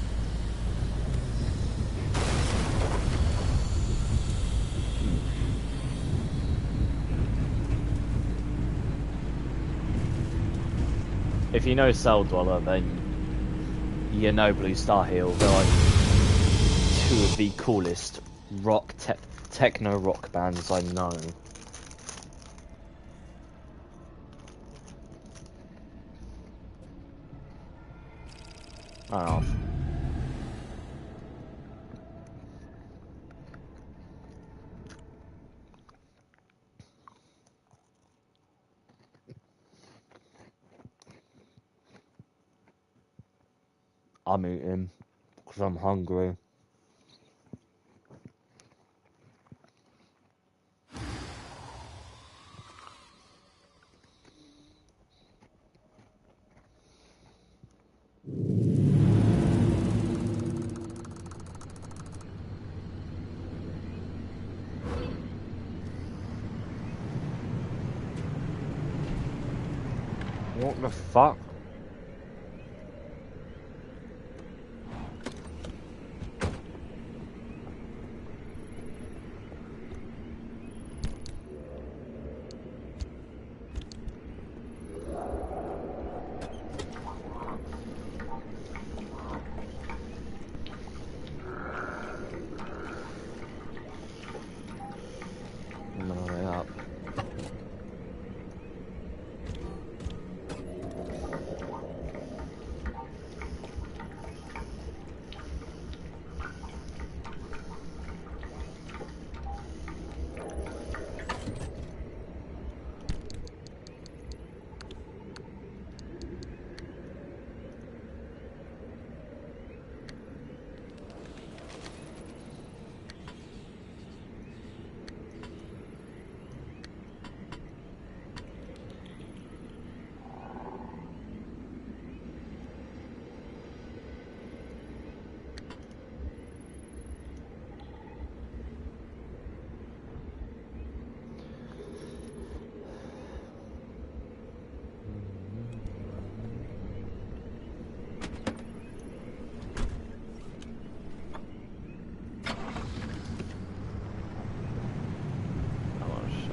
If you know Cell Dweller, then you know Blue Star Hill. They're like two of the coolest techno rock bands I know. I don't know. I'm eating because I'm hungry. What the fuck? No, up.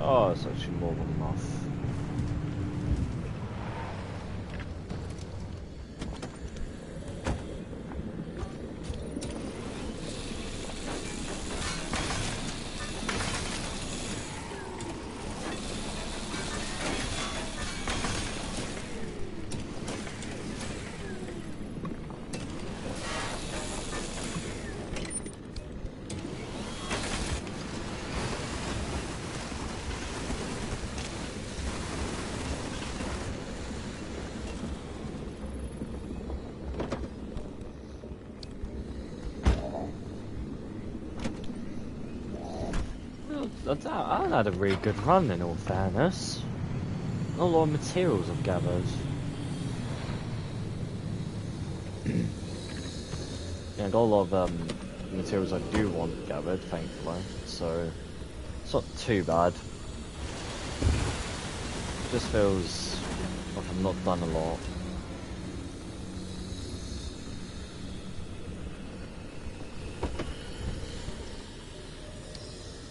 Oh, it's actually more than enough. I had a really good run in all fairness. Not a lot of materials I've gathered. Yeah, I got a lot of materials I do want gathered, thankfully, so it's not too bad. Just feels like I've not done a lot.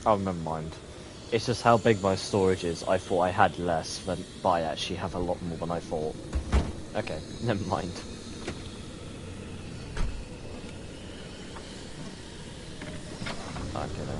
Oh, never mind. It's just how big my storage is. I thought I had less, but I actually have a lot more than I thought. Okay, never mind. Okay, then.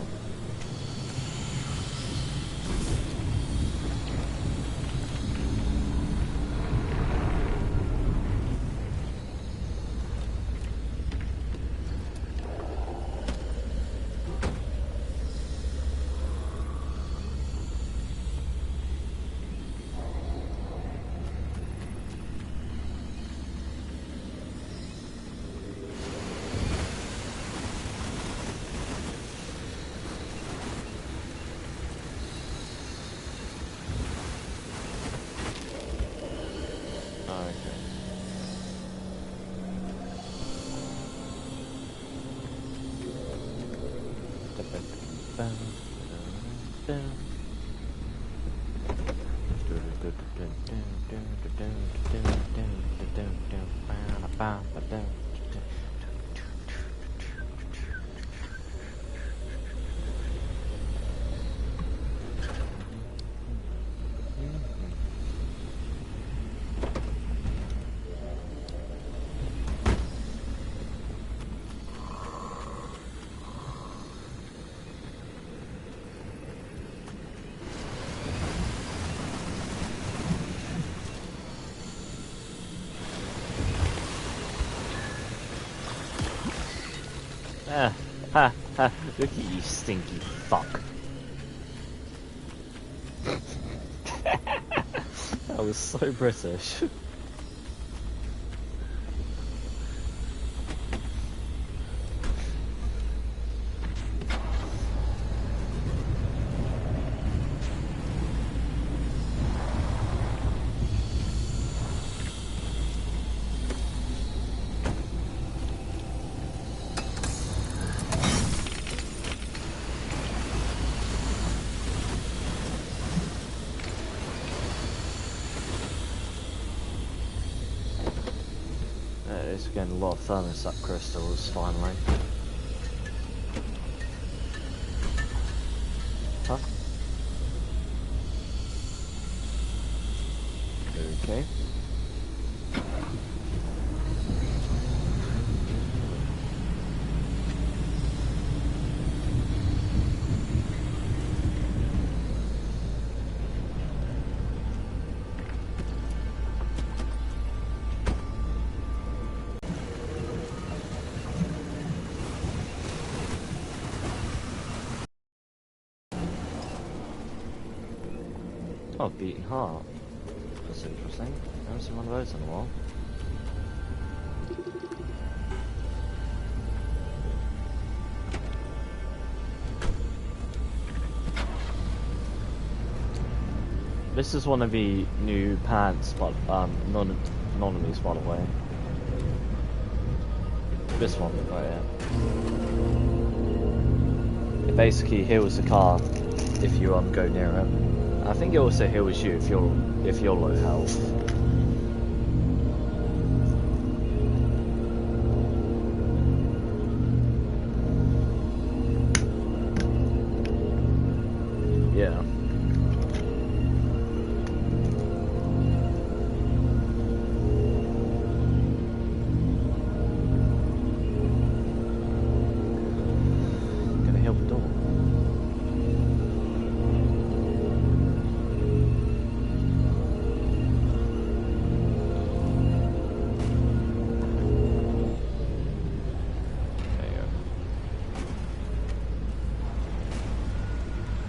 Ha, ha, look at you stinky fuck. That was so British. we're getting a lot of thermostat crystals finally. Huh? Okay. Oh, beating heart. That's interesting. I haven't seen one of those in a while. This is one of the new pants, but non-enemies, by the way. This one, right here. It basically heals the car if you go near it. I think it also heals you if you're low health. Yeah. Gonna heal the door.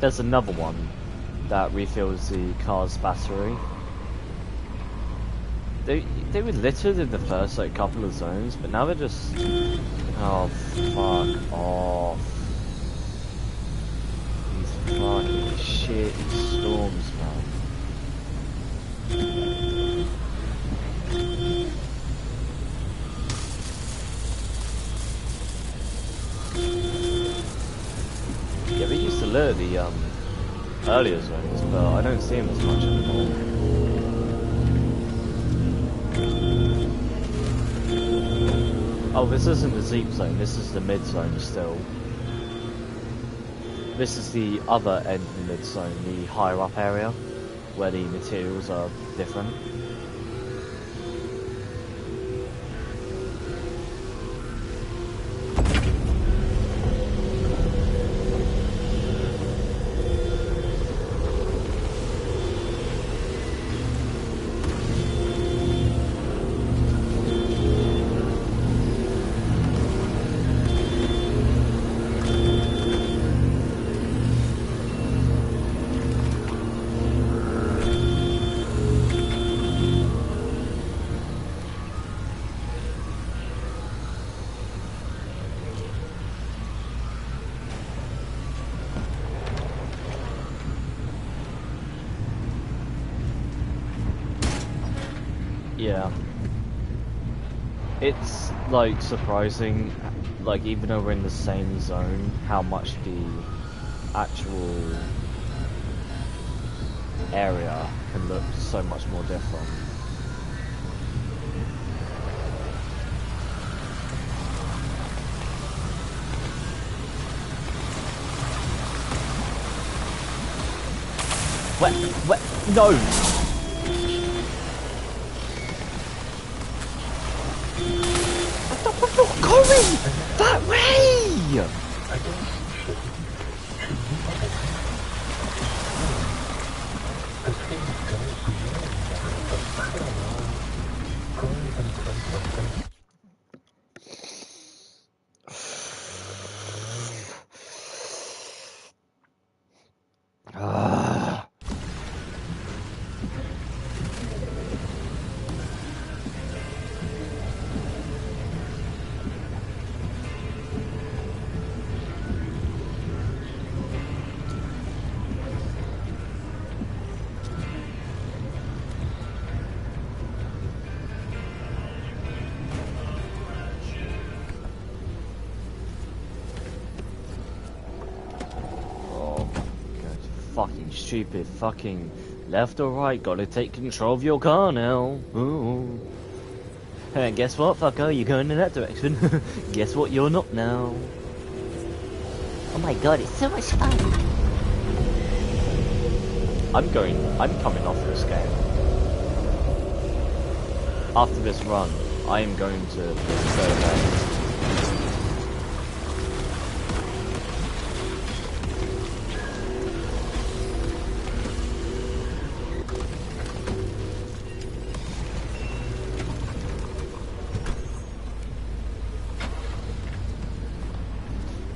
There's another one that refills the car's battery. They were littered in the first couple of zones, but now they're just oh fuck off. These fucking shit storms, man. Yeah, we used to lure the earlier zones, but I don't see them as much anymore. Oh, this isn't the Zeep zone, this is the mid zone still. This is the other end of the mid zone, the higher up area, where the materials are different. Yeah. It's, like, surprising, like, even though we're in the same zone, how much the actual area can look so much more different. What? No! I'm not going that way! Fucking stupid fucking left or right, gotta take control of your car now. Ooh. Guess what, fucker? You're going in that direction. Guess what? You're not now. Oh my god, it's so much fun. I'm coming off this game. After this run, I am going to survey.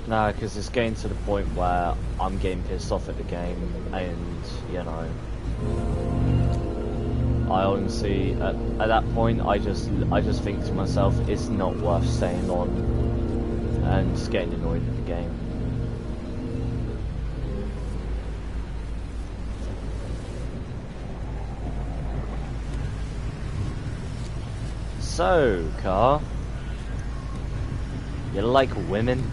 No, because it's getting to the point where I'm getting pissed off at the game, and you know, I honestly, at that point, I just think to myself, it's not worth staying on, and just getting annoyed at the game. So, Car, you like women?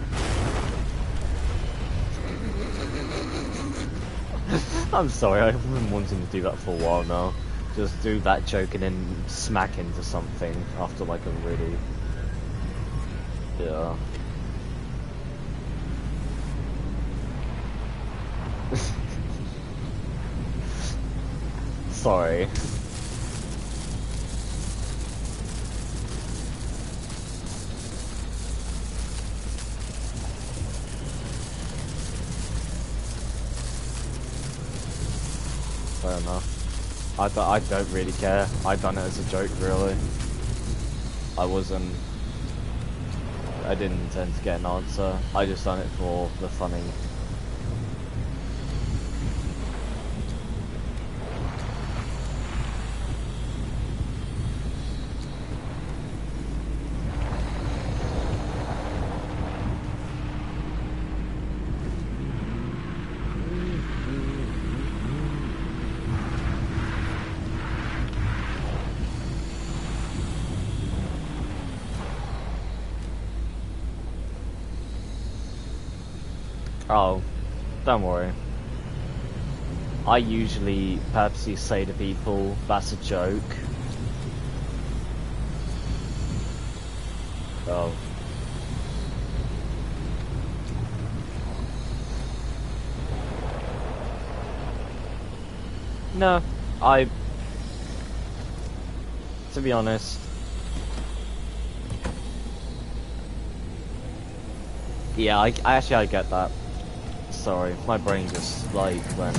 I'm sorry, I've been wanting to do that for a while now. Just do that joke and then smack into something after like a really... Yeah. Sorry. Fair enough. I don't really care. I've done it as a joke, really. I didn't intend to get an answer. I just done it for the funny. Oh, don't worry. I usually purposely say to people, that's a joke. Oh. No, to be honest, yeah, I get that. Sorry, my brain just like went.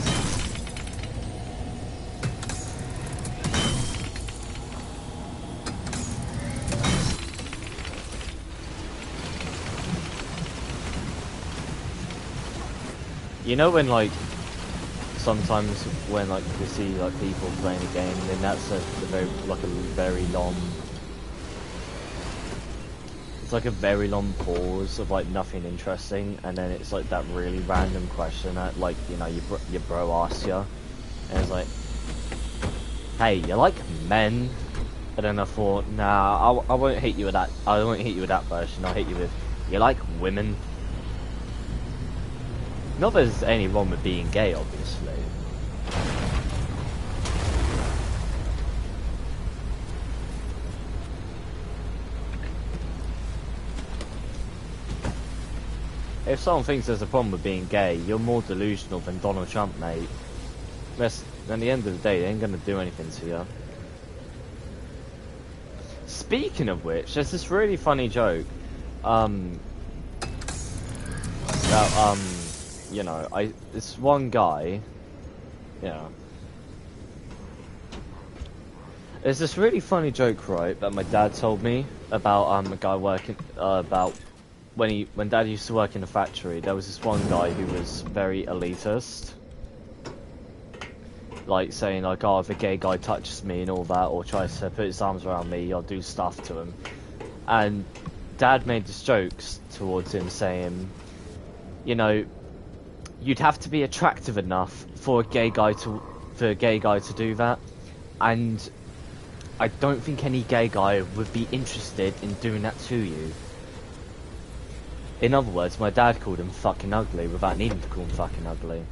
You know when like sometimes when like you see like people playing a game, then that's a very long. It's like a very long pause of like nothing interesting, and then it's like that really random question that like, you know, your bro asks you, and it's like, hey, you like men? And then I thought, nah, I won't hit you with that. I won't hit you with that version. I'll hit you with, you like women? Not that there's any wrong with being gay, obviously. If someone thinks there's a problem with being gay, you're more delusional than Donald Trump, mate. At the end of the day, they ain't gonna do anything to you. Speaking of which, there's this really funny joke. You know, this one guy, you know. There's this really funny joke, right, that my dad told me about a guy working about when Dad used to work in a factory. There was this one guy who was very elitist, like saying like, oh, if a gay guy touches me and all that, or tries to put his arms around me, I'll do stuff to him. And Dad made this jokes towards him saying, you know, you'd have to be attractive enough for a gay guy to do that, and I don't think any gay guy would be interested in doing that to you. In other words, my dad called him fucking ugly without needing to call him fucking ugly.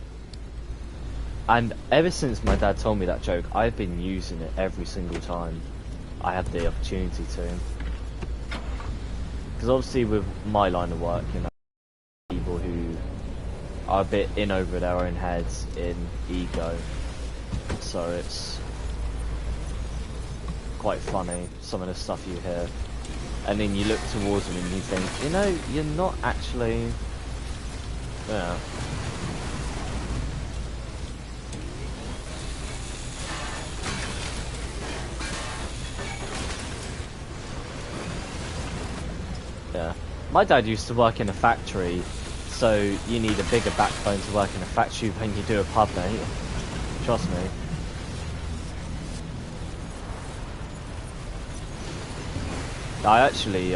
And ever since my dad told me that joke, I've been using it every single time. I have the opportunity to. Because obviously with my line of work, you know, people who are a bit in over their own heads in ego, so it's quite funny, some of the stuff you hear. And then you look towards them and you think, you know, you're not actually... Yeah. Yeah. My dad used to work in a factory, so you need a bigger backbone to work in a factory than you do a pub, mate. Trust me. I actually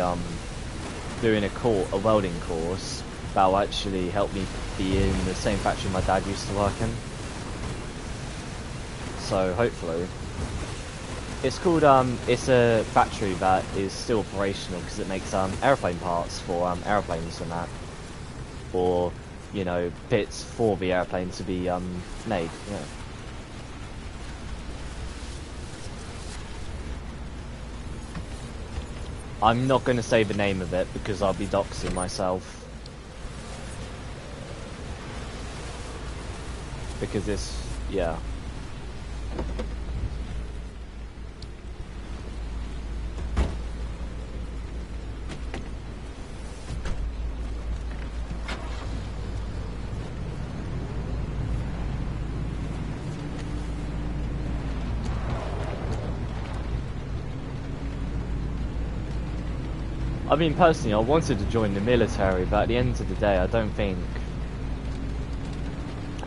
doing a welding course that will actually help me be in the same factory my dad used to work in. So hopefully, it's called it's a factory that is still operational because it makes airplane parts for airplanes and that, or you know, bits for the airplane to be made. Yeah. I'm not going to say the name of it because I'll be doxing myself. Because it's, yeah. I mean, personally, I wanted to join the military, but at the end of the day, I don't think,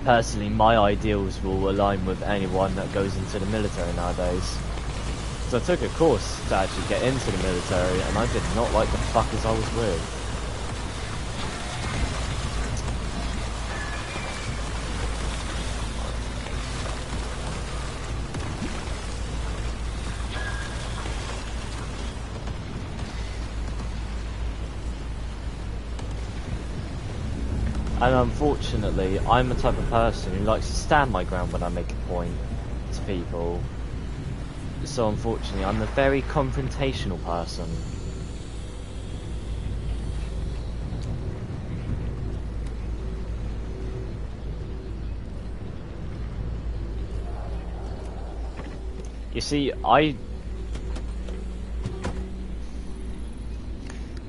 personally, my ideals will align with anyone that goes into the military nowadays. So I took a course to actually get into the military, and I did not like the fuckers I was with. And unfortunately, I'm the type of person who likes to stand my ground when I make a point to people. So unfortunately, I'm a very confrontational person. You see,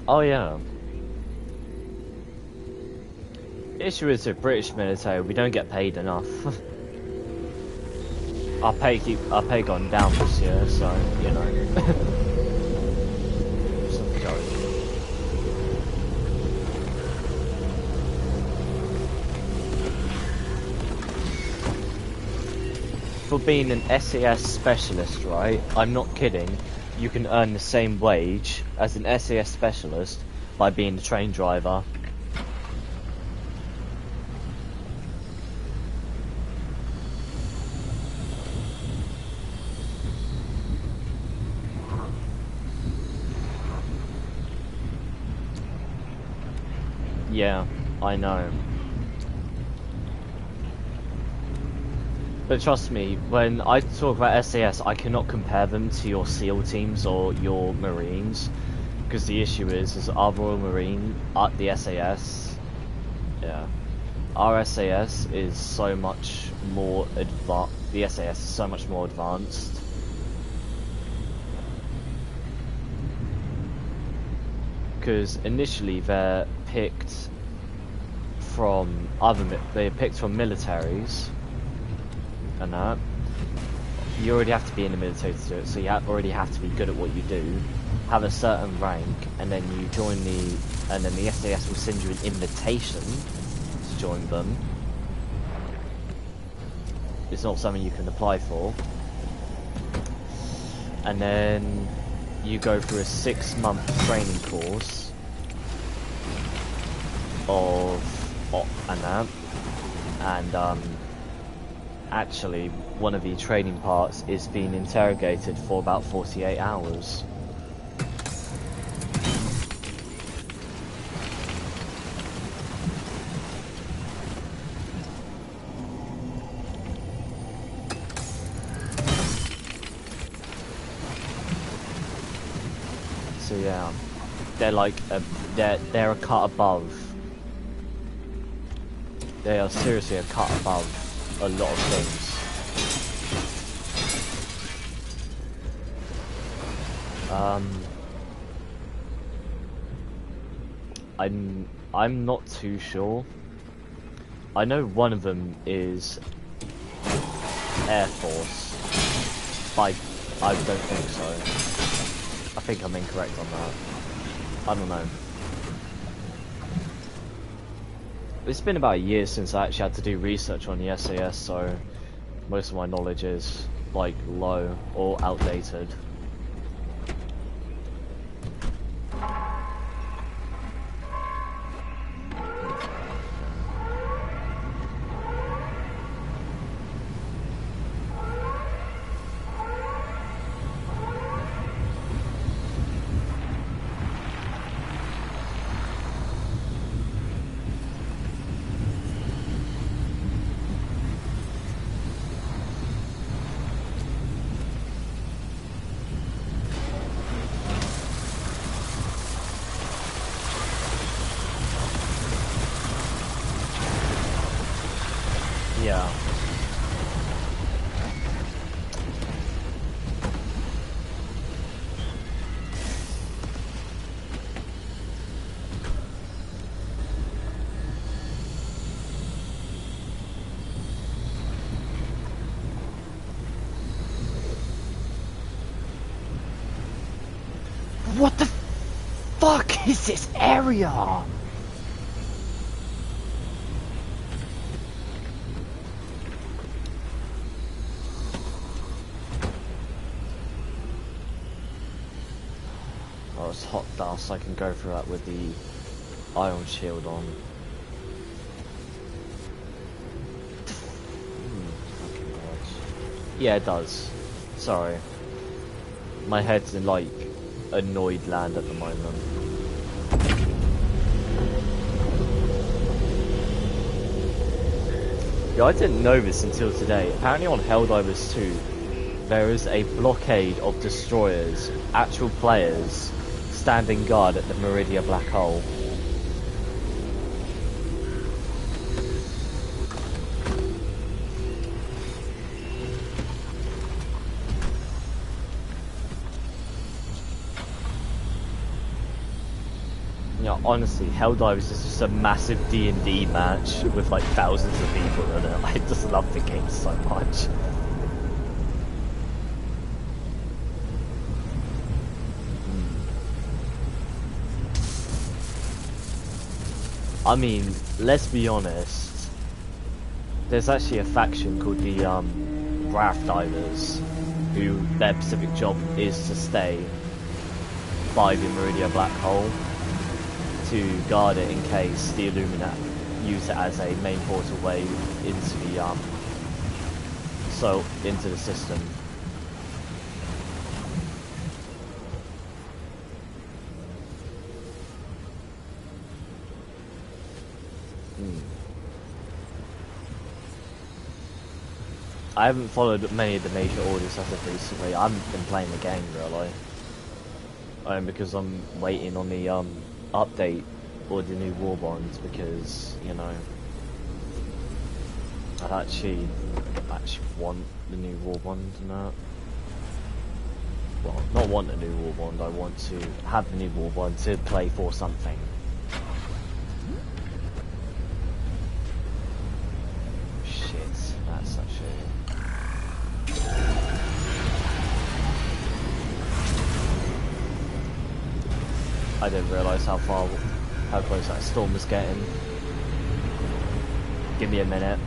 Oh yeah. The issue is with British military, we don't get paid enough. Our pay gone down this year, so you know. Just a joke. For being an SAS specialist, right? I'm not kidding. You can earn the same wage as an SAS specialist by being a train driver. Yeah, I know. But trust me, when I talk about SAS, I cannot compare them to your SEAL teams or your Marines, because the issue is our Royal Marine, the SAS, yeah, our SAS is so much more advanced. The SAS is so much more advanced. Because initially they're picked from militaries and that. You already have to be in the military to do it, so you already have to be good at what you do, have a certain rank, and then you join and then the SAS will send you an invitation to join them. It's not something you can apply for. And then you go through a 6-month training course and actually one of the training parts is being interrogated for about 48 hours. Yeah, they're like they're a cut above. They are seriously a cut above a lot of things. I'm not too sure. I know one of them is Air Force, but I don't think so. I think I'm incorrect on that. I don't know. It's been about a year since I actually had to do research on the SAS, so most of my knowledge is like low or outdated. Yeah. What the fuck is this area? Oh, it's hot dust. I can go through that with the ion shield on. Fucking God. Yeah, it does. Sorry. My head's in like annoyed land at the moment. Yeah, I didn't know this until today. Apparently on Helldivers 2, there is a blockade of destroyers, actual players, standing guard at the Meridia Black Hole. You know, honestly, Helldivers is just a massive D&D match with like thousands of people in it. I just love the game so much. I mean, let's be honest, there's actually a faction called the Wrath Divers, who their specific job is to stay by the Meridia Black Hole to guard it in case the Illuminati use it as a main portal way into the into the system. I haven't followed many of the major orders as of recently. I haven't been playing the game really, because I'm waiting on the update or the new war bonds, because you know I actually want the new war bond and that. Well, not want a new war bond. I want to have the new war bond to play for something. Shit, that's such a. I didn't realise how close that storm was getting. Give me a minute.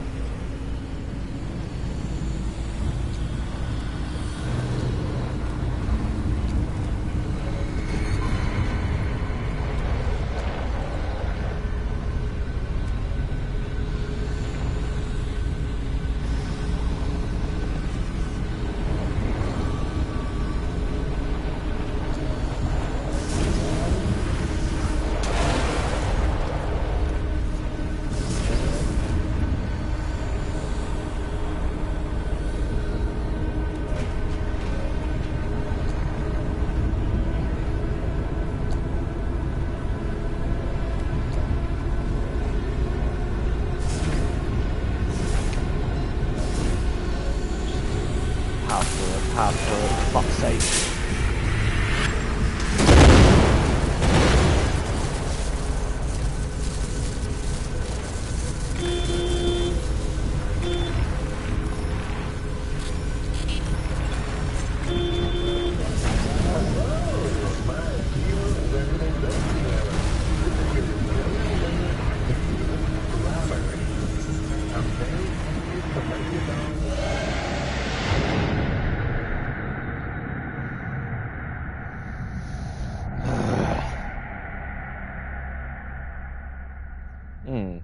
Hmm.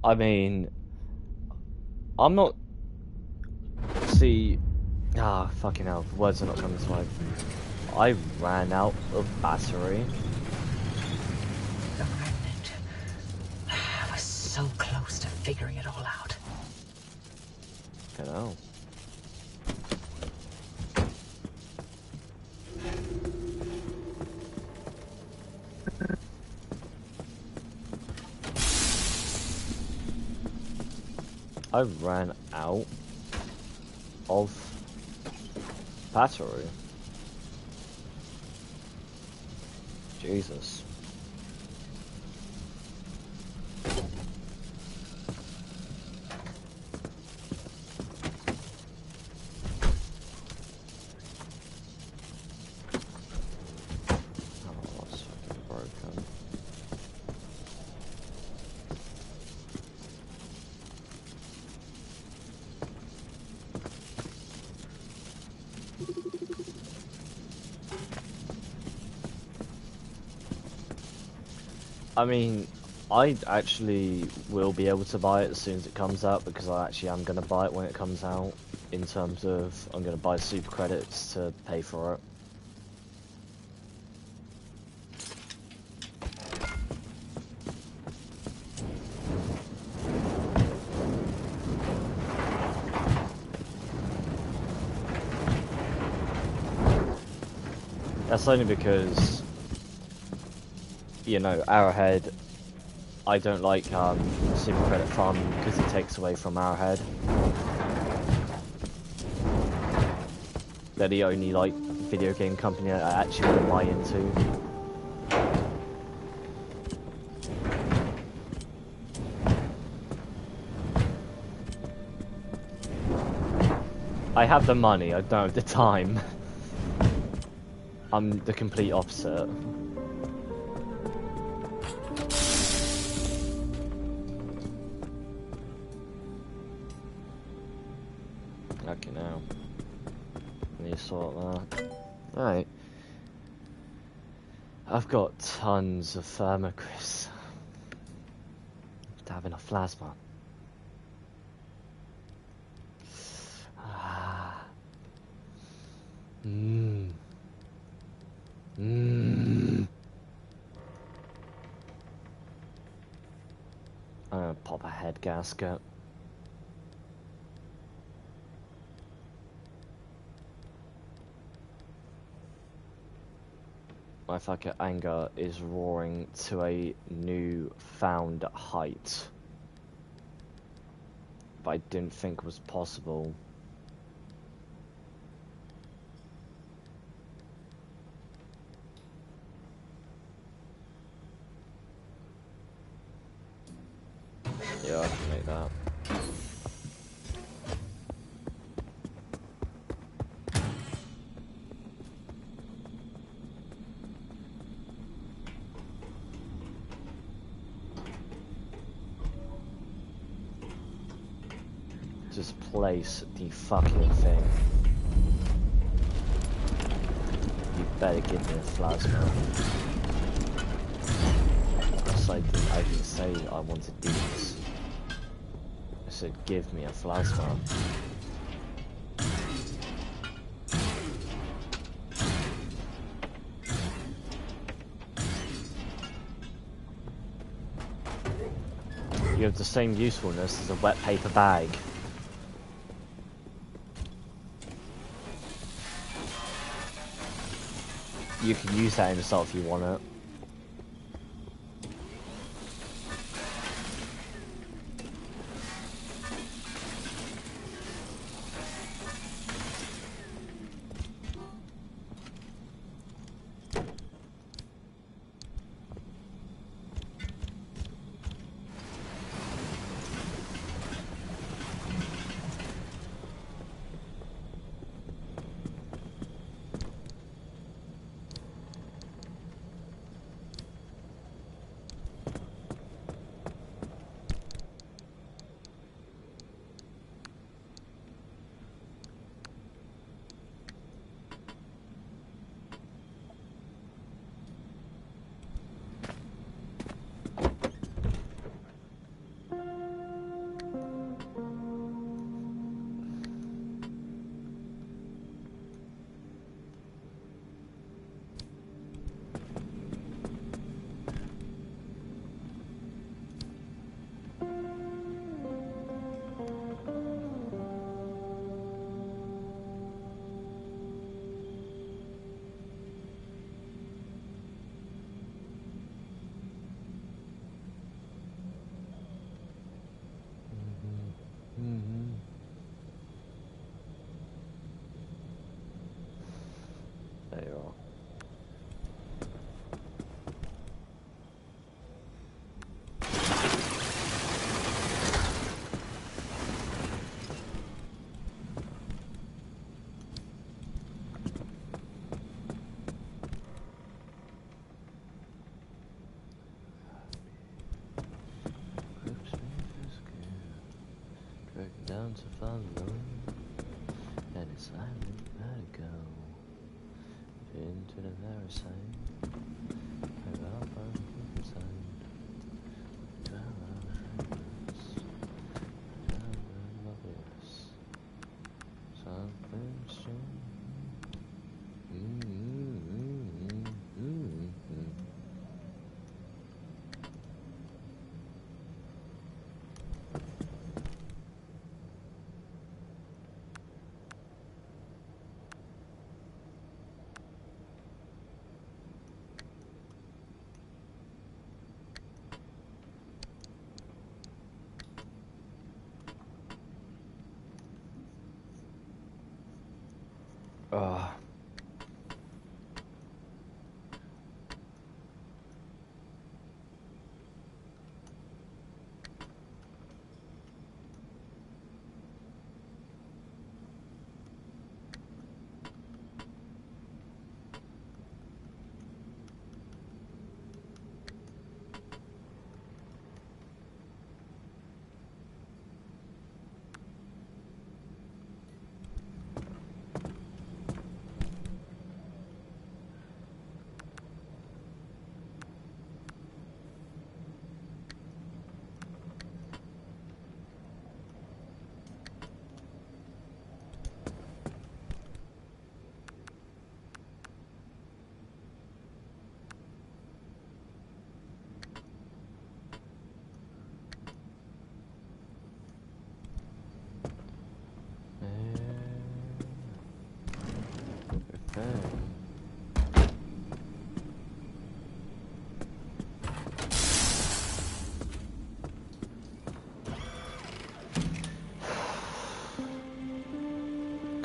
I mean, I'm not. See, fucking hell, the words are not coming to mind. I ran out of battery. The remnant. I was so close to figuring it all out. You know. I ran out of battery. Jesus. Oh, that's fucking broken. I mean, I actually will be able to buy it as soon as it comes out because I actually am going to buy it when it comes out. In terms of, I'm going to buy super credits to pay for it. That's only because, you know, Arrowhead, I don't like super credit farming because it takes away from Arrowhead. They're the only, like, video game company I actually want to buy into. I have the money, I don't have the time. I'm the complete opposite. Okay, now. Need to sort that. Right. I've got tons of Thermocris. To have enough plasma. Mmm. Mmm. I'm gonna pop a head gasket. My fucking anger is roaring to a new found height. But I didn't think was possible. Yeah, I can make that. Just place the fucking thing. You better give me a plasma. I didn't say I wanted these. I said give me a plasma. You have the same usefulness as a wet paper bag. You can use that in assault if you want it. want to follow, and it's silent, let it go into the very side. Ugh.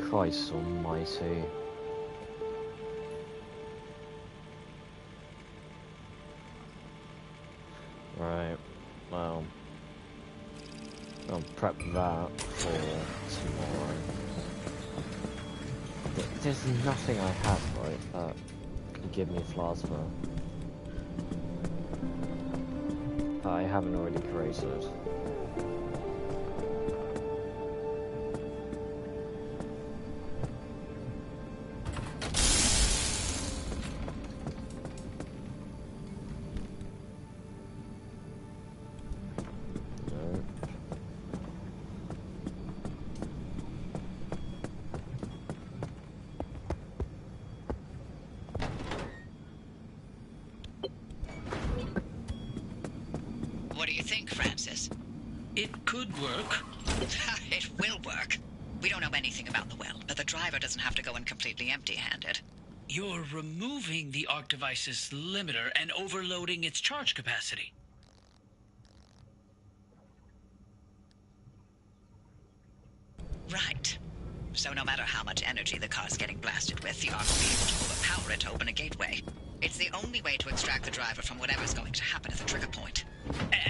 Christ almighty. Right, well, I'll prep that for tomorrow. There's nothing I have, right, that can give me plasma that I haven't already created. What do you think, Francis? It could work. It will work. We don't know anything about the well, but the driver doesn't have to go in completely empty-handed. You're removing the Arc device's limiter and overloading its charge capacity. Right. So no matter how much energy the car's getting blasted with, the Arc will be able to overpower it to open a gateway. It's the only way to extract the driver from whatever's going to happen at the trigger point.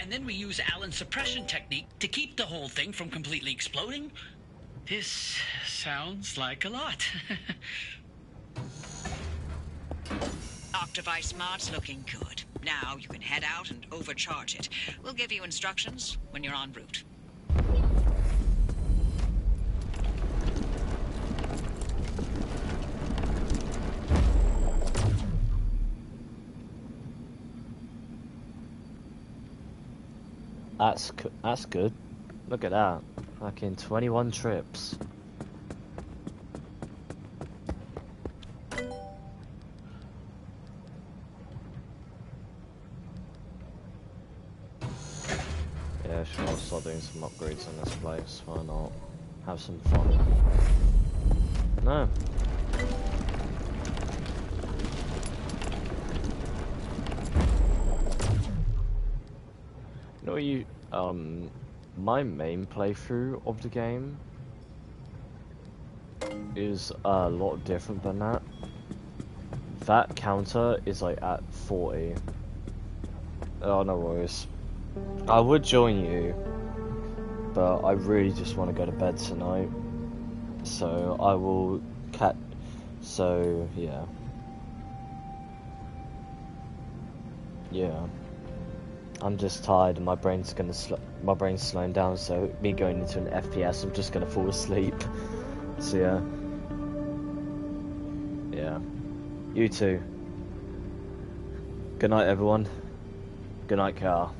And then we use Allen's suppression technique to keep the whole thing from completely exploding? This sounds like a lot. Arc device mod's looking good. Now you can head out and overcharge it. We'll give you instructions when you're en route. That's good. Look at that. Fucking 21 trips. Yeah, sure, I'll start doing some upgrades on this place. Why not? Have some fun. No. You know, my main playthrough of the game is a lot different than that. That counter is like at 40. Oh, no worries. I would join you, but I really just want to go to bed tonight. So I will so yeah. Yeah. I'm just tired and my brain's slowing down, so me going into an FPS, I'm just gonna fall asleep. So yeah. You too. Good night, everyone. Good night, Carl.